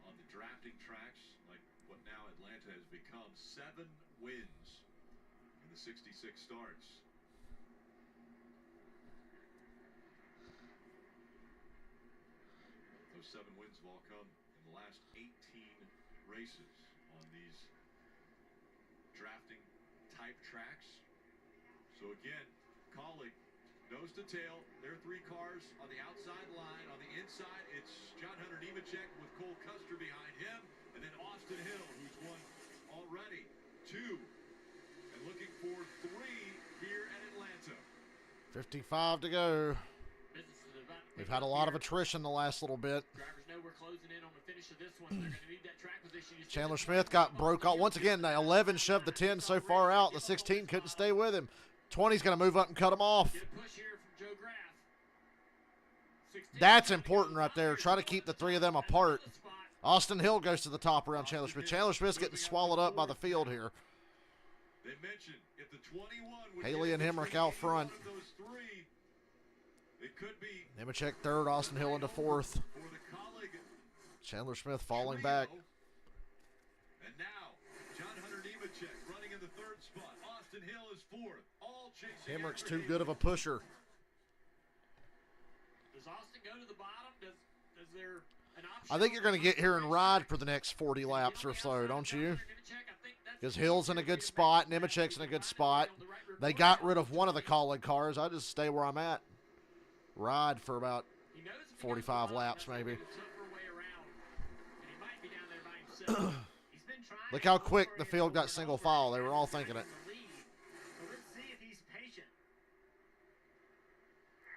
C: on the drafting tracks, 7 wins in the 66 starts. Those 7 wins have all come in the last 18 races on these drafting type tracks. So again, Kaulig, nose to tail. There are 3 cars on the outside line. On the inside, it's John Hunter Nemechek with Cole Custer behind him. And then Austin Hill, who's won already 2. And looking for 3 here at Atlanta.
A: 55 to go. We've had a lot of attrition the last little bit.
H: Drivers know we're closing in on the finish of this one. They're going to need that track position.
A: Chandler Smith got broke out. Once again, the 11 shoved the 10 so far out. The 16 couldn't stay with him. 20's going to move up and cut him off. That's important right there. Try to keep the 3 of them apart. Austin Hill goes to the top around Chandler Smith. Chandler Smith's getting swallowed up by the field here.
C: They mentioned if the 21
A: Haley and Hemrick out front.
C: It could be
A: Nemechek third, Austin Hill into fourth. Chandler Smith falling back.
C: And now, John Hunter Nemechek running in the 3rd spot. Austin Hill is 4th. All chasing.
A: Hemrick's too good of a pusher.
H: Does Austin go to the bottom? Does there an option?
A: I think you're going to get here and ride for the next 40 laps or so, don't you? Because Hill's in a good spot. Nemechek's in a good spot. They got rid of one of the Kaulig cars. I just stay where I'm at. Ride for about 45 laps maybe. Look how quick the field got single file. They were all thinking it.
M: Let's see if he's patient.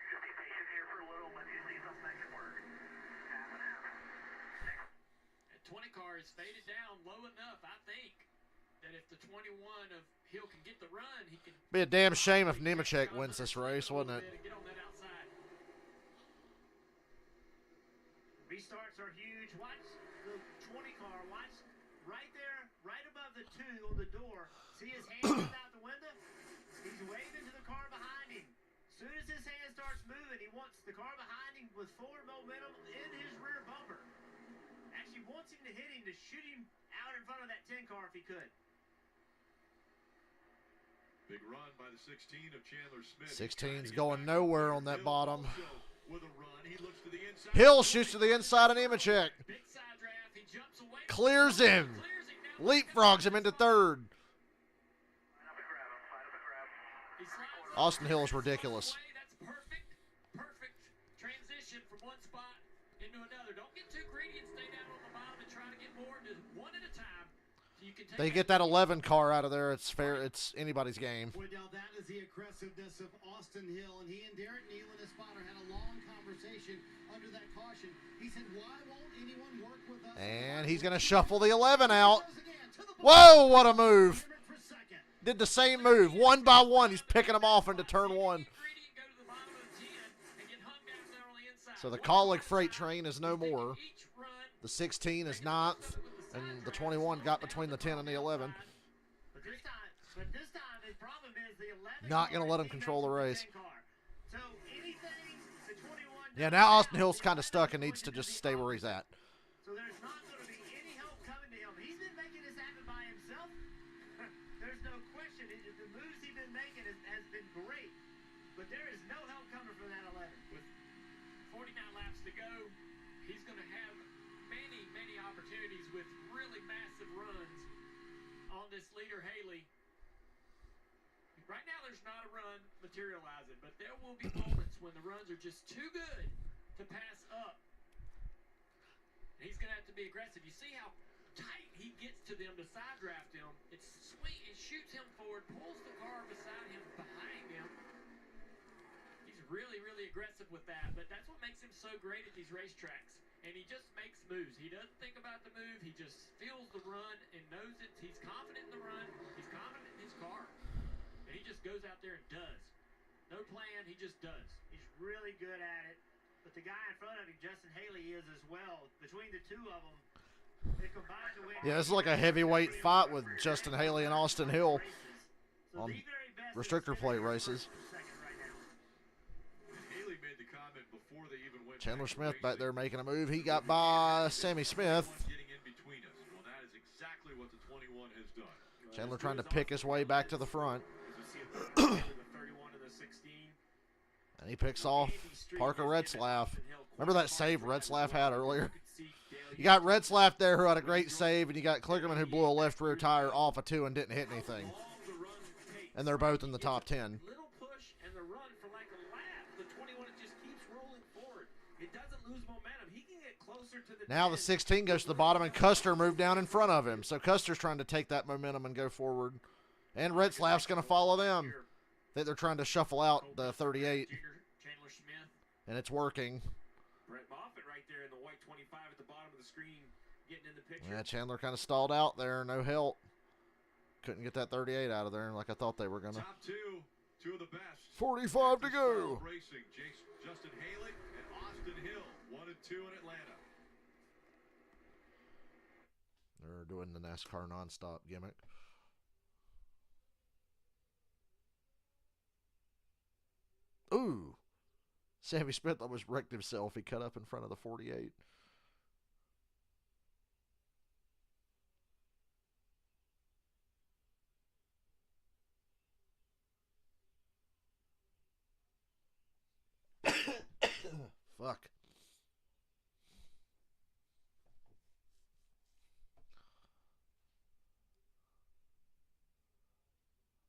I: Just be patient here for a little. Let you see something that can work. Half and half.
H: That 20 car is faded down low enough, I think, that if the 21 of Hill can get the run, he can.
A: Be a damn shame if Nemechek wins this race, wouldn't it?
M: Restarts are huge. Watch the 20 car. Watch right there, right above the 2 on the door. See his hand out the window? He's waving to the car behind him. As soon as his hand starts moving, he wants the car behind him with forward momentum in his rear bumper. Actually wants him to hit him, to shoot him out in front of that 10 car if he could.
C: Big run by the 16 of Chandler Smith.
A: 16's going nowhere on that bottom.
C: With a run, he looks to the inside.
A: Hill shoots to the inside of Nemechek. Clears him. Leapfrogs him into 3rd. Austin Hill is ridiculous.
H: That's perfect transition from one spot into another. Don't get too greedy and stay down on the bottom and try to get more. Just one at a time. So you can take
A: They get that 11 car out of there. It's fair. It's anybody's game.
G: Boy, now that is the aggressiveness of Austin Hill, and he and Derek Neal and his spotter had a long conversation under that caution. He said, "Why won't anyone work with us?"
A: And he's going to shuffle the 11 out. Whoa, what a move. Did the same move. One by one, he's picking them off into turn 1. So the Kaulig freight train is no more. The 16 is 9th, and the 21 got between the 10 and the 11.
M: But this time the problem is the 11
A: Not going to let him control the race.
M: So anything the 21
A: Yeah, now Austin Hill's kind of stuck and needs to just stay where he's at.
M: So there's not going to be any help coming to him. He's been making this happen by himself. There's no question. The moves he's been making has been great. But there is no help coming from that 11.
H: With 49 laps to go, he's going to have many opportunities with really massive runs on this leader, Haley. Right now, there's not a run materializing, but there will be moments when the runs are just too good to pass up. And he's going to have to be aggressive. You see how tight he gets to them to side draft him. It's sweet. It shoots him forward, pulls the car beside him, behind him. He's really aggressive with that, but that's what makes him so great at these racetracks. And he just makes moves. He doesn't think about the move. He just feels the run and knows it. He's confident in the run. He's confident in his car. And he just goes out there and does. No plan. He just does.
M: He's really good at it. But the guy in front of him, Justin Haley, is as well. Between the 2 of them, they combine to win.
A: Yeah, this is like a heavyweight fight with Justin Haley and Austin Hill on restrictor plate races. Chandler Smith back there making a move. He got by Sammy Smith.
C: Getting in between us. Well, that is exactly what the 21 has done.
A: Chandler trying to pick his way back to the front. And he picks off Parker Retzlaff. Remember that save Retzlaff had earlier? You got Retzlaff there who had a great save, and you got Klickerman who blew a left rear tire off a 2 and didn't hit anything. And they're both in the top 10.
D: Little push and the run for like a lap. The 21 just keeps rolling forward. It doesn't lose momentum. He can get closer to the
A: Now the 16 goes to the bottom, and Custer moved down in front of him. So Custer's trying to take that momentum and go forward. And Retzlaff's going to follow them. I think they're trying to shuffle out the 38.
D: Chandler Smith.
A: And it's working.
D: Brett Moffitt right there in the white 25 at the bottom of the screen getting in the picture.
A: Yeah, Chandler kind of stalled out there. No help. Couldn't get that 38 out of there like I thought they were going to.
C: Top two of the best.
A: 45 to go.
C: Racing, Justin Haley and Austin Hill, 1 and 2 in Atlanta.
A: They're doing the NASCAR nonstop gimmick. Ooh. Sammy Smith almost wrecked himself. He cut up in front of the 48. Fuck.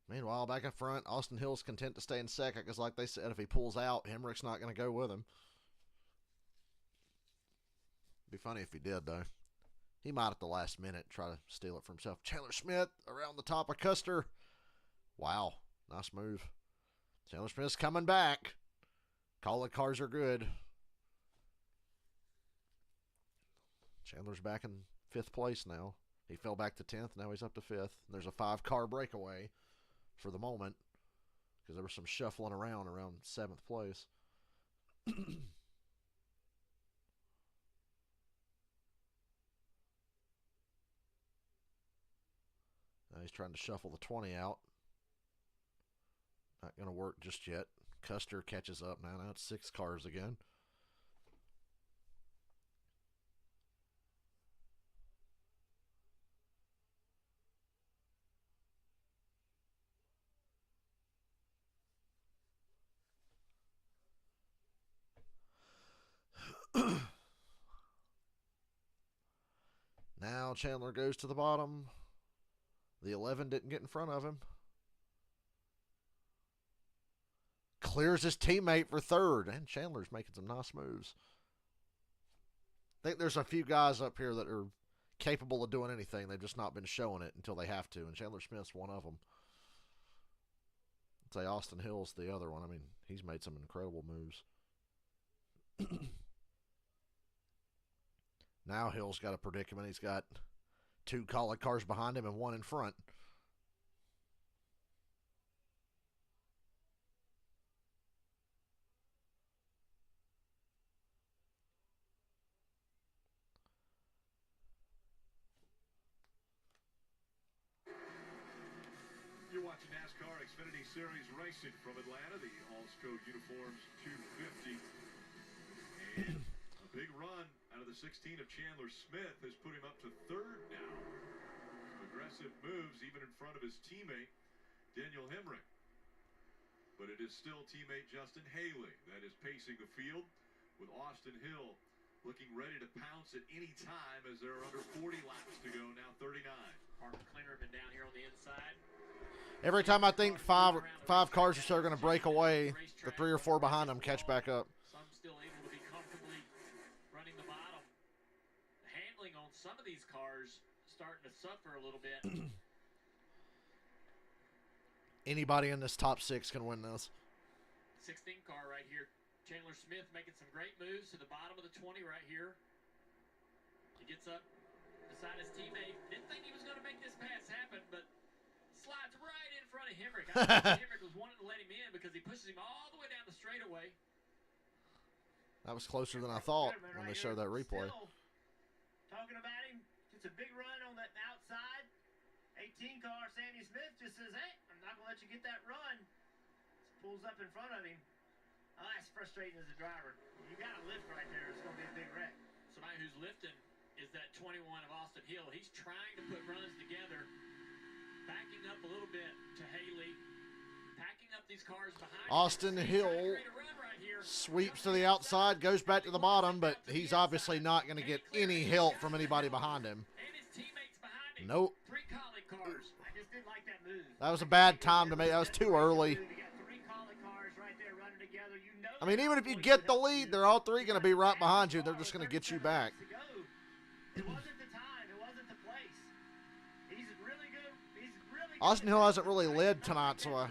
A: Meanwhile, back up front, Austin Hill's content to stay in second because, like they said, if he pulls out, Hemrick's not going to go with him. Be funny if he did, though. He might at the last minute try to steal it for himself. Chandler Smith around the top of Custer. Wow, nice move. Chandler Smith's coming back. Call it, cars are good. Chandler's back in 5th place now. He fell back to 10th. Now he's up to 5th. There's a 5-car breakaway for the moment because there was some shuffling around 7th place. Now he's trying to shuffle the 20 out. Not going to work just yet. Custer catches up now. Now it's 6 cars again. Now Chandler goes to the bottom. The 11 didn't get in front of him. Clears his teammate for 3rd. And Chandler's making some nice moves. I think there's a few guys up here that are capable of doing anything. They've just not been showing it until they have to. And Chandler Smith's one of them. I'd say Austin Hill's the other one. I mean, he's made some incredible moves. Now Hill's got a predicament. He's got 2 call-it cars behind him and 1 in front.
C: You're watching NASCAR Xfinity Series racing from Atlanta. The Allscode uniforms 250. And a big run out of the 16 of Chandler Smith has put him up to 3rd now. Some aggressive moves even in front of his teammate, Daniel Hemrick. But it is still teammate Justin Haley that is pacing the field, with Austin Hill looking ready to pounce at any time as there are under 40 laps to go, now 39.
D: Parker Klingerman down here on the inside.
A: Every time I think five cars or so are going to break away, the 3 or 4 behind them catch back up.
D: Some still able to be comfortably running the bottom. The handling on some of these cars starting to suffer a little bit.
A: Anybody in this top 6 can win this.
D: 16 car right here. Chandler Smith making some great moves to the bottom of the 20 right here. He gets up beside his teammate. Didn't think he was going to make this pass happen, but slides right in front of Hemrick. I think Hemrick was wanting to let him in because he pushes him all the way down the straightaway.
A: That was closer than I thought when they showed that replay.
M: Talking about him, gets a big run on that outside. 18 car, Sammy Smith just says, hey, I'm not going to let you get that run. Just pulls up in front of him. Oh, that's frustrating as a driver. You got to lift right there. It's going to be a big wreck.
D: Somebody who's lifting is that 21 of Austin Hill. He's trying to put runs together. Back
H: backing up a little bit to Haley, packing up these cars behind.
A: Austin Hill sweeps to the outside, goes back to the bottom, but he's obviously not going to get any help from anybody behind him. Nope. That was a bad time to make. That was too early. I mean, even if you get the lead, they're all three going to be right behind you. They're just going to get you back.
M: It wasn't the time. It wasn't the place. He's really good. He's really good.
A: Austin Hill hasn't really led tonight, so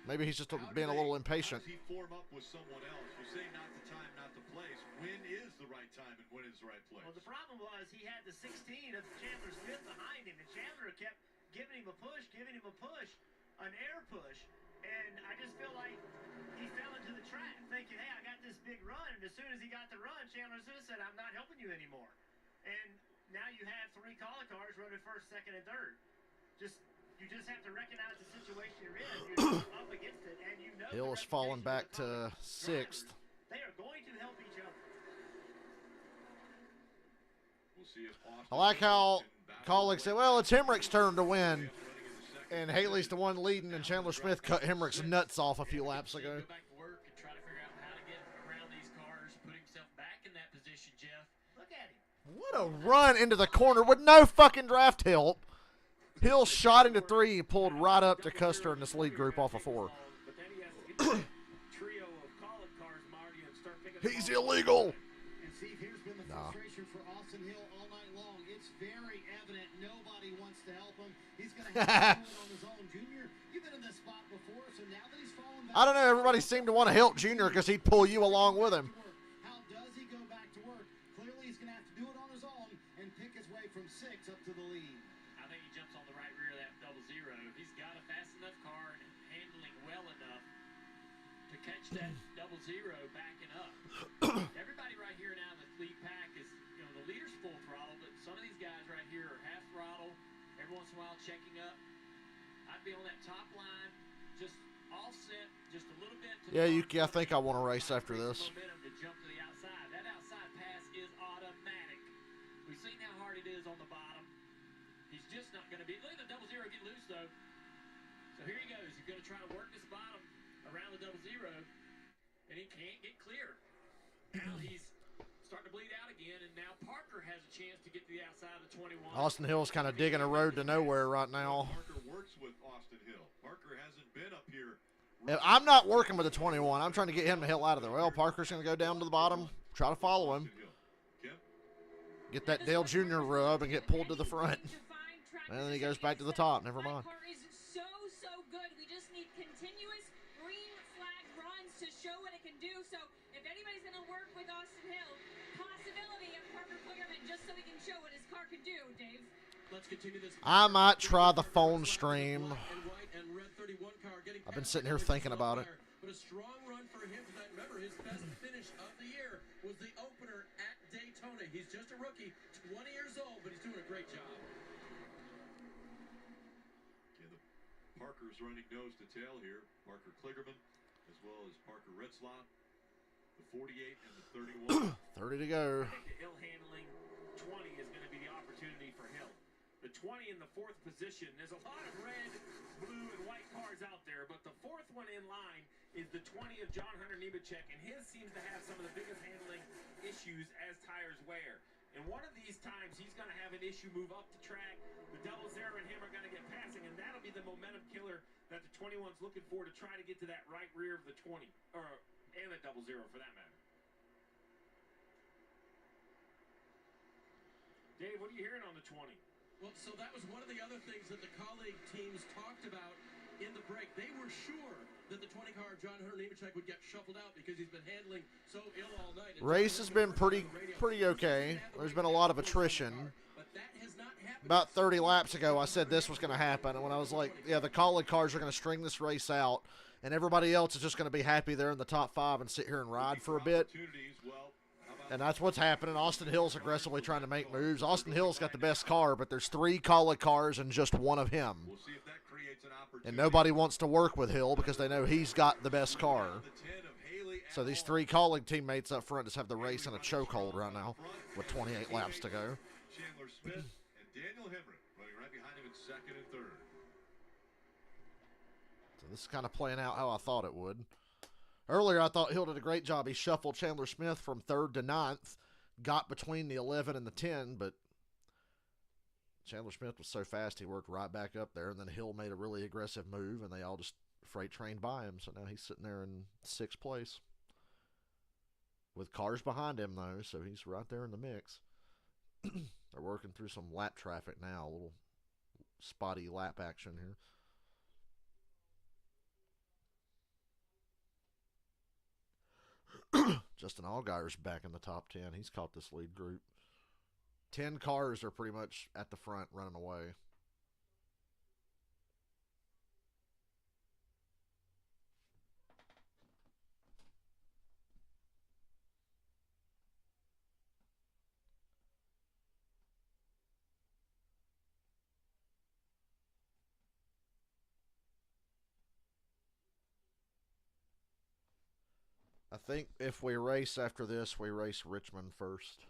A: maybe he's just being a little impatient.
C: How does he form up with someone else? You say not the time, not the place. When is the right time and when is the right place?
M: Well, the problem was he had the 16 of Chandler Smith behind him, and Chandler kept giving him a push, an air push. And I just feel like he fell into the trap thinking, hey, I got this big run. And as soon as he got the run, Chandler Smith said, I'm not helping you anymore. And now you have three collar cars running first, second, and third. You just have to recognize the situation you're in. You're up against it, and you know
A: Hill is falling back to sixth.
M: They are going to help each other.
C: We'll see if
A: I like how Colleague said, well, it's Hemrick's turn to win. And Haley's the one leading, and Chandler Smith cut Hemrick's nuts off a few laps ago.
H: Go back to work and try to figure out how to get around these cars, put himself back in that position, Jeff.
M: Look at him.
A: What a run into the corner with no fucking draft help. Hill shot into three and pulled right up to Custer in this lead group off of four. He's illegal.
G: And Steve, here's been the frustration for Austin Hill all night long. It's very evident nobody wants to help him. He's going to have to do it on his own. Junior, you've been in this spot before, so now that he's fallen back.
A: I don't know. Everybody seemed to want to help Junior because he'd pull you along with him.
G: How does he go back to work? Clearly, he's going to have to do it on his own and pick his way from 6 up to the lead.
H: I think he jumps on the right rear of that 00. He's got a fast enough car and handling well enough to catch that 00 backing up. Everybody right here now in the lead pack is, the leader's full throttle, but some of these guys right here are half throttle, every once in a while checking up. I'd be on that top line, just offset just a little bit.
A: I think I want to race after this.
H: Momentum to jump to the outside. That outside pass is automatic. We've seen how hard it is on the bottom. He's just not going to be. Look at the 00 get loose though. So here he goes. He's going to try to work this bottom around the 00, and he can't get clear. Now he's starting to bleed out again, and now Parker has a chance to get to the outside of the 21.
A: Austin Hill's kind of digging a road to nowhere right now.
C: Parker works with Austin Hill. Parker hasn't been up here.
A: I'm not working with the 21. I'm trying to get him the hell out of there. Well, Parker's going to go down to the bottom, try to follow him. Get that Dale Jr. rub and get pulled to the front. And then he goes back to the top. Never mind.
E: Car is so good. We just need continuous green flag runs to show what it can do. So if anybody's going to work with Austin Hill, possibility of Parker Kligerman just so he can show what his car can do, Dave.
F: Let's continue this.
A: I might try the phone stream. I've been sitting here thinking about it.
F: But a strong run for him tonight. Remember, his best finish of the year was the opener at Daytona. He's just a rookie, 20 years old, but he's doing a great job.
C: Yeah, the Parker's running nose to tail here. Parker Kligerman, as well as Parker Retzlaff, the 48 and the 31.
A: 30 to go.
H: I think the Hill handling 20 is going to be the opportunity for Hill. The 20 in the 4th position. There's a lot of red, blue, and white cars out there, but the 4th one in line is the 20 of John Hunter Nemechek, and his seems to have some of the biggest handling issues as tires wear. And one of these times, he's going to have an issue move up the track. The 00 and him are going to get passing, and that'll be the momentum killer that the 21's looking for to try to get to that right rear of the 20, and the 00 for that matter. Dave, what are you hearing on the 20?
F: Well, so that was one of the other things that the colleague teams talked about in the break. They were sure that the 20 car John Hunter Nemechek would get shuffled out because he's been handling so ill all night.
A: Race has been pretty okay. There's been a lot of attrition. About 30 laps ago, I said this was going to happen, and when I was like, yeah, the colleague cars are going to string this race out, and everybody else is just going to be happy they're in the top 5 and sit here and ride for a bit. And that's what's happening. Austin Hill's aggressively trying to make moves. Austin Hill's got the best car, but there's 3 colleague cars and just one of him. And nobody wants to work with Hill because they know he's got the best car. So these 3 colleague teammates up front just have the race in a chokehold right now with 28 laps to go.
C: Chandler Smith and Daniel Hemrick running right behind him in 2nd and 3rd.
A: this is kind of playing out how I thought it would. Earlier, I thought Hill did a great job. He shuffled Chandler Smith from 3rd to 9th, got between the 11 and the 10, but Chandler Smith was so fast he worked right back up there, and then Hill made a really aggressive move, and they all just freight trained by him. So now he's sitting there in 6th place with cars behind him, though, so he's right there in the mix. They're working through some lap traffic now, a little spotty lap action here. Justin Allgaier's back in the top 10. He's caught this lead group. 10 cars are pretty much at the front running away. I think if we race after this, we race Richmond first.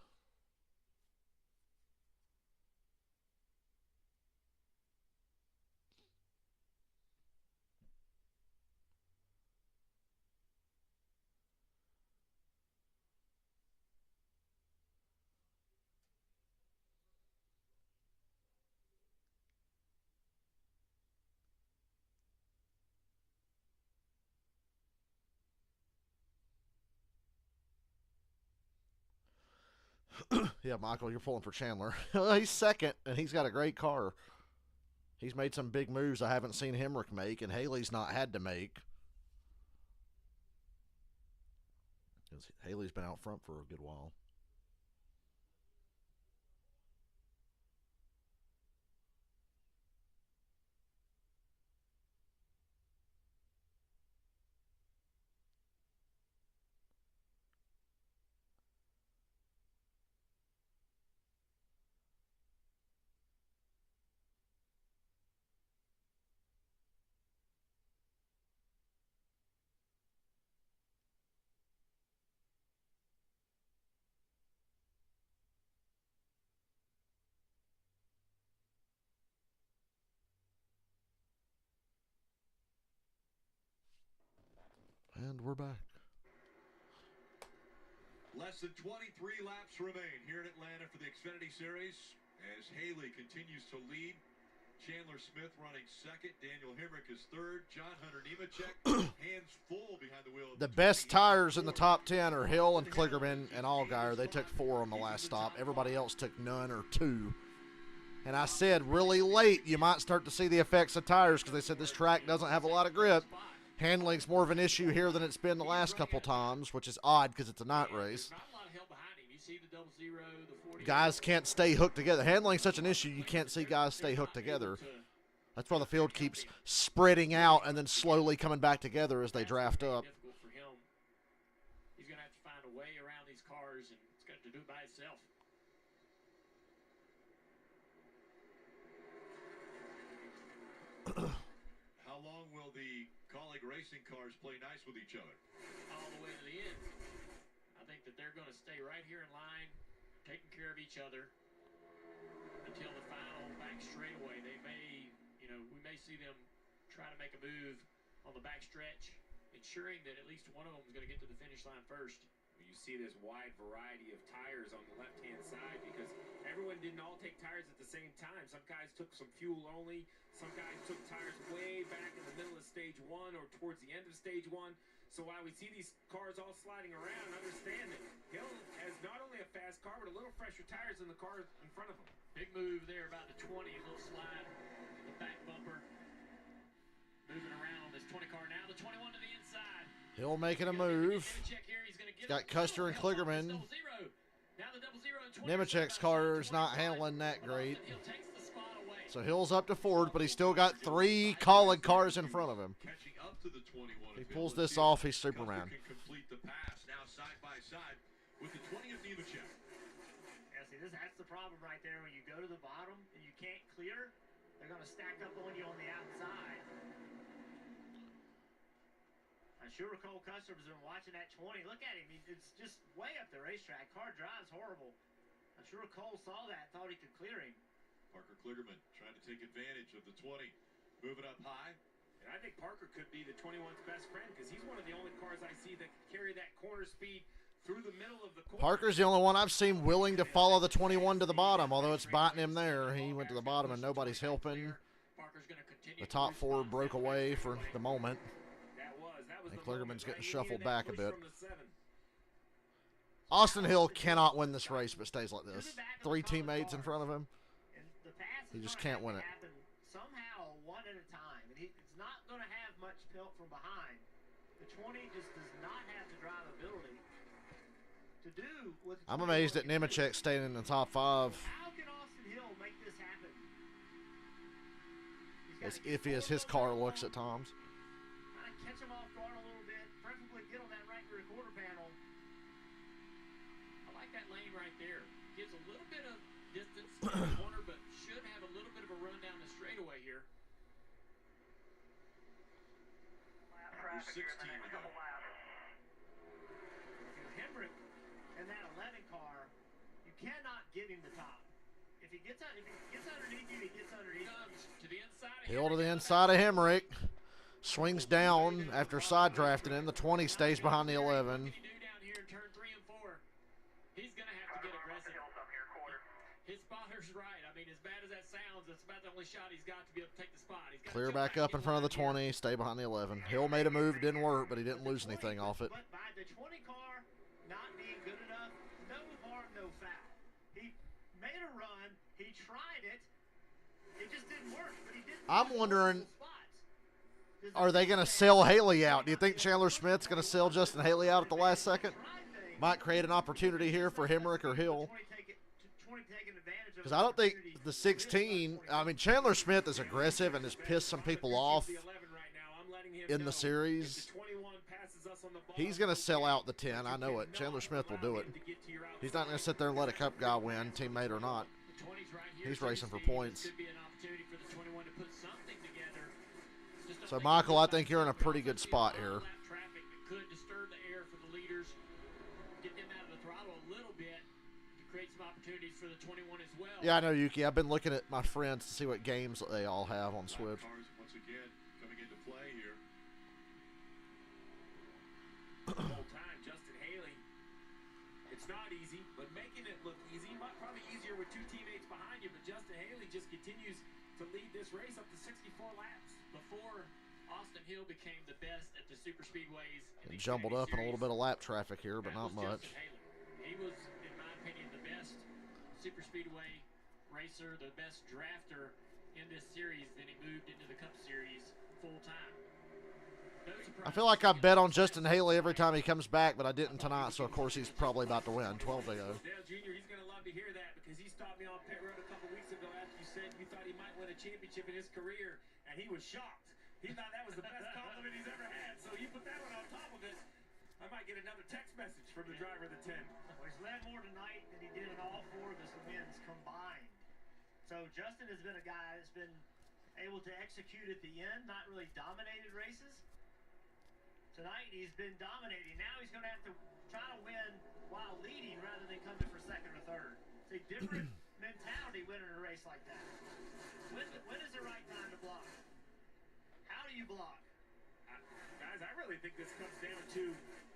A: Yeah, Michael, you're pulling for Chandler. He's second, and he's got a great car. He's made some big moves I haven't seen Hemrick make, and Haley's not had to make. Haley's been out front for a good while. And we're back.
C: Less than 23 laps remain here in Atlanta for the Xfinity Series as Haley continues to lead. Chandler Smith running second. Daniel Hemrick is third. John Hunter Nemechek hands full behind the wheel.
A: The best tires in the top 10 are Hill and Kligerman and Allgaier. They took 4 on the last stop. Everybody else took none or 2. And I said really late you might start to see the effects of tires because they said this track doesn't have a lot of grip. Handling's more of an issue here than it's been the last couple times, which is odd because it's a night race. Guys can't stay hooked together. Handling's such an issue, you can't see guys stay hooked together. That's why the field keeps spreading out and then slowly coming back together as they draft up.
H: He's going to have to find a way around these cars, and he's got to do it by himself.
C: How long will the colleague racing cars play nice with each other?
H: All the way to the end. I think that they're going to stay right here in line, taking care of each other until the final back straightaway. They may, we may see them try to make a move on the back stretch, ensuring that at least one of them is going to get to the finish line first.
K: You see this wide variety of tires on the left-hand side because everyone didn't all take tires at the same time. Some guys took some fuel only. Some guys took tires way back in the middle of stage 1 or towards the end of stage 1. So while we see these cars all sliding around, understand that Hill has not only a fast car, but a little fresher tires than the car in front of him.
H: Big move there about the 20, a little slide, the back bumper. Moving around on this 20 car now, the 21 to the inside.
A: Hill making a move. He's got Custer and Kligerman. Nemechek's car is not handling that great. So Hill's up to 4th, but he's still got 3 colleague cars in front of him. If he pulls this off, he's Superman.
C: Complete the pass now side by side with the 20 of Nemechek.
M: Yeah, see, that's the problem right there. When you go to the bottom and you can't clear, they're going to stack up on you on the outside. I'm sure Cole Custer's been watching that 20. Look at him. It's just way up the racetrack. Car drives horrible. I'm sure Cole saw that, thought he could clear him.
C: Parker Kligerman trying to take advantage of the 20. Moving up high
K: And I think Parker could be the 21's best friend because he's one of the only cars I see that can carry that corner speed through the middle of the corner.
A: Parker's the only one I've seen willing to follow the 21 to the bottom, although it's biting him there. He went to the bottom and nobody's helping. The top four broke away for the moment. And Kligerman's getting shuffled back a bit. Austin Hill cannot win this race but stays like this. 3 teammates in front of him. He just can't win it.
M: Somehow, one at a time. And it's not going to have much help from behind. The 20 just does not have the drive ability to do what
A: I'm amazed at Nemechek staying in the top 5.
M: How can Austin Hill make this happen?
A: As iffy as his car looks at times.
M: Kind of catch him off guard a little bit. Preferably get on that right rear quarter panel.
H: I like that lane right there. Gives a little bit of distance to the corner, but should have a little bit of a run down the straightaway here.
C: There's 16 to go.
M: Hemrick and that 11 car, you cannot give him the top. If he gets underneath you, he gets underneath you.
H: To the inside.
A: Hill to the inside of Hemrick. Swings down after side drafting him. The 20 stays behind the 11.
H: He's going to have to get aggressive. His spotter's right. I mean, as bad as that sounds, that's about the only shot he's got to be able to take the spot.
A: Clear back up in front of the 20, stay behind the 11. Hill made a move, didn't work, but he didn't lose anything off it.
M: But by the 20 car not being good enough, no harm, no foul. He made a run. He tried it. It just didn't work. But he didn't.
A: I'm wondering, are they going to sell Haley out? Do you think Chandler Smith's going to sell Justin Haley out at the last second? Might create an opportunity here for Hemrick or Hill. Because I don't think the 16, I mean, Chandler Smith is aggressive and has pissed some people off in the series. He's going to sell out the 10. I know it. Chandler Smith will do it. He's not going to sit there and let a cup guy win, teammate or not. He's racing for points. So, Michael, I think you're in a pretty good spot here.
H: For the 21 as well.
A: Yeah, I know, Yuki. I've been looking at my friends to see what games they all have on Switch.
C: Cars once again coming into play here.
K: Whole time, Justin Haley. It's not easy, but making it look easy. Probably easier with 2 teammates behind you, but Justin Haley just continues to lead this race up to 64 laps.
H: Before Austin Hill became the best at the super speedways.
A: It jumbled up in a little bit of lap traffic here, but not much.
H: He was, in my opinion, the best super speedway racer, the best drafter in this series. Then he moved into the Cup Series full time.
A: I feel like I bet on Justin Haley every time he comes back, but I didn't tonight, so of course he's probably about to win. 12 to go.
K: Dale Jr., he's going to love to hear that because he stopped me on pit road a couple weeks ago after you said you thought he might win a championship in his career, and he was shocked. He thought that was the best compliment he's ever had, so you put that one on top of it. I might get another text message from the driver of the 10.
M: Well, he's led more tonight than he did in all 4 of his wins combined. So Justin has been a guy that's been able to execute at the end, not really dominated races. Tonight he's been dominating. Now he's going to have to try to win while leading rather than coming for second or third. It's a different mentality winning a race like that. When is the right time to block? How do you block?
K: Guys, I really think this comes down to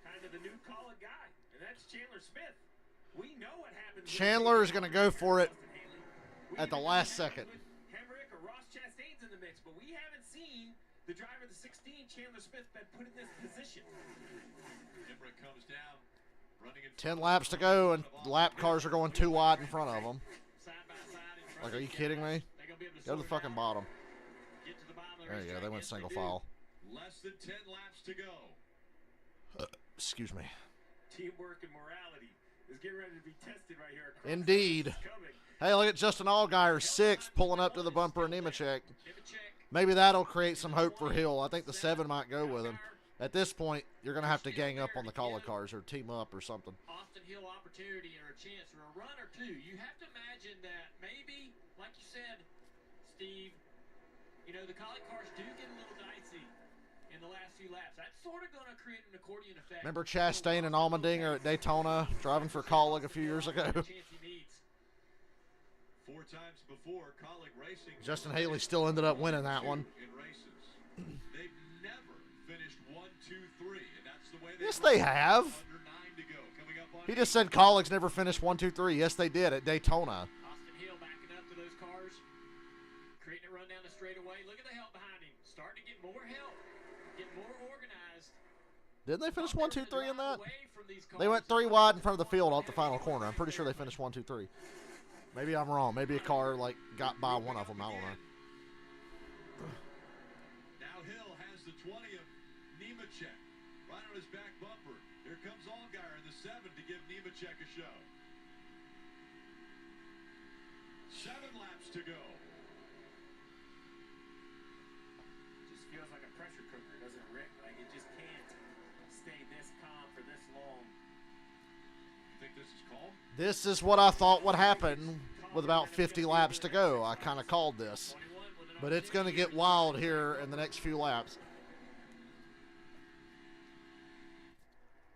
K: kind of the new call-it guy, and that's Chandler Smith. We know what happens.
A: Chandler is going to go for it at the last second.
K: Hemrick or Ross Chastain's in the mix, but we haven't seen the driver of the 16, Chandler Smith, been put in this position.
C: Hemrick comes down, running in
A: 10 laps to go, and lap cars are going too wide in front of them. Like, are you kidding me? Go to the fucking bottom. There you go. They went single file.
C: less than 10 laps to go.
A: Excuse me.
K: Teamwork and morality is getting ready to be tested right here.
A: Indeed. Hey, look at Justin Allgaier, 6th, pulling up to the bumper in Nemechek. Maybe that'll create some hope for Hill. I think the 7 might go with him. At this point, you're going to have to gang up on the collar cars or team up or something.
H: Austin Hill opportunity or a chance or a run or two. You have to imagine that maybe, like you said, Steve, you know, the collar cars do get a little dicey in the last few laps. That's sort of going to create an accordion effect.
A: Remember Chastain and Allmendinger at Daytona driving for Colleague a few years ago?
C: 4 times before, Colleague Racing.
A: Justin Haley still ended up winning that one.
C: In races. They've never finished 1, 2, 3, and that's the way
A: Yes, they have.
C: Under 9 to go. Coming up on
A: He just said colleagues never finished 1, 2, 3. Yes, they did at Daytona.
H: Austin Hill backing up to those cars, creating a run down the straightaway. Look at the help behind him. Starting to get more help, get more organized.
A: Didn't they finish 1, 2, 3 in that? They went 3 wide in front of the field off the final corner. I'm pretty sure they finished 1, 2, 3. Maybe I'm wrong. Maybe a car like got by one of them. I don't know.
C: Now Hill has the 20 of Nemechek right on his back bumper. Here comes Allgaier in the 7 to give Nemechek a show. 7 laps to go.
D: Just feels like a pressure cooker, doesn't it, Rick? Like it just can't stay this calm for this long.
C: You think this is calm?
A: This is what I thought would happen with about 50 laps to go. I kind of called this. But it's going to get wild here in the next few laps.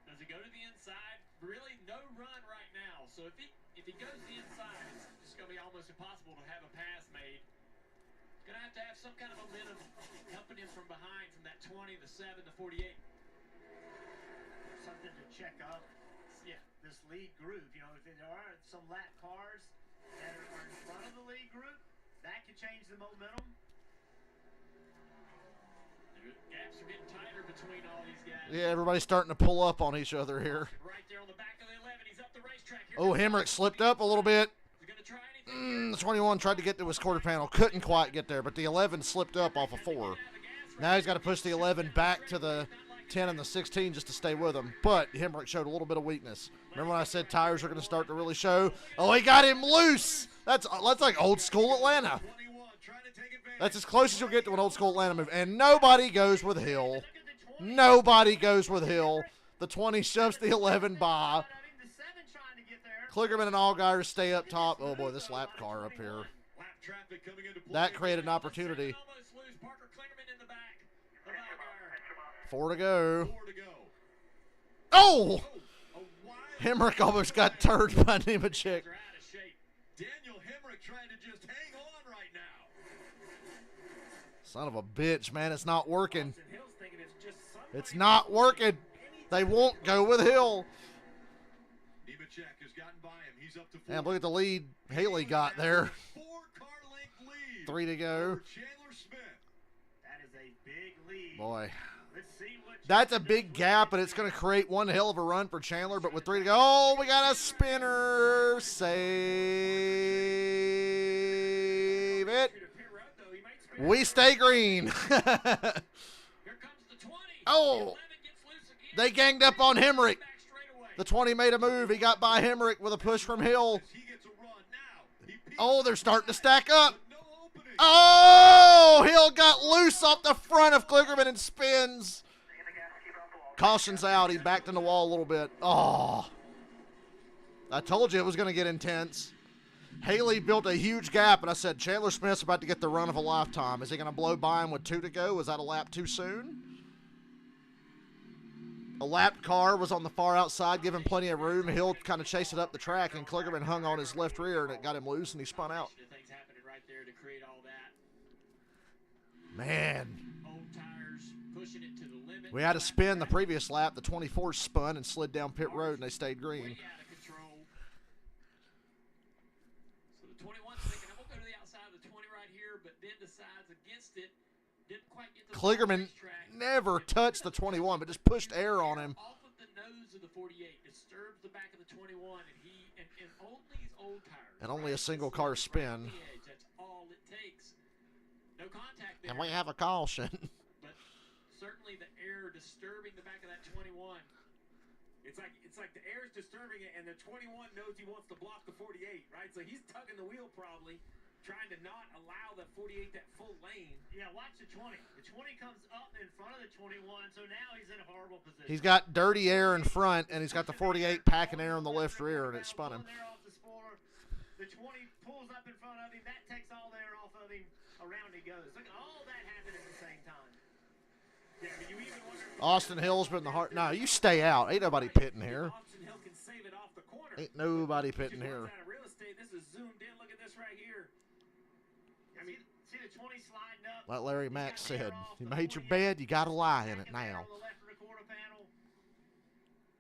H: Does he go to the inside? Really no run right now. So if he goes to the inside, it's just going to be almost impossible to have a pass made. Going to have some kind of momentum helping him from behind from that 20, the 7, the 48.
M: Something to check up.
H: Yeah.
M: This lead group, you know, if there are some lap cars that are in front of the lead group, that could change the momentum.
H: The gaps are getting tighter between all these guys.
A: Yeah, everybody's starting to pull up on each other here.
H: Right there on the back of the 11, he's up the racetrack.
A: Oh, Hemrick slipped up a little bit. The 21 tried to get to his quarter panel. Couldn't quite get there, but the 11 slipped up off of 4. Now he's got to push the 11 back to the 10 and the 16 just to stay with him. But Hemrick showed a little bit of weakness. Remember when I said tires are going to start to really show? Oh, he got him loose. That's like old school Atlanta. That's as close as you'll get to an old school Atlanta move. And nobody goes with Hill. Nobody goes with Hill. The 20 shoves the 11 by. Kligerman and Allgaier stay up top. Oh, boy, this lap car up here. That created an opportunity. 4 to go. Oh! Hemrick almost got turned by Nemechek.
C: Daniel Hemrick trying to just hang on right now.
A: Son of a bitch, man. It's not working. It's not working. They won't go with Hill.
C: Nemechek has gotten by him. He's up to 4.
A: And look at the lead Haley got there.
C: 4-car length lead.
A: 3 to go.
C: Chandler Smith.
M: That is a big lead.
A: Boy.
M: Let's see what
A: That's a big gap, but it's going to create one hell of a run for Chandler. But with 3 to go, oh, we got a spinner. Save it. We stay green. Oh, they ganged up on Hemrick. The 20 made a move. He got by Hemrick with a push from Hill. Oh, they're starting to stack up. Oh, Hill got loose off the front of Kligerman and spins. Caution's out. He backed in the wall a little bit. Oh, I told you it was going to get intense. Haley built a huge gap, and I said Chandler Smith's about to get the run of a lifetime. Is he going to blow by him with 2 to go? Was that a lap too soon? A lapped car was on the far outside, giving plenty of room. Hill kind of chased it up the track, and Kligerman hung on his left rear, and it got him loose, and he spun out. Man. We had a spin the previous lap. The 24 spun and slid down pit road, and they stayed green.
H: So the 21's thinking, I'm going to go to the outside of the 20 right here, but then decides against it. Didn't quite get the
A: Kligerman never touched the 21, but just pushed air on him.
H: Off of the nose of the 48, disturbs the back of the 21, and only his old tires.
A: And only a single car spin.
H: That's all it takes. No contact there.
A: And we have a caution.
H: But certainly the air disturbing the back of that 21.
K: It's like the air is disturbing it, and the 21 knows he wants to block the 48, right? So he's tugging the wheel probably, trying to not allow the 48 that full lane.
M: Yeah, watch the 20. The 20 comes up in front of the 21, so now he's in a horrible position.
A: He's got dirty air in front, and he's got the 48 packing air on the left rear, and it spun him.
M: The 20 pulls up in front of him. That takes all the air off of him. Around he goes. Look at all that happened at the same time.
K: Yeah, I mean, you even wonder
A: Austin Hill's been the heart. No, you stay out. Ain't nobody pitting here.
K: Austin Hill can save it off the corner.
A: Ain't nobody pitting here.
K: Out of real estate. This is zoomed in. Look at this right here.
M: I mean, See the 20 sliding up.
A: Like Larry Mack said, you made your bed, you got to lie in it now.
M: On the left of the quarter panel.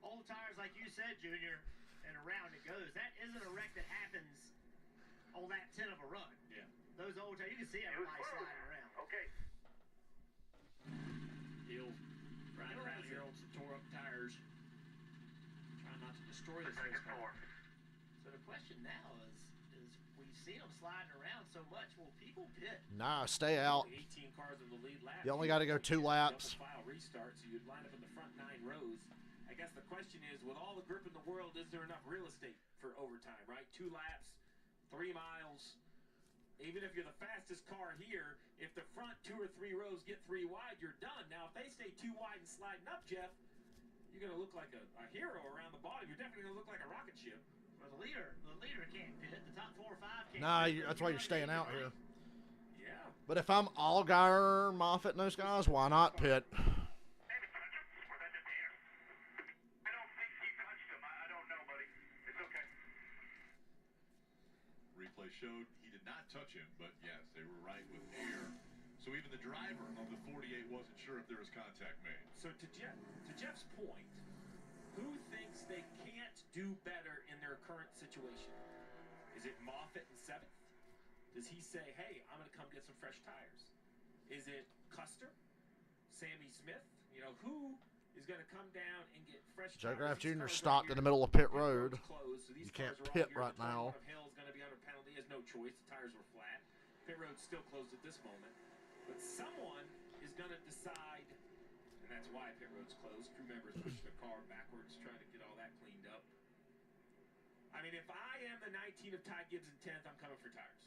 M: Old tires, like you said, Junior, and around it goes. That isn't a wreck that happens on that 10 of a run.
C: Yeah.
M: Those old tires, you can see everybody sliding around.
I: Okay.
D: Hill riding around here on some tore up tires. Trying not to destroy this race car.
M: So the question now is we've seen them sliding around so much. Will people pit?
A: Nah, stay out.
D: 18 cars in the lead lap.
A: You only got to go 2 laps.
D: File restart, so you'd line up in the front 9 rows. I guess the question is, with all the grip in the world, is there enough real estate for overtime, right? 2 laps, 3 miles. Even if you're the fastest car here, if the front 2 or 3 rows get 3 wide, you're done. Now, if they stay 2 wide and sliding up, Jeff, you're going to look like a hero around the bottom. You're definitely going to look like a rocket ship.
M: Well, the leader can't pit. The top 4 or 5 can't.
A: Nah,
M: pit.
A: that's why you're staying out here.
D: Yeah.
A: But if I'm Allgaier, Moffitt, and those guys, why not pit?
C: Replay showed he did not touch him, but yes, they were right with air. So even the driver of the 48 wasn't sure if there was contact made.
D: So to Jeff's point, who thinks they can't do better in their current situation? Is it Moffitt in 7th? Does he say, hey, I'm going to come get some fresh tires? Is it Custer? Sammy Smith? You know, who is going to come down and get fresh
A: Joe
D: tires?
A: Graf Jr. stopped in the middle of pit road. You can't pit right now.
D: Hill's going to be under penalty. He has no choice. The tires were flat. Pit road's still closed at this moment. But someone is going to decide, and that's why pit road's closed. Crew members pushing the car backwards, trying to get all that cleaned up. I mean, if I am the 19 of Ty Gibbs in 10th, I'm coming for tires.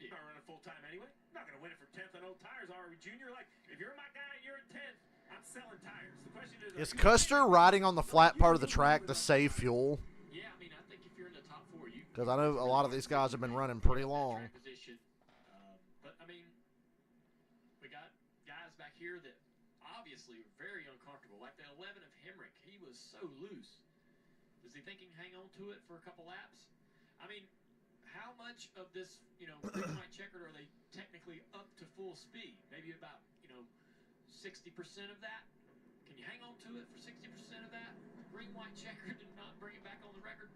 D: I'm not running full time anyway. I'm not going to win it for 10th on old tires, are we, Junior? Like, if you're my guy and you're in 10th, I'm selling tires. The question
A: Is Custer riding on the flat part of the track to save fuel?
D: Yeah, I mean, I think if you're in the top 4, you.
A: Because I know a lot of these guys have been running pretty long.
D: But I mean, we got guys back here that obviously are very uncomfortable. Like the 11 of Hemrick, he was so loose. Is he thinking hang on to it for a couple laps? I mean, how much of this, green white checkered are they technically up to full speed? Maybe about, 60% of that? Can you hang on to it for 60% of that? Green white checkered and not bring it back on the record?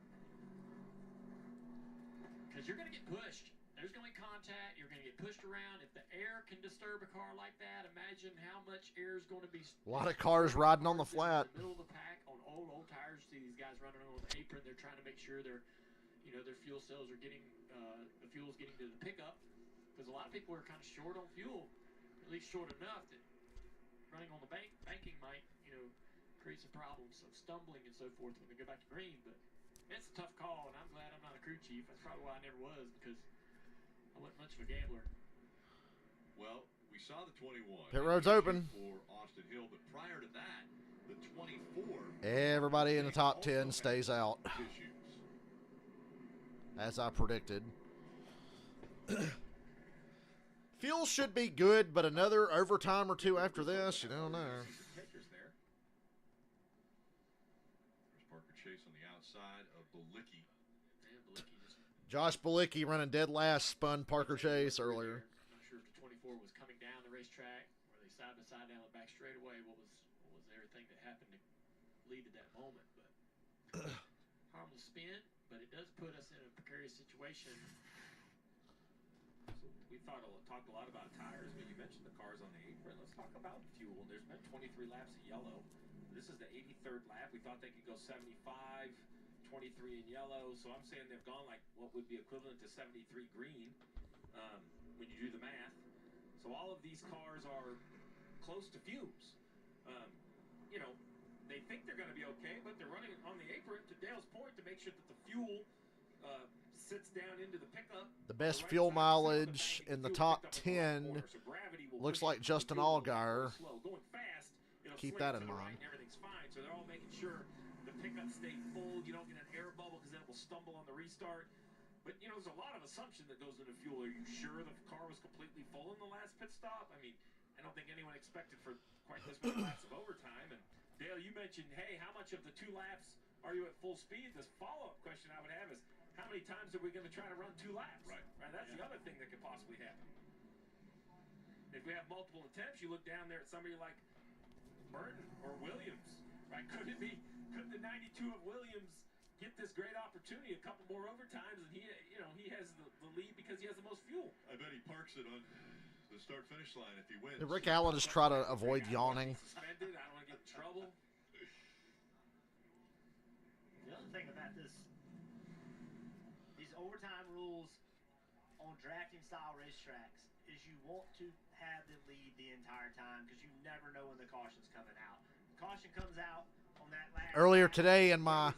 D: Because you're going to get pushed. There's going to be contact. You're going to get pushed around. If the air can disturb a car like that, imagine how much air is going to be.
A: A lot of cars riding on the flat.
D: In the middle of the pack on old tires. See these guys running on the apron. They're trying to make sure their fuel cells are getting the fuel's getting to the pickup. Because a lot of people are kind of short on fuel, at least short enough that running on the banking might create some problems of stumbling and so forth when they go back to green. But it's a tough call, and I'm glad I'm not a crew chief. That's probably why I never was, because I wasn't much of a gambler.
C: Well, we saw the 21.
A: Pit road's open.
C: For Austin Hill, but prior to that, the 24.
A: Everybody in the top 10 stays out. As I predicted. Fuel should be good, but another overtime or 2 after this, you don't know.
C: There's Parker Chase on the outside of Balicki.
A: Josh Balicki running dead last spun Parker Chase earlier.
D: I'm not sure if the 24 was coming down the racetrack, were they side by side down the back straightaway? What was everything that happened to lead to that moment? But harmless spin, but it does put us in a precarious situation. So we talked a lot about tires, but you mentioned the cars on the apron. Let's talk about fuel. There's been 23 laps of yellow. This is the 83rd lap. We thought they could go 75, 23 in yellow. So I'm saying they've gone like what would be equivalent to 73 green when you do the math. So all of these cars are close to fumes. They think they're going to be okay, but they're running on the apron, to Dale's point, to make sure that the fuel sits down into the pickup.
A: The best fuel mileage in the top 10 looks like Justin Allgaier.
D: Going fast,
A: keep that in mind.
D: Everything's fine, so they're all making sure the pickup stay full. You don't get an air bubble because then it will stumble on the restart. But, there's a lot of assumption that goes into fuel. Are you sure the car was completely full in the last pit stop? I mean, I don't think anyone expected for quite this many laps of overtime. And Dale, you mentioned, hey, how much of the 2 laps are you at full speed? This follow-up question I would have is, how many times are we going to try to run 2 laps?
C: Right.
D: That's the other thing that could possibly happen.
K: If we have multiple attempts, you look down there at somebody like Burton or Williams, right? Could the 92 of Williams get this great opportunity, a couple more overtimes, and he has the lead because he has the most fuel?
C: I bet he parks it on the start-finish line if he wins.
A: Did Rick Allen just try to avoid yawning?
K: Suspended. I don't want to get in trouble.
M: The other thing about these overtime rules on drafting style racetracks is you want to have the lead the entire time because you never know when the caution's coming out. Caution comes out on that last
A: Earlier today in my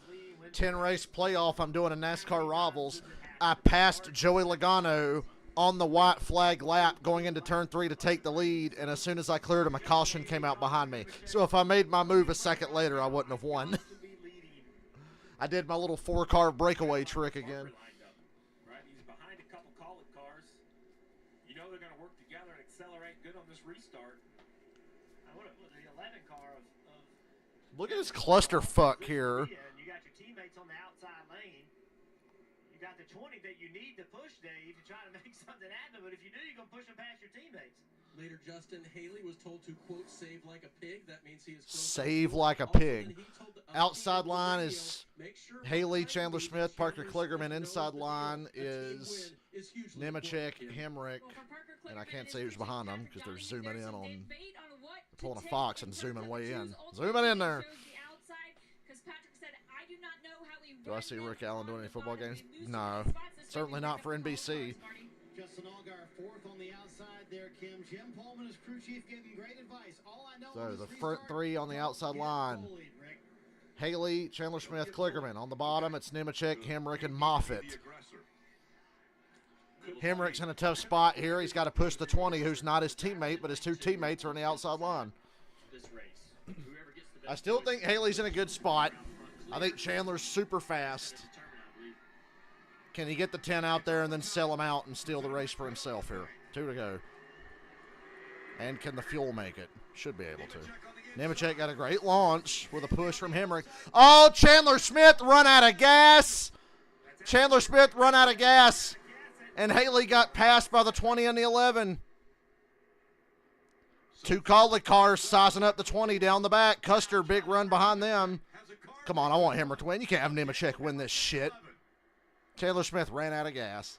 A: 10-race playoff, I'm doing a NASCAR Rivals. I passed Joey Logano on the white flag lap going into turn 3 to take the lead, and as soon as I cleared him, a caution came out behind me. So if I made my move a second later, I wouldn't have won. I did my little 4-car breakaway trick again.
K: Right, he's behind a couple Colic cars. You know they're going to work together and accelerate good on this restart.
M: What the 11 car of
A: Look at this clusterfuck here.
M: you got your teammates on the outside lane. You got the 20 that you need to push, Dave, to try to make something happen. But if you do, you're going to push them past your teammates.
F: Later, Justin Haley was told to, quote, save like a pig. That means he is
A: Save like a pig. Outside line is Haley, Chandler Smith, Parker Kligerman. Inside line is Nemechek, Hemrick, and I can't say who's behind them because they're zooming in on, they're pulling a Fox and zooming way in. Zooming in there. Do I see Rick Allen doing any football games? No, certainly not for NBC.
G: Justin Allgaier fourth on the outside there, Kim. Jim Pullman, his crew chief, gave him great advice. All I know
A: So the front 3 on the outside line. Haley, Chandler Smith, Kligerman. On the bottom, it's Nemechek, Hemrick, and Moffitt. Hemrick's in a tough spot here. He's got to push the 20, who's not his teammate, but his 2 teammates are on the outside line. I still think Haley's in a good spot. I think Chandler's super fast. Can he get the 10 out there and then sell him out and steal the race for himself here? 2 to go. And can the fuel make it? Should be able to. Nemechek got a great launch with a push from Hemrick. Oh, Chandler Smith run out of gas. Chandler Smith run out of gas. And Haley got passed by the 20 and the 11. 2 Colic cars sizing up the 20 down the back. Custer, big run behind them. Come on, I want Hemrick to win. You can't have Nemechek win this shit. Chandler Smith ran out of gas.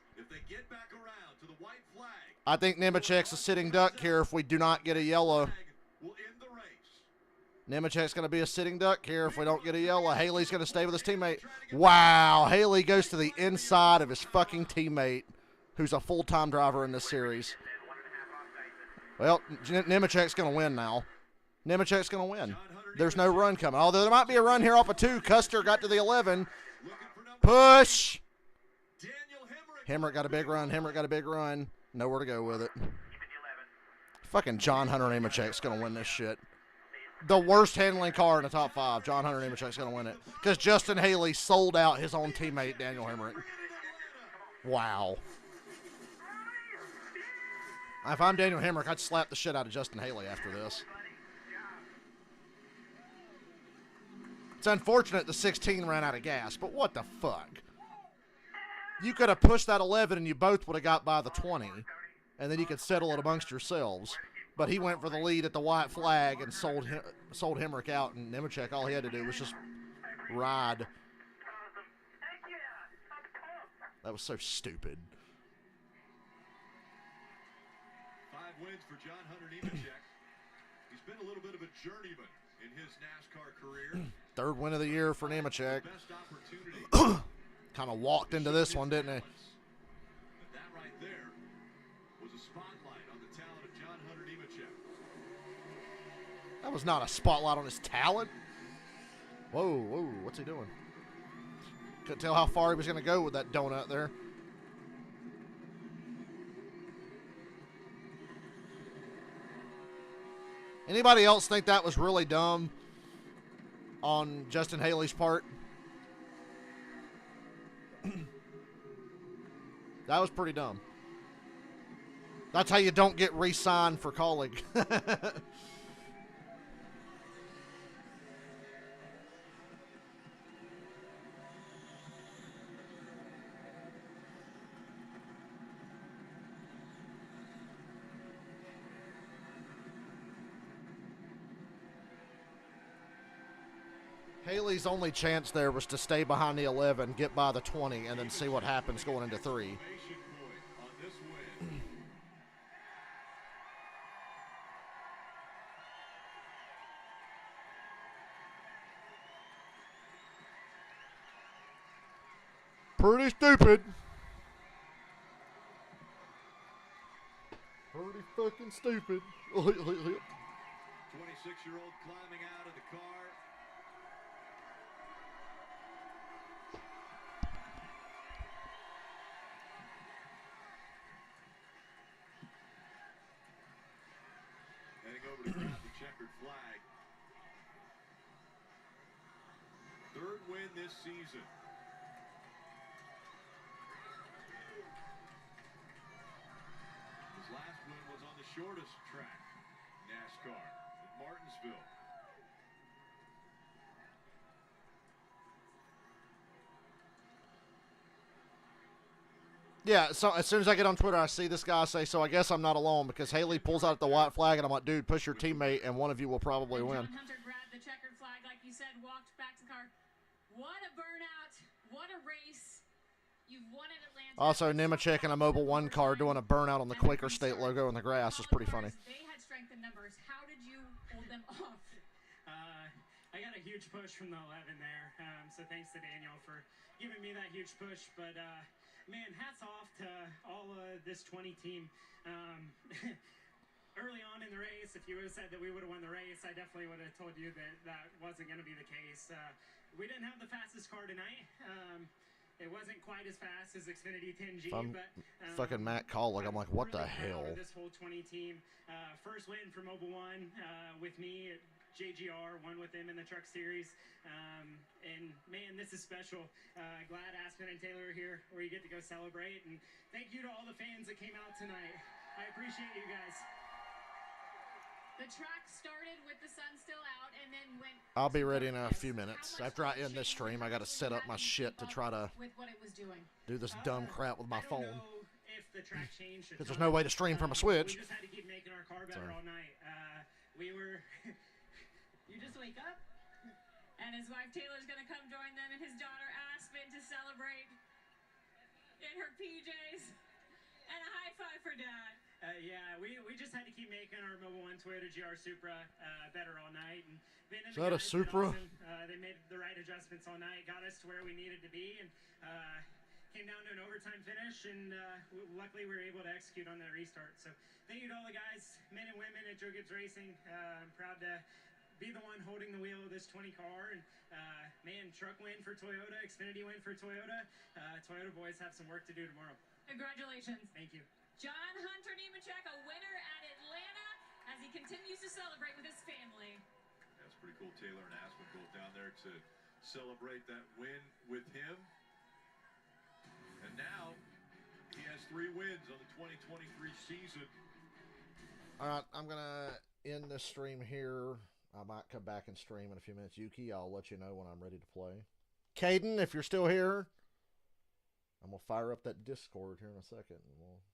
A: I think Nemechek's a sitting duck here if we do not get a yellow. Nemechek's going to be a sitting duck here if we don't get a yellow. Haley's going to stay with his teammate. Wow, Haley goes to the inside of his fucking teammate, who's a full-time driver in this series. Well, Nemechek's going to win now. Nemechek's going to win. There's no run coming. Although there might be a run here off of 2. Custer got to the 11. Push. Hemrick got a big run. Hemrick got a big run. Nowhere to go with it. Fucking John Hunter Nemechek's going to win this shit. The worst handling car in the top 5. John Hunter Nemechek's going to win it. Because Justin Haley sold out his own teammate, Daniel Hemrick. Wow. If I'm Daniel Hemrick, I'd slap the shit out of Justin Haley after this. It's unfortunate the 16 ran out of gas, but what the fuck? You could have pushed that 11 and you both would have got by the 20, and then you could settle it amongst yourselves. But he went for the lead at the white flag and sold Hemrick out, and Nemechek, all he had to do was just ride. That was so stupid.
C: 5 wins for John Hunter Nemechek. He's been a little bit of a journeyman in his NASCAR career.
A: 3rd win of the year for Nemechek. Kind of walked into this one, didn't he?
C: And that right there was a spotlight on the talent of John Hunter Nemechek.
A: That was not a spotlight on his talent. Whoa, whoa, what's he doing? Couldn't tell how far he was going to go with that donut there. Anybody else think that was really dumb on Justin Haley's part? That was pretty dumb. That's how you don't get re-signed for Colic. Haley's only chance there was to stay behind the 11, get by the 20, and then see what happens going into 3. Pretty stupid. Pretty fucking stupid.
C: 26-year-old climbing out of the car. Heading over to grab the checkered flag. Third win this season. His last win was on the shortest track, NASCAR, at Martinsville.
A: Yeah, so as soon as I get on Twitter, I see this guy say, so I guess I'm not alone, because Haley pulls out the white flag, and I'm like, dude, push your teammate, and one of you will probably win.
E: John Hunter grabbed the checkered flag, like you said, walked back to the car. What a burnout. What a race. You've won at Atlanta.
A: Also, Nemechek in a Mobile 1 car doing a burnout on the Quaker State logo in the grass was pretty funny.
E: They had strength in numbers. How did you hold them off?
H: I got a huge push from the 11 there, so thanks to Daniel for giving me that huge push. But, man, hats off to all this 20 team. Early on in the race, if you would have said that we would have won the race, I definitely would have told you that that wasn't going to be the case. We didn't have the fastest car tonight. It wasn't quite as fast as Xfinity 10G, but
A: fucking Matt Collick, I'm like, what the hell?
H: This whole 20 team, first win for Mobile 1 with me at JGR, won with them in the Truck Series, and man, this is special. Glad Aspen and Taylor are here, where you get to go celebrate, and thank you to all the fans that came out tonight. I appreciate you guys.
E: The track started with the sun still out and then went.
A: I'll be ready in a few minutes. After I end this stream, I got to set up my shit to try to do this dumb crap with my phone. Because there's no way to stream from a Switch.
H: We just had to keep making our car better all night. We were.
E: You just wake up, and his wife Taylor's gonna come join them, and his daughter Aspen to celebrate in her PJs, and a high five for Dad.
H: Yeah, we just had to keep making our Mobile 1 Toyota GR Supra better all night. And Ben and
A: Is that a Supra?
H: Awesome. They made the right adjustments all night, got us to where we needed to be, and came down to an overtime finish, and luckily we were able to execute on that restart. So thank you to all the guys, men and women at Joe Gibbs Racing. I'm proud to be the one holding the wheel of this 20 car, and man, truck win for Toyota, Xfinity win for Toyota. Toyota boys have some work to do tomorrow.
E: Congratulations.
H: Thank you.
E: John Hunter Nemechek, a winner at Atlanta, as he continues to celebrate with his family.
C: That's pretty cool. Taylor and Aspen both down there to celebrate that win with him. And now he has 3 wins on the 2023 season.
A: All right, I'm going to end this stream here. I might come back and stream in a few minutes. Yuki, I'll let you know when I'm ready to play. Caden, if you're still here, I'm going to fire up that Discord here in a second. And we'll